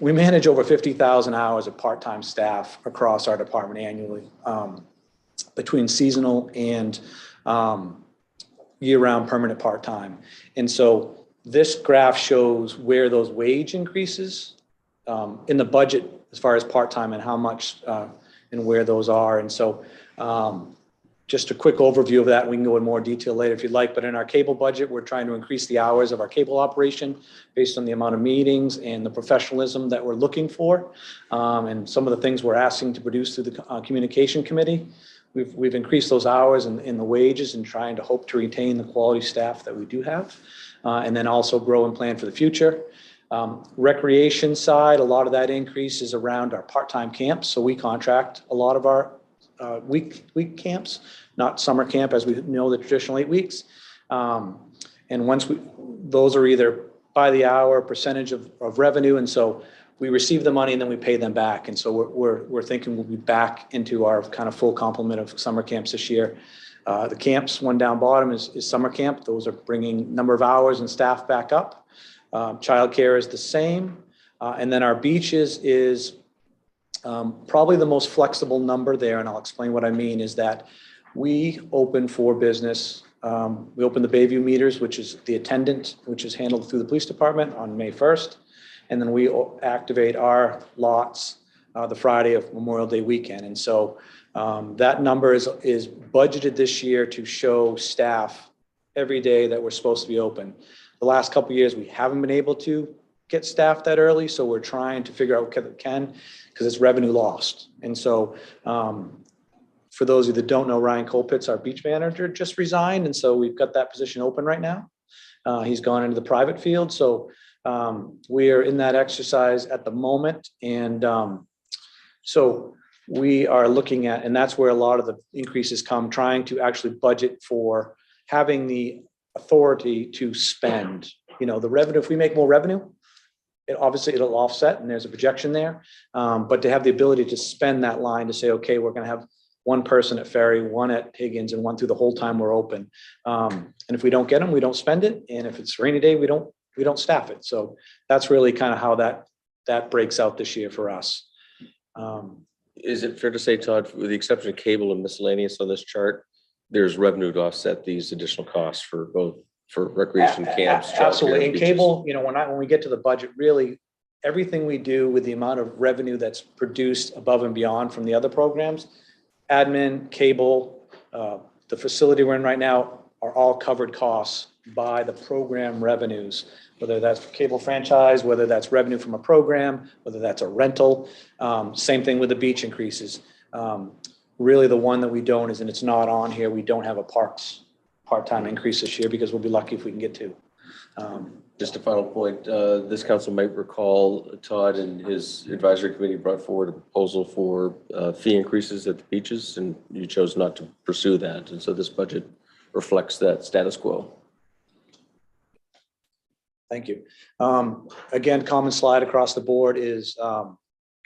Speaker 12: we manage over 50,000 hours of part-time staff across our department annually, between seasonal and year-round permanent part-time. And so this graph shows where those wage increases in the budget as far as part-time and how much and where those are. And so just a quick overview of that. We can go in more detail later if you'd like, but in our cable budget, we're trying to increase the hours of our cable operation based on the amount of meetings and the professionalism that we're looking for. And some of the things we're asking to produce through the communication committee. We've increased those hours in the wages and trying to hope to retain the quality staff that we do have. And then also grow and plan for the future. Recreation side, a lot of that increase is around our part-time camps. So we contract a lot of our week camps, not summer camp as we know the traditional 8 weeks. And once those are either by the hour, percentage of revenue. And so we receive the money and then we pay them back. And so we're thinking we'll be back into our kind of full complement of summer camps this year. The camps, one down bottom is summer camp. Those are bringing number of hours and staff back up. Childcare is the same. And then our beaches is probably the most flexible number there. And I'll explain what I mean is that we open for business. We open the Bayview meters, which is the attendant, which is handled through the police department on May 1st. And then we activate our lots the Friday of Memorial Day weekend. And so that number is budgeted this year to show staff every day that we're supposed to be open. The last couple of years, we haven't been able to get staff that early. So we're trying to figure out what we can because it's revenue lost. And so for those of you that don't know, Ryan Colpitz, our beach manager, just resigned. And so we've got that position open right now. He's gone into the private field. So we are in that exercise at the moment. And so we are looking at, and that's where a lot of the increases come, trying to actually budget for having the authority to spend, the revenue. If we make more revenue, it'll offset and there's a projection there. But to have the ability to spend that line to say, okay, we're going to have one person at Ferry, one at Higgins, and one through the whole time we're open. And if we don't get them, we don't spend it. And if it's a rainy day, we don't staff it. So that's really kind of how that breaks out this year for us.
Speaker 5: Is it fair to say, Todd, with the exception of cable and miscellaneous on this chart, there's revenue to offset these additional costs for both for recreation camps?
Speaker 12: Absolutely. And
Speaker 5: beaches?
Speaker 12: cable, when we get to the budget, really everything we do with the amount of revenue that's produced above and beyond from the other programs, admin, cable, the facility we're in right now are all covered costs by the program revenues, whether that's for cable franchise, whether that's revenue from a program, whether that's a rental. Same thing with the beach increases. Really the one that we don't is, and it's not on here, we don't have a parks part-time increase this year because we'll be lucky if we can get two.
Speaker 5: Just a final point, this council might recall Todd and his advisory committee brought forward a proposal for fee increases at the beaches, and you chose not to pursue that. And so this budget reflects that status quo.
Speaker 12: Thank you. Again, common slide across the board is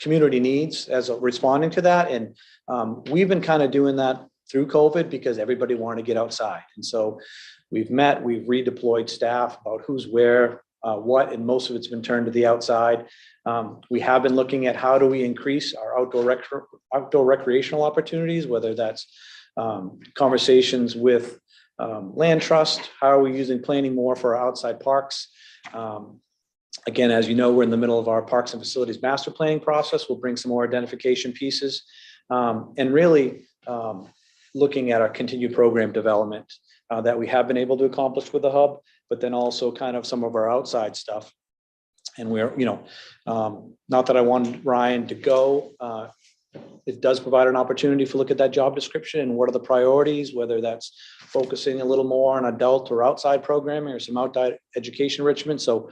Speaker 12: community needs as responding to that. And we've been kind of doing that through COVID because everybody wanted to get outside. And so we've redeployed staff about who's where, what, and most of it's been turned to the outside. We have been looking at how do we increase our outdoor recreational opportunities, whether that's conversations with land trust, how are we using planning more for our outside parks? Again, as you know, we're in the middle of our parks and facilities master planning process. We'll bring some more identification pieces and really looking at our continued program development that we have been able to accomplish with the hub, but then also kind of some of our outside stuff. And we're, not that I want Ryan to go, it does provide an opportunity for look at that job description and what are the priorities, whether that's focusing a little more on adult or outside programming or some outside education enrichment. So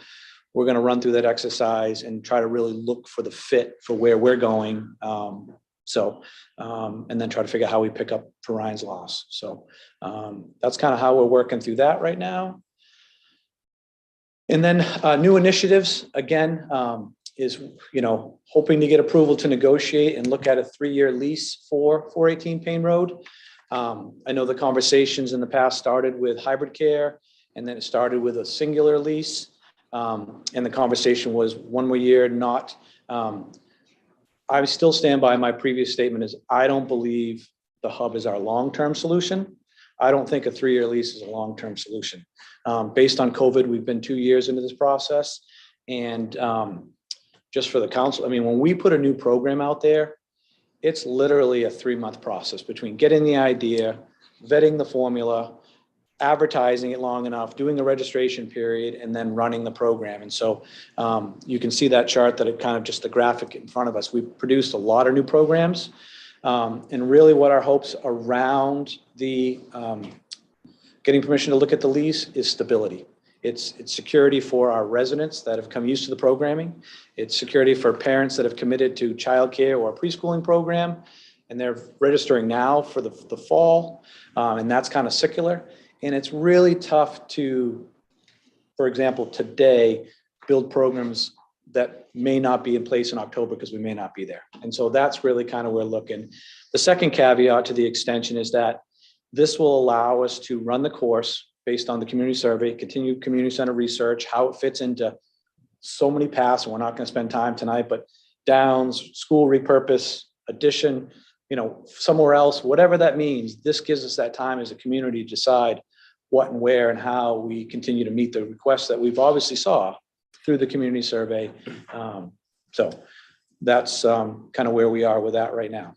Speaker 12: we're going to run through that exercise and try to really look for the fit for where we're going. And then try to figure out how we pick up for Ryan's loss. So that's kind of how we're working through that right now. And then new initiatives, again, is, hoping to get approval to negotiate and look at a 3-year lease for 418 Payne Road. I know the conversations in the past started with hybrid care, and then it started with a singular lease. And the conversation was 1 more year, not, I still stand by my previous statement is I don't believe the hub is our long-term solution. I don't think a 3-year lease is a long-term solution. Based on COVID, we've been 2 years into this process. And just for the council, when we put a new program out there, it's literally a 3-month process between getting the idea, vetting the formula, advertising it long enough, doing a registration period, and then running the program. And so you can see that chart that it kind of just the graphic in front of us. We've produced a lot of new programs. And really what our hopes around the getting permission to look at the lease is stability. It's security for our residents that have come used to the programming. It's security for parents that have committed to childcare or a preschooling program, and they're registering now for the fall. And that's kind of secular. And it's really tough to, for example, today, build programs that may not be in place in October because we may not be there. And so that's really kind of where we're looking. The second caveat to the extension is that This will allow us to run the course based on the community survey, continue community center research, how it fits into so many paths. We're not going to spend time tonight, but downs, school repurpose, addition, somewhere else, whatever that means. This gives us that time as a community to decide what and where and how we continue to meet the requests that we've obviously saw through the community survey. So that's kind of where we are with that right now.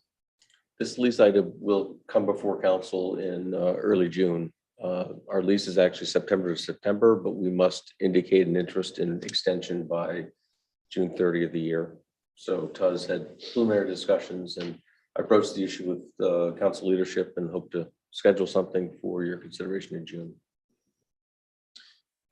Speaker 5: This lease item will come before council in early June. Our lease is actually September to September, but we must indicate an interest in extension by June 30 of the year. So TUS had preliminary discussions, and I approached the issue with council leadership and hope to schedule something for your consideration in June.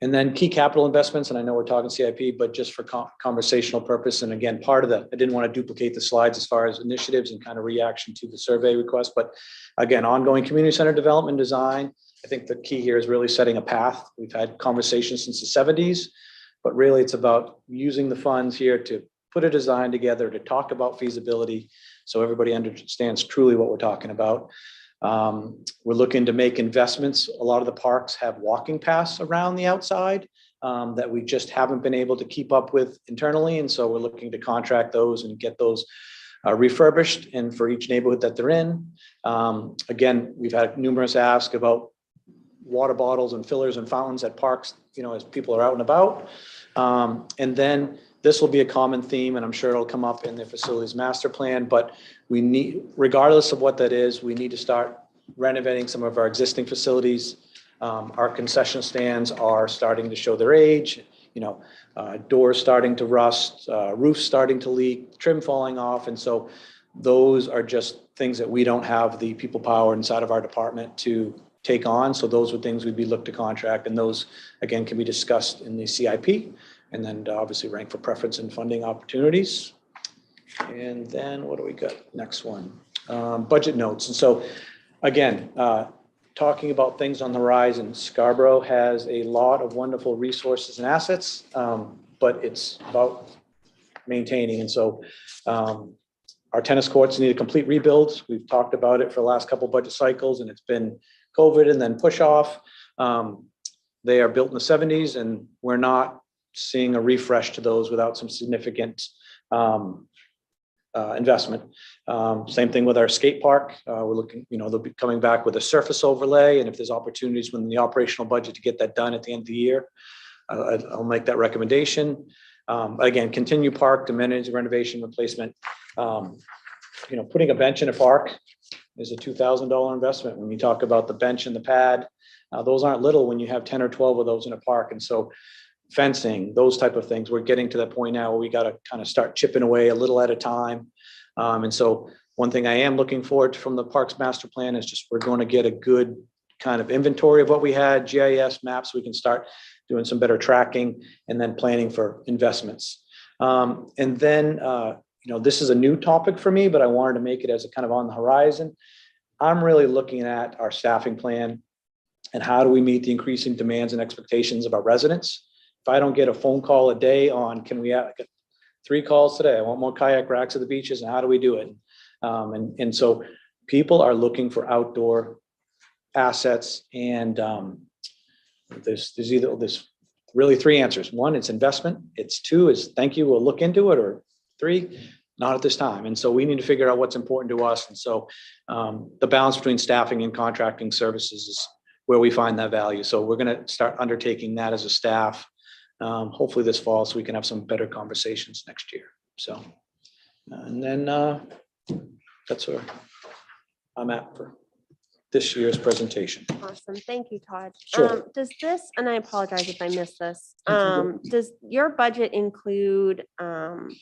Speaker 12: And then key capital investments, and I know we're talking CIP, but just for conversational purpose. And again, part of I didn't want to duplicate the slides as far as initiatives and kind of reaction to the survey request. But again, ongoing community center development design. I think the key here is really setting a path. We've had conversations since the 70s, but really it's about using the funds here to put a design together, to talk about feasibility, so everybody understands truly what we're talking about. We're looking to make investments. A lot of the parks have walking paths around the outside that we just haven't been able to keep up with internally. And so we're looking to contract those and get those refurbished and for each neighborhood that they're in. Again, we've had numerous asks about water bottles and fillers and fountains at parks, as people are out and about. And then this will be a common theme, and I'm sure it'll come up in the facilities master plan, but we need, regardless of what that is, we need to start renovating some of our existing facilities. Our concession stands are starting to show their age, doors starting to rust, roofs starting to leak, trim falling off. And so those are just things that we don't have the people power inside of our department to take on. So those are things we'd be looked to contract, and those again can be discussed in the CIP, and then obviously rank for preference and funding opportunities. And then what do we got? Next one, budget notes. And so again, talking about things on the horizon, Scarborough has a lot of wonderful resources and assets, but it's about maintaining. And so our tennis courts need a complete rebuild. We've talked about it for the last couple of budget cycles, and it's been COVID and then push off. They are built in the 70s, and we're not seeing a refresh to those without some significant investment. Same thing with our skate park. We're looking, they'll be coming back with a surface overlay, and if there's opportunities within the operational budget to get that done at the end of the year, I'll make that recommendation. Again, continue park to manage renovation replacement. Putting a bench in a park is a $2,000 investment. When you talk about the bench and the pad, those aren't little when you have 10 or 12 of those in a park. And so fencing, those type of things, we're getting to that point now where we got to kind of start chipping away a little at a time. And so one thing I am looking forward to from the Parks Master Plan is just we're going to get a good kind of inventory of what we had, GIS maps, we can start doing some better tracking and then planning for investments. And then, this is a new topic for me, but I wanted to make it as a kind of on the horizon. I'm really looking at our staffing plan and how do we meet the increasing demands and expectations of our residents. If I don't get a phone call a day on, can we get 3 calls today? I want more kayak racks at the beaches, and how do we do it? And so people are looking for outdoor assets, and there's really 3 answers. 1, it's investment. It's 2 is thank you, we'll look into it, or 3, not at this time. And so we need to figure out what's important to us. And so the balance between staffing and contracting services is where we find that value. So we're going to start undertaking that as a staff, hopefully this fall, so we can have some better conversations next year. So, and then that's where I'm at for this year's presentation.
Speaker 1: Awesome. Thank you, Todd.
Speaker 12: Sure.
Speaker 1: Does this, and I apologize if I missed this, does your budget include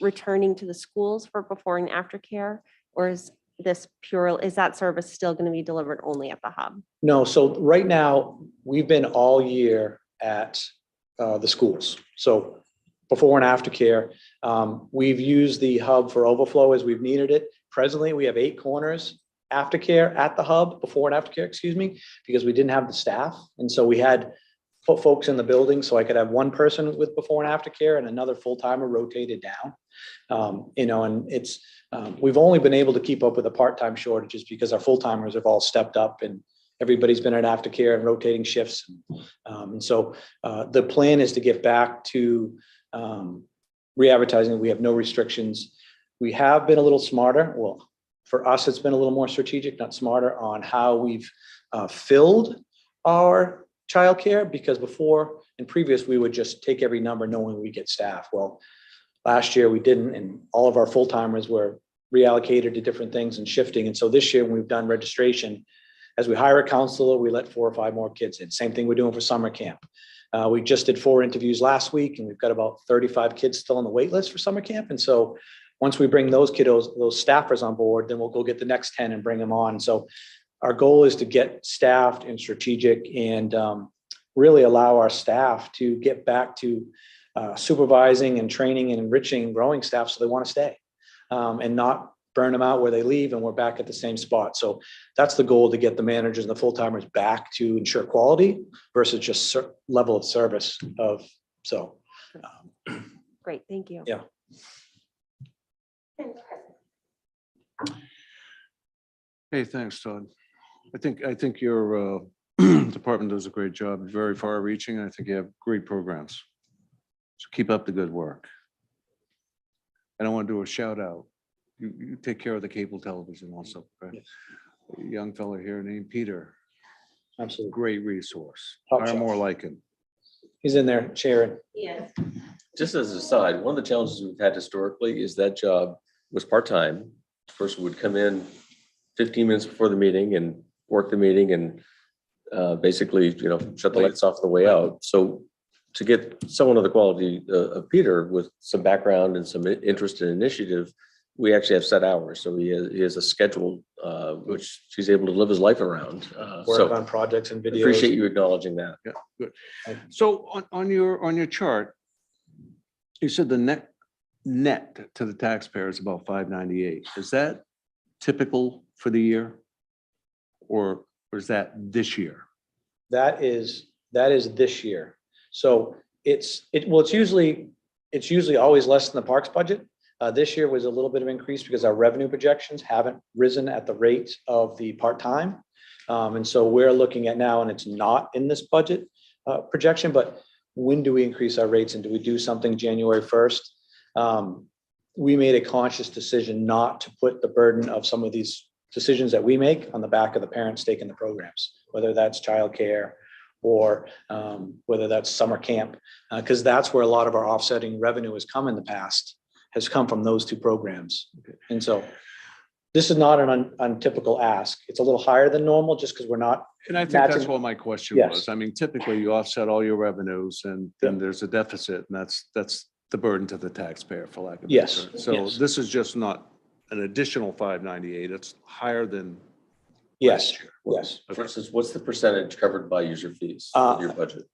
Speaker 1: returning to the schools for before and after care? Or is that service still going to be delivered only at the hub?
Speaker 12: No, so right now, we've been all year at the schools. So before and after care, we've used the hub for overflow as we've needed it. Presently, we have 8 corners aftercare at the hub, before and after care, because we didn't have the staff. And so we had put folks in the building so I could have 1 person with before and after care and another full-timer rotated down. And it's, we've only been able to keep up with the part-time shortages because our full-timers have all stepped up and everybody's been at aftercare and rotating shifts. And so the plan is to get back to re-advertising. We have no restrictions. We have been a little smarter. Well, for us, it's been a little more strategic, not smarter, on how we've filled our childcare, because before, in previous, we would just take every number knowing we get staff. Well, last year we didn't, and all of our full-timers were reallocated to different things and shifting. And so this year, when we've done registration, as we hire a counselor, we let 4 or 5 more kids in. Same thing we're doing for summer camp. We just did 4 interviews last week, and we've got about 35 kids still on the wait list for summer camp. And so once we bring those kiddos, those staffers on board, then we'll go get the next 10 and bring them on. So our goal is to get staffed and strategic and really allow our staff to get back to supervising and training and enriching and growing staff so they want to stay and not burn them out where they leave and we're back at the same spot. So that's the goal, to get the managers and the full-timers back to ensure quality versus just level of service of, so.
Speaker 1: Great, thank you.
Speaker 12: Yeah.
Speaker 11: Hey, thanks, Todd. I think your department does a great job, very far reaching. I think you have great programs. So keep up the good work. And I want to do a shout out. You take care of the cable television also, right?
Speaker 12: Yes.
Speaker 11: A young fellow here named Peter,
Speaker 12: Absolutely.
Speaker 11: great resource.
Speaker 12: Top
Speaker 11: Hire
Speaker 12: shelf.
Speaker 11: more like him.
Speaker 12: He's in there cheering.
Speaker 1: Yes.
Speaker 5: Just as an aside, one of the challenges we've had historically is that job was part-time. The person would come in 15 minutes before the meeting and work the meeting and basically, shut the lights off on the way out. So to get someone of the quality of Peter with some background and some interest in initiative, we actually have set hours. So he has a schedule, which he's able to live his life around.
Speaker 12: Work
Speaker 5: So
Speaker 12: on projects and videos.
Speaker 5: appreciate you acknowledging that.
Speaker 11: Yeah, good. So on your chart, you said the net to the taxpayer is about 598. Is that typical for the year? Or is that this year?
Speaker 12: That is this year. So it's usually always less than the parks budget. This year was a little bit of increase because our revenue projections haven't risen at the rate of the part-time. And so we're looking at now, and it's not in this budget projection, but when do we increase our rates and do we do something January 1st? We made a conscious decision not to put the burden of some of these decisions that we make on the back of the parents taking the programs, whether that's childcare or whether that's summer camp, because that's where a lot of our offsetting revenue has come in the past, has come from those 2 programs. And so this is not an untypical ask. It's a little higher than normal just because we're not.
Speaker 11: And I think that's
Speaker 12: matching-
Speaker 11: what my question
Speaker 12: Yes.
Speaker 11: was. I mean, typically you offset all your revenues and then there's a deficit, and that's the burden to the taxpayer, for lack of a better
Speaker 12: Yes,
Speaker 11: term. So
Speaker 12: yes.
Speaker 11: this is just not an additional 598. It's higher than
Speaker 12: Yes,
Speaker 11: last year.
Speaker 12: yes.
Speaker 5: For instance, what's the percentage covered by user fees of your budget?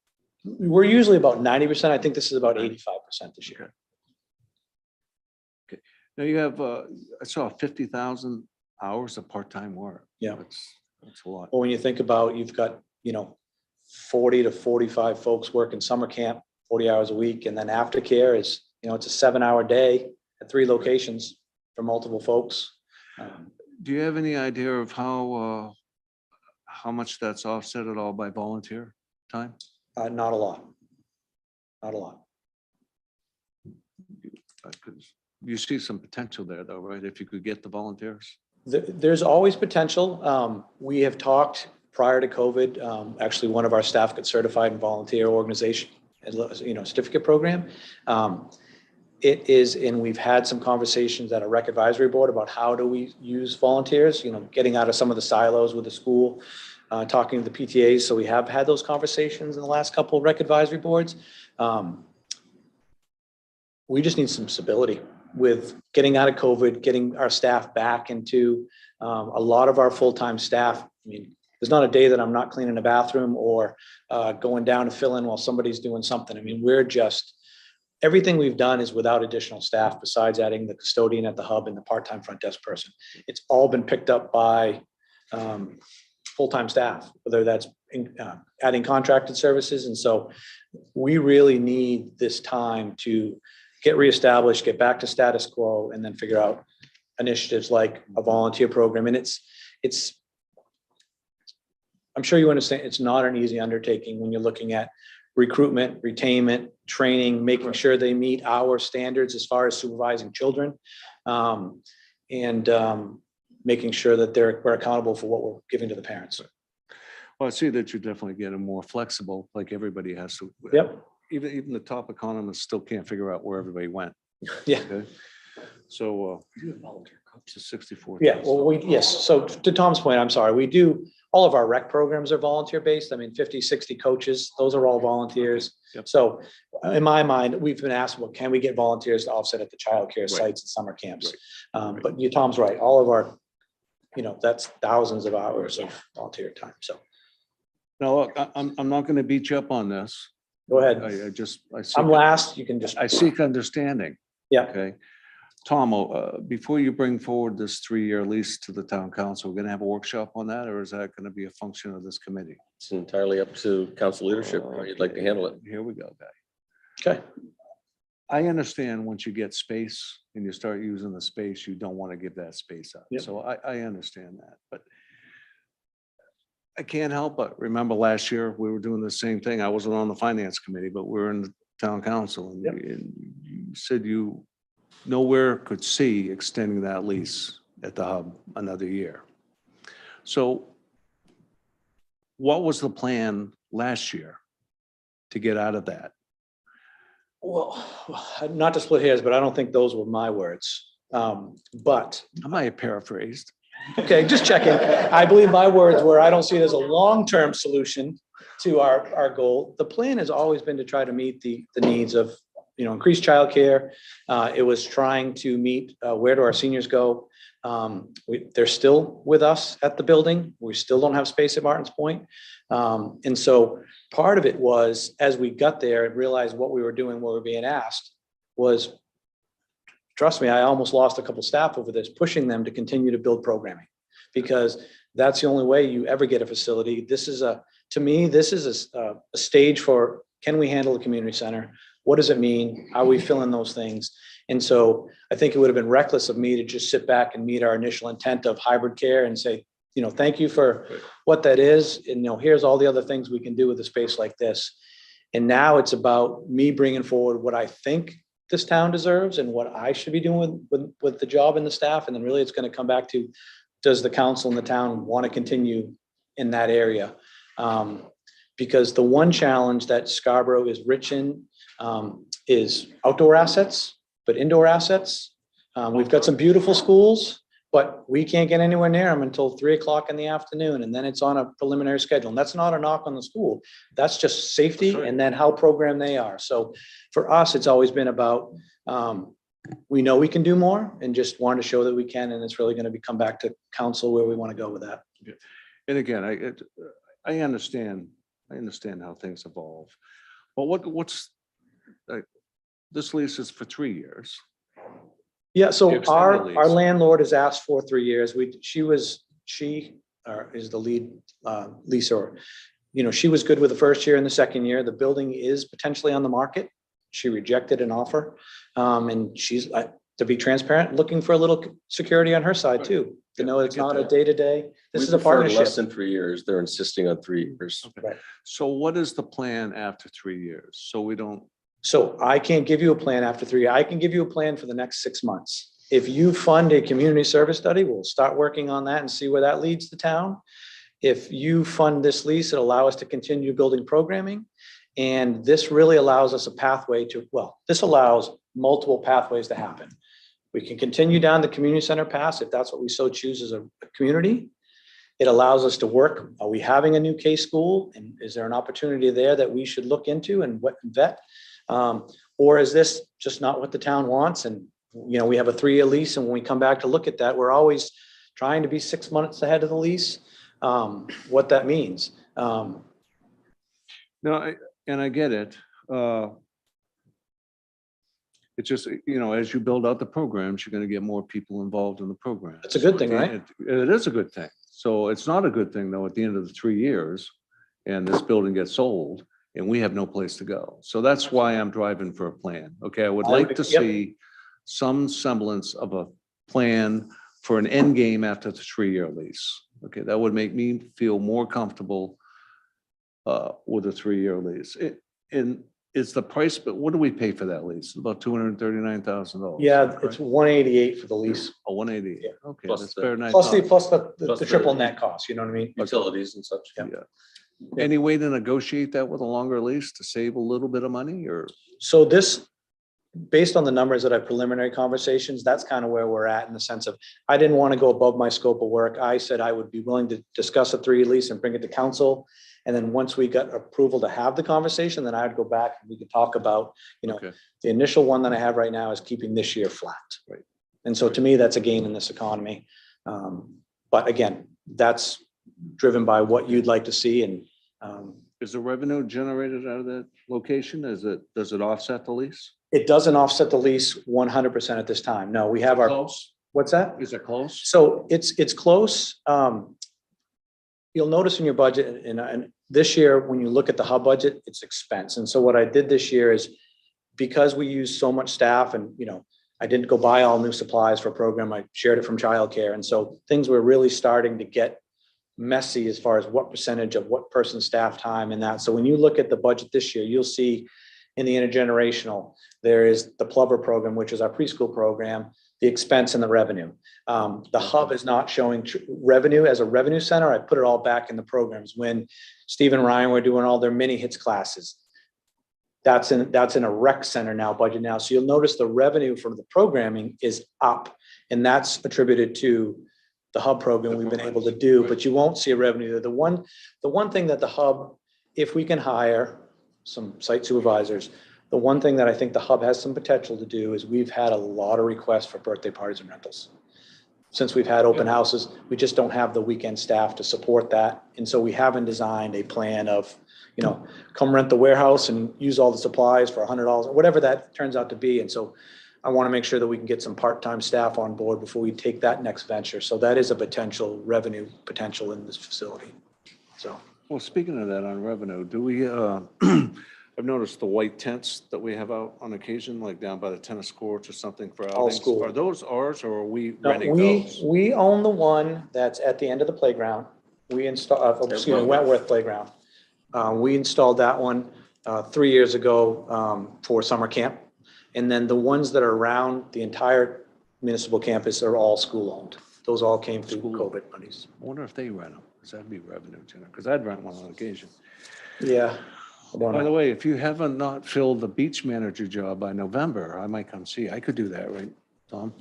Speaker 12: We're usually about 90%. I think this is about 85% this year.
Speaker 11: Now you have, I saw 50,000 hours of part-time work.
Speaker 12: Yeah.
Speaker 11: That's a lot.
Speaker 12: Well, when you think about, you've got, 40 to 45 folks working summer camp, 40 hours a week. And then aftercare is, it's a 7-hour day at 3 locations for multiple folks.
Speaker 11: Do you have any idea of how much that's offset at all by volunteer time?
Speaker 12: Not a lot. Not a lot.
Speaker 11: Because you see some potential there though, right? If you could get the volunteers.
Speaker 12: There's always potential. We have talked prior to COVID. Actually, one of our staff got certified in volunteer organization, certificate program. It is, and we've had some conversations at a rec advisory board about how do we use volunteers, getting out of some of the silos with the school, talking to the PTAs. So we have had those conversations in the last couple of rec advisory boards. We just need some stability with getting out of COVID, getting our staff back into a lot of our full-time staff. I mean, there's not a day that I'm not cleaning a bathroom or going down to fill in while somebody's doing something. I mean, everything we've done is without additional staff besides adding the custodian at the hub and the part-time front desk person. It's all been picked up by full-time staff, whether that's adding contracted services. And so we really need this time to get reestablished, get back to status quo, and then figure out initiatives like a volunteer program. And it's I'm sure you understand, it's not an easy undertaking when you're looking at recruitment, retainment, training, making sure they meet our standards as far as supervising children. And making sure that we're accountable for what we're giving to the parents.
Speaker 11: Well, I see that you're definitely getting more flexible, like everybody has to.
Speaker 12: Yep.
Speaker 11: Even the top economists still can't figure out where everybody went.
Speaker 12: Yeah.
Speaker 11: Okay. So to 64.
Speaker 12: Yeah, well, yes, so to Tom's point, I'm sorry, we do, all of our rec programs are volunteer based. I mean, 50, 60 coaches, those are all volunteers.
Speaker 11: Yep.
Speaker 12: So in my mind, we've been asked, well, can we get volunteers to offset at the childcare sites and summer camps? But Tom's right, all of our, that's thousands of hours of volunteer time, so.
Speaker 11: Now, look, I'm not going to beat you up on this.
Speaker 12: Go ahead.
Speaker 11: I seek,
Speaker 12: I'm last, you can just.
Speaker 11: I seek understanding.
Speaker 12: Yeah.
Speaker 11: Okay. Tom, before you bring forward this 3-year lease to the town council, we're going to have a workshop on that, or is that going to be a function of this committee?
Speaker 5: It's entirely up to council leadership, how you'd like to handle it.
Speaker 11: Here we go, guy.
Speaker 12: Okay.
Speaker 11: I understand once you get space and you start using the space, you don't want to give that space up.
Speaker 12: Yep.
Speaker 11: So I understand that, but I can't help but remember last year, we were doing the same thing. I wasn't on the finance committee, but we were in the town council and and you said you nowhere could see extending that lease at the hub another year. So what was the plan last year to get out of that?
Speaker 12: Well, not to split hairs, but I don't think those were my words. But
Speaker 11: I might have paraphrased.
Speaker 12: okay, just checking. I believe my words were, I don't see it as a long-term solution to our goal. The plan has always been to try to meet the needs of, increased childcare. It was trying to meet, where do our seniors go? They're still with us at the building. We still don't have space at Martin's Point. And so part of it was, as we got there and realized what we were doing, what we were being asked was, trust me, I almost lost a couple staff over this, pushing them to continue to build programming, because that's the only way you ever get a facility. This is to me, this is a stage for, can we handle a community center? What does it mean? How are we filling those things? And so I think it would have been reckless of me to just sit back and meet our initial intent of hybrid care and say, thank you for what that is. And, here's all the other things we can do with a space like this. And now it's about me bringing forward what I think this town deserves and what I should be doing with the job and the staff. And then really it's going to come back to, does the council and the town want to continue in that area? Because the one challenge that Scarborough is rich in is outdoor assets, but indoor assets. We've got some beautiful schools, but we can't get anywhere near them until 3 o'clock in the afternoon. And then it's on a preliminary schedule. And that's not a knock on the school. That's just safety and then how programmed they are. So for us, it's always been about, we know we can do more and just wanted to show that we can. And it's really going to come back to council where we want to go with that.
Speaker 11: And again, I understand how things evolve. But what's this lease is for 3 years.
Speaker 12: Yeah, so
Speaker 11: To extend the
Speaker 12: our
Speaker 11: lease.
Speaker 12: landlord has asked for 3 years. She is the lead leaser. She was good with the first year and the second year. The building is potentially on the market. She rejected an offer. And she's, to be transparent, looking for a little security on her side too. To know it's not a day-to-day. This is a partnership.
Speaker 5: Less than 3 years. They're insisting on 3 years.
Speaker 12: Right.
Speaker 11: So what is the plan after 3 years? So we don't.
Speaker 12: So I can't give you a plan after 3. I can give you a plan for the next 6 months. If you fund a community service study, we'll start working on that and see where that leads the town. If you fund this lease, it'll allow us to continue building programming. And this really allows us a pathway to, this allows multiple pathways to happen. We can continue down the community center path if that's what we so choose as a community. It allows us to work. Are we having a new K school? And is there an opportunity there that we should look into and vet? Or is this just not what the town wants? And, we have a 3-year lease. And when we come back to look at that, we're always trying to be 6 months ahead of the lease, what that means.
Speaker 11: No, I get it. It's just, as you build out the programs, you're going to get more people involved in the program.
Speaker 12: That's a good thing, right?
Speaker 11: It is a good thing. So it's not a good thing though, at the end of the 3 years and this building gets sold and we have no place to go. So that's why I'm driving for a plan. Okay, I would like to see some semblance of a plan for an end game after the 3-year lease. Okay, that would make me feel more comfortable with a 3-year lease. And it's the price, but what do we pay for that lease? About $239,000.
Speaker 12: Yeah, it's 188 for the lease.
Speaker 11: Oh, 180.
Speaker 12: Yeah.
Speaker 11: Okay,
Speaker 5: Plus
Speaker 11: that's
Speaker 5: the-
Speaker 11: very nice.
Speaker 12: Plus the,
Speaker 11: off.
Speaker 12: plus
Speaker 5: Plus
Speaker 12: the
Speaker 5: the-
Speaker 12: triple net cost, you know what I mean?
Speaker 5: Utilities and such.
Speaker 12: Yeah.
Speaker 11: Yeah. Any way to negotiate that with a longer lease to save a little bit of money or?
Speaker 12: So this, based on the numbers that I preliminary conversations, that's kind of where we're at in the sense of, I didn't want to go above my scope of work. I said I would be willing to discuss a 3-year lease and bring it to council. And then once we got approval to have the conversation, then I'd go back and we could talk about,
Speaker 11: Okay.
Speaker 12: the initial one that I have right now is keeping this year flat.
Speaker 11: Right.
Speaker 12: And so to me, that's a gain in this economy. But again, that's driven by what you'd like to see and,
Speaker 11: Is the revenue generated out of that location? Does it offset the lease?
Speaker 12: it doesn't offset the lease 100% at this time. No, we have our,
Speaker 11: Close?
Speaker 12: what's that?
Speaker 11: Is it close?
Speaker 12: So it's close. You'll notice in your budget, and this year, when you look at the hub budget, it's expense. And so what I did this year is, because we use so much staff and, I didn't go buy all new supplies for a program. I shared it from childcare. And so things were really starting to get messy as far as what percentage of what person's staff time and that. So when you look at the budget this year, you'll see in the intergenerational, there is the Plover program, which is our preschool program, the expense and the revenue. The hub is not showing revenue as a revenue center. I put it all back in the programs. When Steve and Ryan were doing all their mini hits classes, that's in a rec center now budget now. So you'll notice the revenue for the programming is up, and that's attributed to the hub program we've been able to do, but you won't see a revenue there. The one thing that the hub, if we can hire some site supervisors, the one thing that I think the hub has some potential to do is we've had a lot of requests for birthday parties and rentals. Since we've had open houses, we just don't have the weekend staff to support that. And so we haven't designed a plan of, come rent the warehouse and use all the supplies for $100, whatever that turns out to be. And so I want to make sure that we can get some part-time staff on board before we take that next venture. So that is a potential revenue potential in this facility. So.
Speaker 11: Well, speaking of that on revenue, do we, I've noticed the white tents that we have out on occasion, like down by the tennis courts or something for
Speaker 12: All
Speaker 11: outings.
Speaker 12: school.
Speaker 11: Are those ours or are we
Speaker 12: No,
Speaker 11: renting those?
Speaker 12: we own the one that's at the end of the playground. We installed, Wentworth Playground. We installed that one 3 years ago for summer camp. And then the ones that are around the entire municipal campus are all school-owned. Those all came through COVID monies.
Speaker 11: I wonder if they rent them, because that'd be revenue generating, because I'd rent one on occasion.
Speaker 12: Yeah.
Speaker 11: By the way, if you haven't not filled the beach manager job by November, I might come see. I could do that, right, Tom?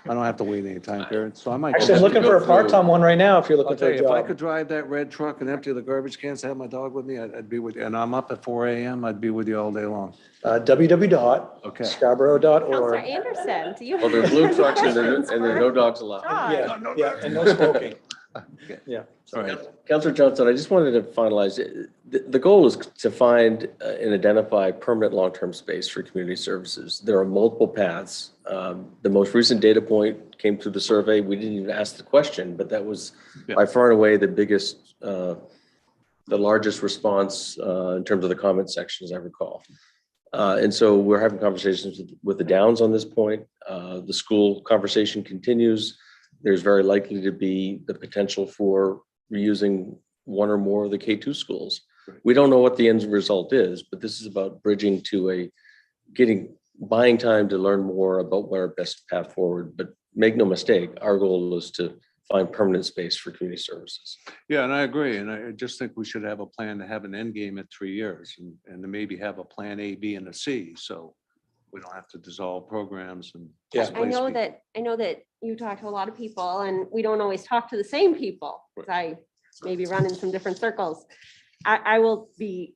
Speaker 11: I don't have to wait any time period, so I might.
Speaker 12: Actually, I'm looking for a part-time one right now if you're
Speaker 11: I'll
Speaker 12: looking
Speaker 11: tell
Speaker 12: for a
Speaker 11: you, if I
Speaker 12: job.
Speaker 11: could drive that red truck and empty the garbage cans, have my dog with me, I'd be with you. And I'm up at 4 a.m., I'd be with you all day long.
Speaker 12: www.scarborough.org.
Speaker 1: Counselor Anderson, do you?
Speaker 5: Well, there's blue trucks and
Speaker 1: Questions
Speaker 5: there's
Speaker 1: for
Speaker 5: no dogs allowed.
Speaker 1: Todd?
Speaker 12: Yeah, and no smoking. Yeah.
Speaker 11: All right.
Speaker 5: Councilor Johnson, I just wanted to finalize, the goal is to find and identify permanent long-term space for community services. There are multiple paths. The most recent data point came through the survey. We didn't even ask the question, but that was by far and away the biggest, the largest response in terms of the comment section, as I recall. And so we're having conversations with the Downs on this point. The school conversation continues. There's very likely to be the potential for reusing one or more of the K2 schools. We don't know what the end result is, but this is about bridging to buying time to learn more about what our best path forward. But make no mistake, our goal is to find permanent space for community services.
Speaker 11: Yeah, and I agree. And I just think we should have a plan to have an end game at 3 years and to maybe have a plan A, B, and a C. So we don't have to dissolve programs and.
Speaker 12: Yeah.
Speaker 1: I
Speaker 11: displace
Speaker 1: know
Speaker 11: people.
Speaker 1: that you talk to a lot of people and we don't always talk to the same people. 'Cause I maybe run in some different circles. I will be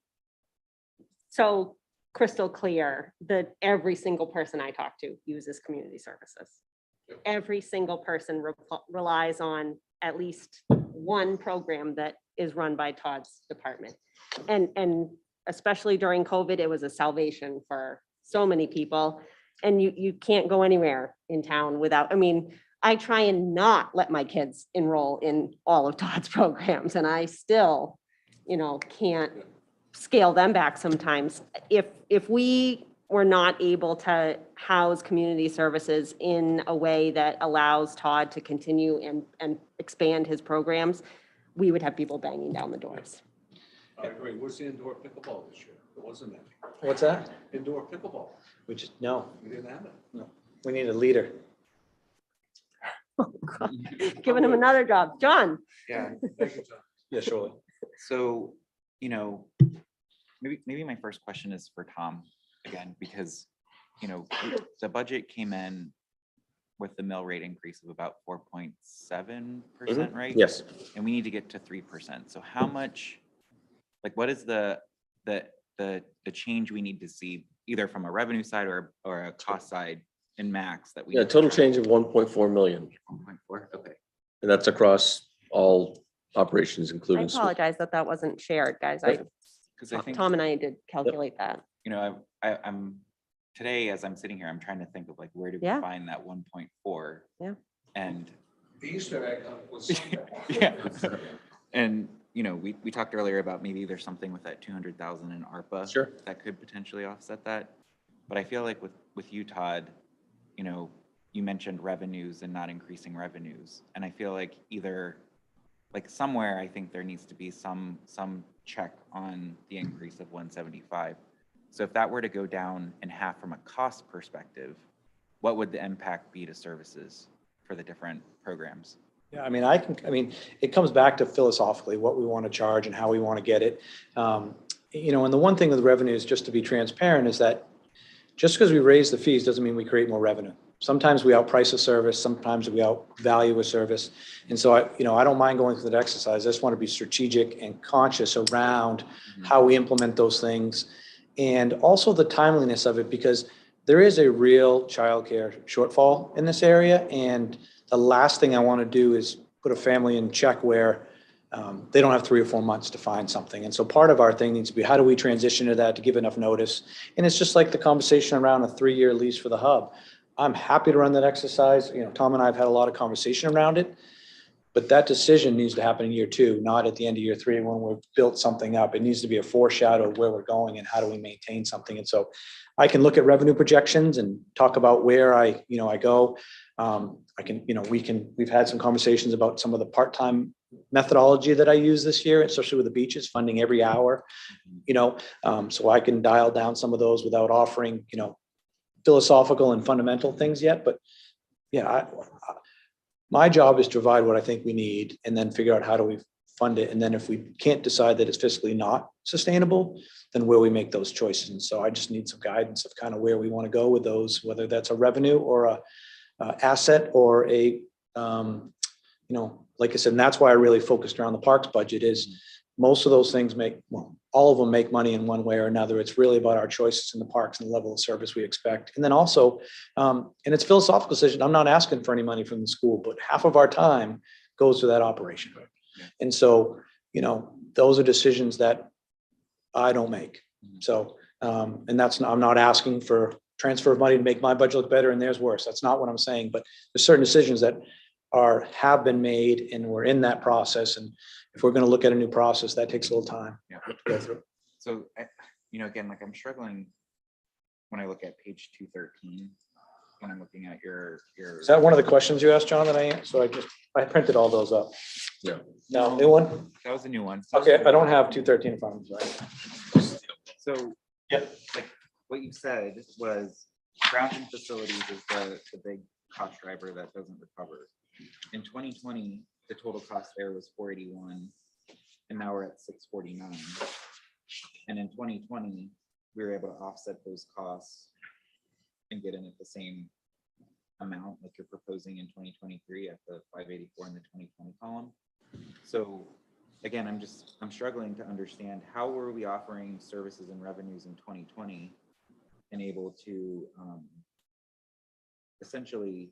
Speaker 1: so crystal clear that every single person I talk to uses community services. Every single person relies on at least one program that is run by Todd's department. And especially during COVID, it was a salvation for so many people. And you can't go anywhere in town without, I try and not let my kids enroll in all of Todd's programs, and I still, can't scale them back sometimes. If we we're not able to house community services in a way that allows Todd to continue and expand his programs, we would have people banging down the doors.
Speaker 11: I agree. Where's the indoor pickleball this year? There wasn't any.
Speaker 12: What's that?
Speaker 11: Indoor pickleball.
Speaker 12: No,
Speaker 11: We didn't have it.
Speaker 12: we need a leader.
Speaker 1: Giving him another job. John?
Speaker 2: Yeah.
Speaker 11: Thank you, John.
Speaker 12: Yeah, surely.
Speaker 2: So, maybe my first question is for Tom again, because, the budget came in with the mill rate increase of about 4.7%, right?
Speaker 5: Yes.
Speaker 2: And we need to get to 3%. So how much, like, what is the change we need to see either from a revenue side or a cost side in max that we?
Speaker 5: Yeah, total change of 1.4 million.
Speaker 2: 1.4, okay.
Speaker 5: And that's across all operations,
Speaker 1: I
Speaker 5: including. school.
Speaker 1: apologize that wasn't shared, guys.
Speaker 2: Because I think,
Speaker 1: Tom and I did calculate that.
Speaker 2: I'm today, as I'm sitting here, I'm trying to think of like, where did we
Speaker 1: Yeah.
Speaker 2: find that 1.4?
Speaker 1: Yeah.
Speaker 2: And
Speaker 3: The Easter egg hunt was Sunday.
Speaker 2: yeah. And, we talked earlier about maybe there's something with that 200,000 in ARPA.
Speaker 5: Sure.
Speaker 2: That could potentially offset that. But I feel like with you, Todd, you mentioned revenues and not increasing revenues. And I feel like either, like somewhere, I think there needs to be some check on the increase of 175. So if that were to go down in half from a cost perspective, what would the impact be to services for the different programs?
Speaker 12: Yeah, it comes back to philosophically what we want to charge and how we want to get it. And the one thing with revenues, just to be transparent, is that just because we raise the fees doesn't mean we create more revenue. Sometimes we outprice a service, sometimes we outvalue a service. And so I don't mind going through that exercise. I just want to be strategic and conscious around how we implement those things. And also the timeliness of it, because there is a real childcare shortfall in this area. And the last thing I want to do is put a family in check where they don't have 3 or 4 months to find something. And so part of our thing needs to be, how do we transition to that to give enough notice? And it's just like the conversation around a 3-year lease for the hub. I'm happy to run that exercise. Tom and I have had a lot of conversation around it, but that decision needs to happen in year 2, not at the end of year 3 when we've built something up. It needs to be a foreshadow of where we're going and how do we maintain something. And so I can look at revenue projections and talk about where I go. We've had some conversations about some of the part-time methodology that I use this year, especially with the beaches, funding every hour, so I can dial down some of those without offering, philosophical and fundamental things yet. But yeah, my job is to provide what I think we need and then figure out how do we fund it. And then if we can't decide that it's fiscally not sustainable, then where we make those choices. And so I just need some guidance of kind of where we want to go with those, whether that's a revenue or a asset or a, like I said, and that's why I really focused around the parks budget is most of those things all of them make money in one way or another. It's really about our choices in the parks and the level of service we expect. And then also, and it's a philosophical decision. I'm not asking for any money from the school, but half of our time goes to that operation. And so, those are decisions that I don't make. So, and I'm not asking for transfer of money to make my budget look better and theirs worse. That's not what I'm saying, but there's certain decisions that have been made and we're in that process. And if we're going to look at a new process, that takes a little time to go through.
Speaker 2: So, again, like I'm struggling when I look at page 213, when I'm looking at your.
Speaker 12: Is that one of the questions you asked, John, that I answered? So I printed all those up.
Speaker 5: Yeah.
Speaker 12: No, new one?
Speaker 2: That was a new one.
Speaker 12: Okay, I don't have 213 if I'm sorry.
Speaker 2: So,
Speaker 12: yeah,
Speaker 2: like what you said was grounds and facilities is the big cost driver that doesn't recover. In 2020, the total cost there was 481, and now we're at 649. And in 2020, we were able to offset those costs and get in at the same amount like you're proposing in 2023 at the 584 in the 2020 column. So again, I'm struggling to understand how were we offering services and revenues in 2020 and able to essentially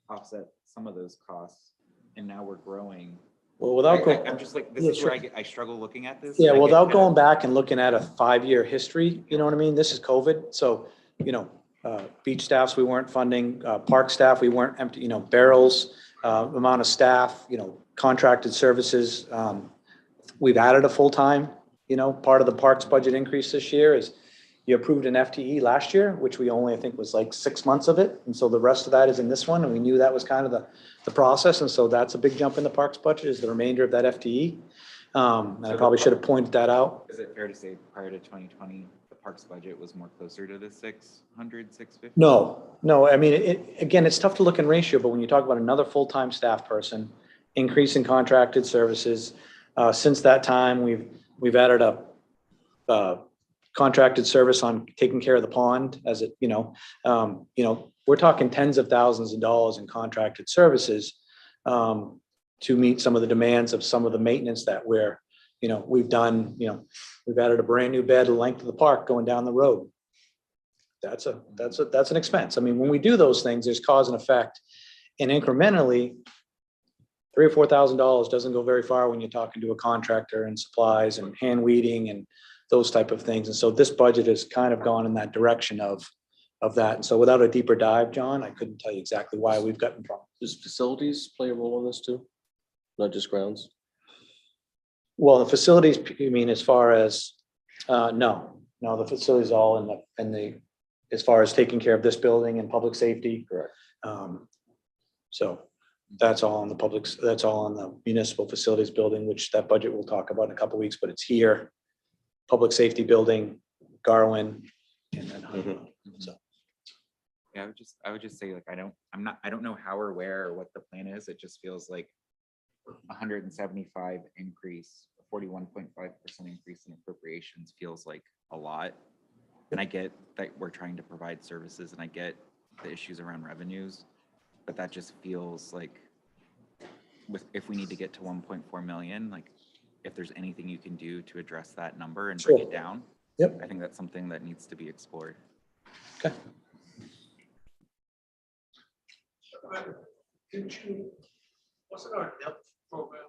Speaker 2: offset some of those costs, and now we're growing.
Speaker 12: Well, without going,
Speaker 2: I'm just like, this
Speaker 12: yeah,
Speaker 2: is
Speaker 12: sure.
Speaker 2: where I struggle looking at this.
Speaker 12: Yeah,
Speaker 2: I get
Speaker 12: without
Speaker 2: that.
Speaker 12: going back and looking at a 5-year history, you know what I mean? This is COVID. So, beach staffs, we weren't funding, park staff, we weren't empty, barrels, amount of staff, contracted services. We've added a full-time, part of the parks budget increase this year is, You approved an FTE last year, which we only, I think, was like 6 months of it. And so the rest of that is in this one. And we knew that was kind of the process. And so that's a big jump in the parks budget is the remainder of that FTE. And I probably should have pointed that out.
Speaker 2: Is it fair to say prior to 2020, the parks budget was more closer to the 600, 650?
Speaker 12: No, I mean, again, it's tough to look in ratio, but when you talk about another full-time staff person, increase in contracted services, since that time, we've added a contracted service on taking care of the pond as it, we're talking tens of thousands of dollars in contracted services to meet some of the demands of some of the maintenance that we've done, we've added a brand new bed length of the park going down the road. That's an expense. I mean, when we do those things, there's cause and effect, and incrementally, $3,000 or $4,000 doesn't go very far when you're talking to a contractor and supplies and hand weeding and those type of things. And so this budget has kind of gone in that direction of that. And so without a deeper dive, John, I couldn't tell you exactly why we've gotten problems.
Speaker 5: Does facilities play a role in this too? Not just grounds?
Speaker 12: Well, the facilities, you mean as far as, no, the facilities all in the, as far as taking care of this building and public safety.
Speaker 5: Correct.
Speaker 12: So that's all on the municipal facilities building, which that budget we'll talk about in a couple of weeks, but it's here. Public safety building, Garwin, and then Huntington. So.
Speaker 2: Yeah, I would just say like, I don't know how or where or what the plan is. It just feels like 175 increase, 41.5% increase in appropriations feels like a lot. And I get that we're trying to provide services and I get the issues around revenues, but that just feels like if we need to get to 1.4 million, like if there's anything you can do to address that number and bring it down.
Speaker 12: Yep.
Speaker 2: I think that's something that needs to be explored.
Speaker 12: Okay.
Speaker 3: Wasn't our NEP program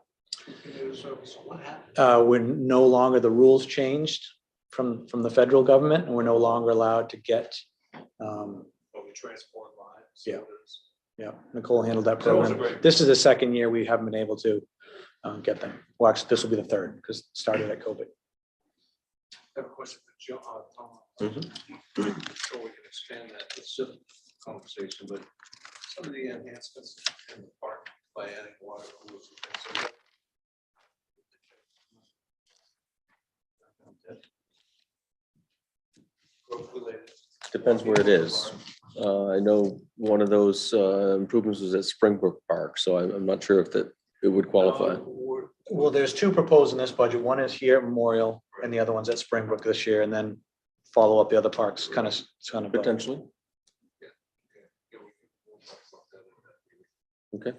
Speaker 3: community service? What happened?
Speaker 12: We're no longer, the rules changed from the federal government, and we're no longer allowed to get.
Speaker 3: We transport lines.
Speaker 12: Yeah. Yeah, Nicole handled that program. This is the second year we haven't been able to get them. Well, actually, this will be the third because it started at COVID.
Speaker 3: I have a question for Tom. So we can expand that. It's just a conversation, but some of the enhancements in the park by adding water coolers and things like that. Growth related.
Speaker 5: Depends where it is. I know one of those improvements was at Springbrook Park, so I'm not sure if it would qualify.
Speaker 12: Well, there's two proposed in this budget. One is here at Memorial and the other one's at Springbrook this year, and then follow up the other parks kind of.
Speaker 5: Potentially. Okay.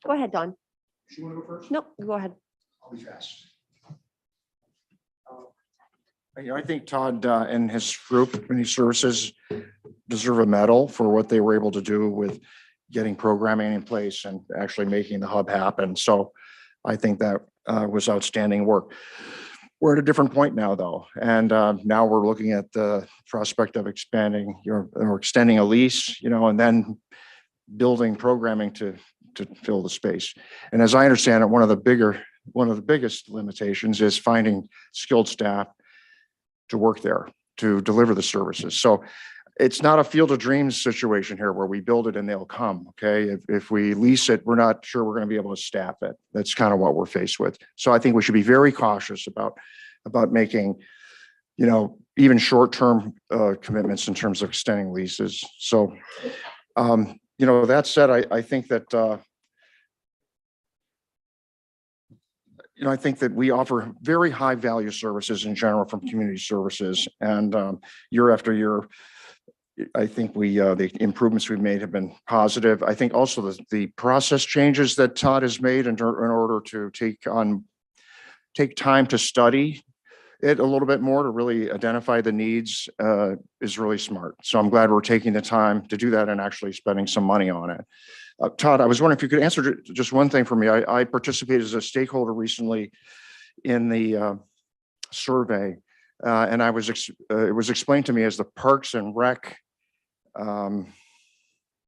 Speaker 1: Go ahead, Dawn.
Speaker 3: You want to go first?
Speaker 1: No, go ahead.
Speaker 3: I'll be fast.
Speaker 7: I think Todd and his group, community services, deserve a medal for what they were able to do with getting programming in place and actually making the hub happen. So I think that was outstanding work. We're at a different point now, though, and now we're looking at the prospect of expanding, or extending a lease, and then building programming to fill the space. And as I understand it, one of the biggest limitations is finding skilled staff to work there, to deliver the services. So it's not a field of dreams situation here where we build it and they'll come, okay? If we lease it, we're not sure we're gonna be able to staff it. That's kind of what we're faced with. So I think we should be very cautious about making, even short-term commitments in terms of extending leases. So, that said, I think that, I think that we offer very high value services in general from community services, and year after year, I think the improvements we've made have been positive. I think also the process changes that Todd has made in order to take time to study it a little bit more to really identify the needs is really smart. So I'm glad we're taking the time to do that and actually spending some money on it. Todd, I was wondering if you could answer just one thing for me. I participated as a stakeholder recently in the survey, and it was explained to me as the Parks and Rec, it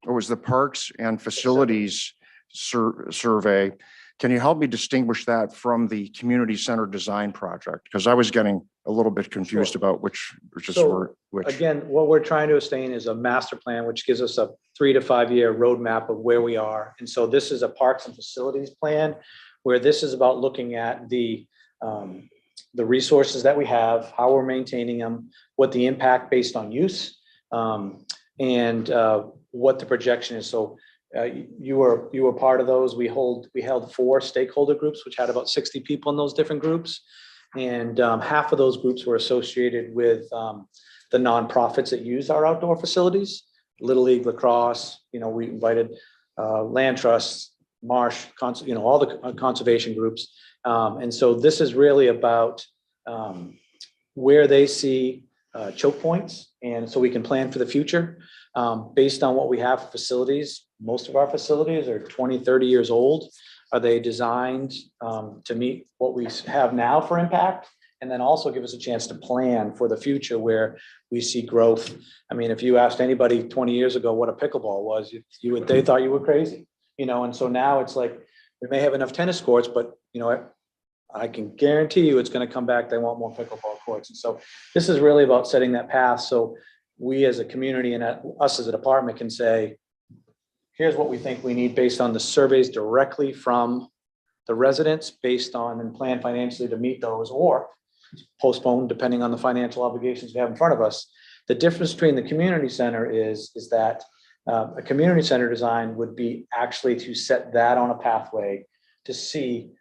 Speaker 7: was the Parks and Facilities survey Can you help me distinguish that from the community center design project? Because I was getting a little bit confused about which is
Speaker 12: So,
Speaker 7: which.
Speaker 12: Again, what we're trying to sustain is a master plan, which gives us a 3 to 5 year roadmap of where we are. And so this is a parks and facilities plan, where this is about looking at the resources that we have, how we're maintaining them, what the impact based on use, and what the projection is. So you were part of those. We held 4 stakeholder groups, which had about 60 people in those different groups. And half of those groups were associated with the nonprofits that use our outdoor facilities, Little League, lacrosse. We invited land trusts, marsh, all the conservation groups. And so this is really about where they see choke points. And so we can plan for the future based on what we have for facilities. Most of our facilities are 20, 30 years old. Are they designed to meet what we have now for impact? And then also give us a chance to plan for the future where we see growth. I mean, if you asked anybody 20 years ago what a pickleball was, they thought you were crazy, and so now it's like, we may have enough tennis courts, but I can guarantee you it's going to come back. They want more pickleball courts. And so this is really about setting that path. So we as a community and us as a department can say, here's what we think we need based on the surveys directly from the residents, based on and plan financially to meet those, or postpone depending on the financial obligations we have in front of us. The difference between the community center is that a community center design would be actually to set that on a pathway to see.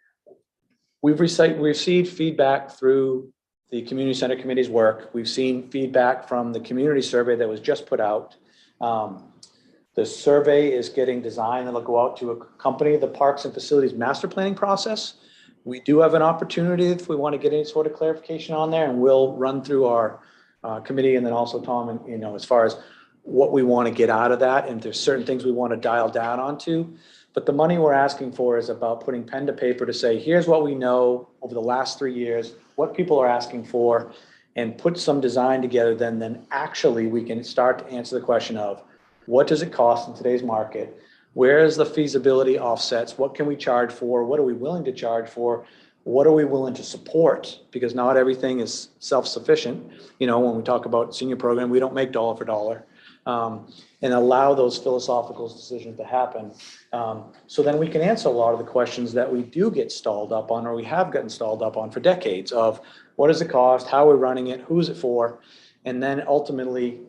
Speaker 12: We've received feedback through the community center committee's work. We've seen feedback from the community survey that was just put out. The survey is getting designed and it'll go out to accompany the parks and facilities master planning process. We do have an opportunity if we want to get any sort of clarification on there, and we'll run through our committee and then also Tom, and as far as what we want to get out of that, and if there's certain things we want to dial down onto. But the money we're asking for is about putting pen to paper to say, here's what we know over the last 3 years, what people are asking for, and put some design together. Then actually we can start to answer the question of, what does it cost in today's market? Where is the feasibility offsets? What can we charge for? What are we willing to charge for? What are we willing to support? Because not everything is self-sufficient. When we talk about senior program, we don't make dollar for dollar. And allow those philosophical decisions to happen. So then we can answer a lot of the questions that we do get stalled up on, or we have gotten stalled up on for decades, of what does it cost? How are we running it? Who's it for? And then ultimately,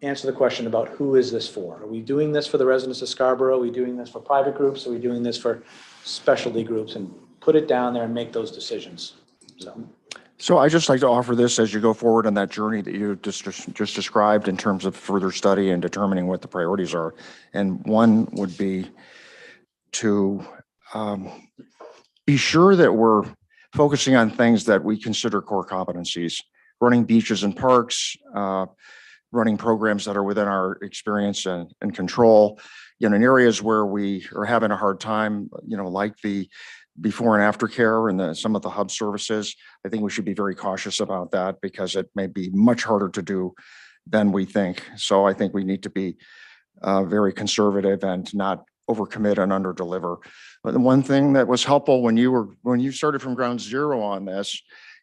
Speaker 12: answer the question about who is this for? Are we doing this for the residents of Scarborough? Are we doing this for private groups? Are we doing this for specialty groups? And put it down there and make those decisions.
Speaker 7: So I just like to offer this as you go forward on that journey that you just described in terms of further study and determining what the priorities are. And one would be to be sure that we're focusing on things that we consider core competencies, running beaches and parks, running programs that are within our experience and control, in areas where we are having a hard time, like the before and after care and some of the hub services. I think we should be very cautious about that because it may be much harder to do than we think. So I think we need to be very conservative and not overcommit and underdeliver. But the one thing that was helpful when you started from ground zero on this,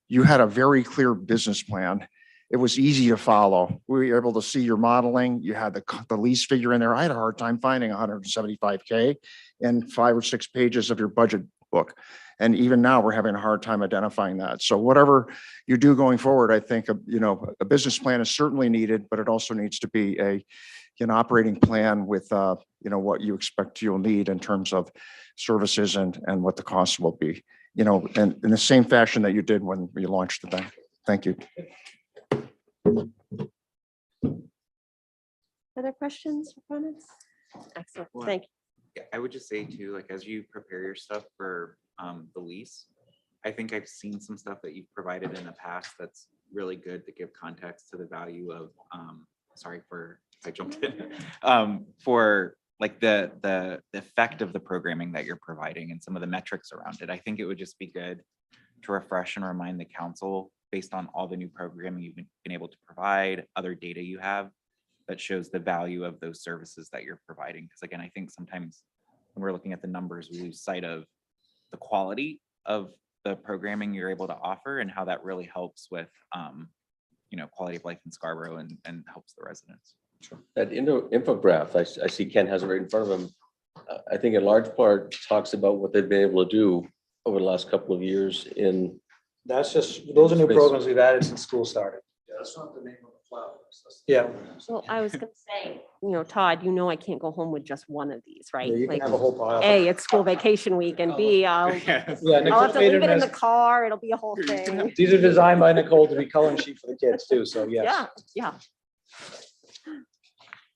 Speaker 7: you had a very clear business plan. It was easy to follow. We were able to see your modeling. You had the lease figure in there. I had a hard time finding 175K in 5 or 6 pages of your budget book. And even now we're having a hard time identifying that. So whatever you do going forward, I think, a business plan is certainly needed, but it also needs to be an operating plan with, what you expect you'll need in terms of services and what the costs will be, and in the same fashion that you did when we launched the bank. Thank you.
Speaker 1: Other questions or comments? Excellent,
Speaker 2: Well,
Speaker 1: thank you.
Speaker 2: Yeah, I would just say too, like, as you prepare your stuff for the lease, I think I've seen some stuff that you've provided in the past that's really good to give context to the value of, sorry for if I jumped in, for like the effect of the programming that you're providing and some of the metrics around it. I think it would just be good to refresh and remind the council, based on all the new programming you've been able to provide, other data you have, that shows the value of those services that you're providing. Because again, I think sometimes when we're looking at the numbers, we lose sight of the quality of the programming you're able to offer and how that really helps with, quality of life in Scarborough and helps the residents.
Speaker 5: That infograph, I see Ken has it right in front of him. I think in large part talks about what they've been able to do over the last couple of years in.
Speaker 12: That's just, those are new
Speaker 5: Space.
Speaker 12: programs we've added since school started.
Speaker 3: Yeah, that's not the name of the flowers.
Speaker 12: Yeah.
Speaker 1: Well, I was gonna say, Todd, I can't go home with just one of these, right?
Speaker 12: You can
Speaker 1: Like,
Speaker 12: have a whole pile.
Speaker 1: A, it's school vacation week, and B, I'll
Speaker 12: Yeah,
Speaker 1: have
Speaker 12: Nicole
Speaker 1: to
Speaker 12: made
Speaker 1: leave it in the
Speaker 12: as-
Speaker 1: car. It'll be a whole thing.
Speaker 12: These are designed by Nicole to be coloring sheet for the kids too, so yes.
Speaker 1: Yeah, yeah.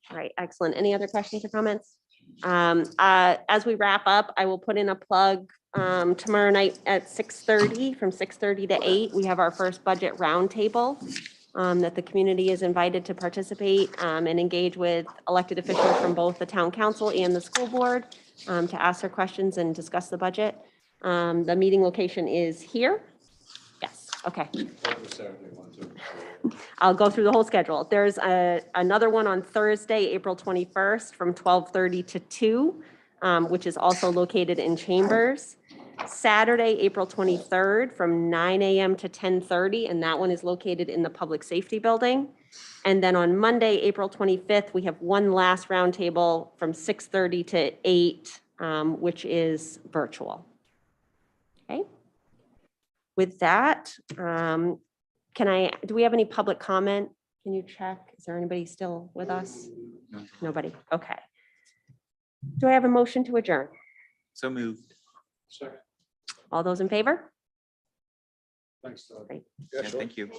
Speaker 1: All right, excellent. Any other questions or comments? As we wrap up, I will put in a plug tomorrow night at 6:30, from 6:30 to 8. We have our first budget roundtable that the community is invited to participate and engage with elected officials from both the town council and the school board to ask their questions and discuss the budget. The meeting location is here. Yes, okay. I'll go through the whole schedule. There's another one on Thursday, April 21st, from 12:30 to 2, which is also located in Chambers. Saturday, April 23rd, from 9 a.m. to 10:30, and that one is located in the Public Safety Building. And then on Monday, April 25th, we have one last roundtable from 6:30 to 8, which is virtual. Okay. With that, do we have any public comment? Can you check? Is there anybody still with us? Nobody. Okay. Do I have a motion to adjourn?
Speaker 2: So moved.
Speaker 3: Second.
Speaker 1: All those in favor?
Speaker 3: Thanks, Todd.
Speaker 1: Great.
Speaker 2: Yeah, thank you.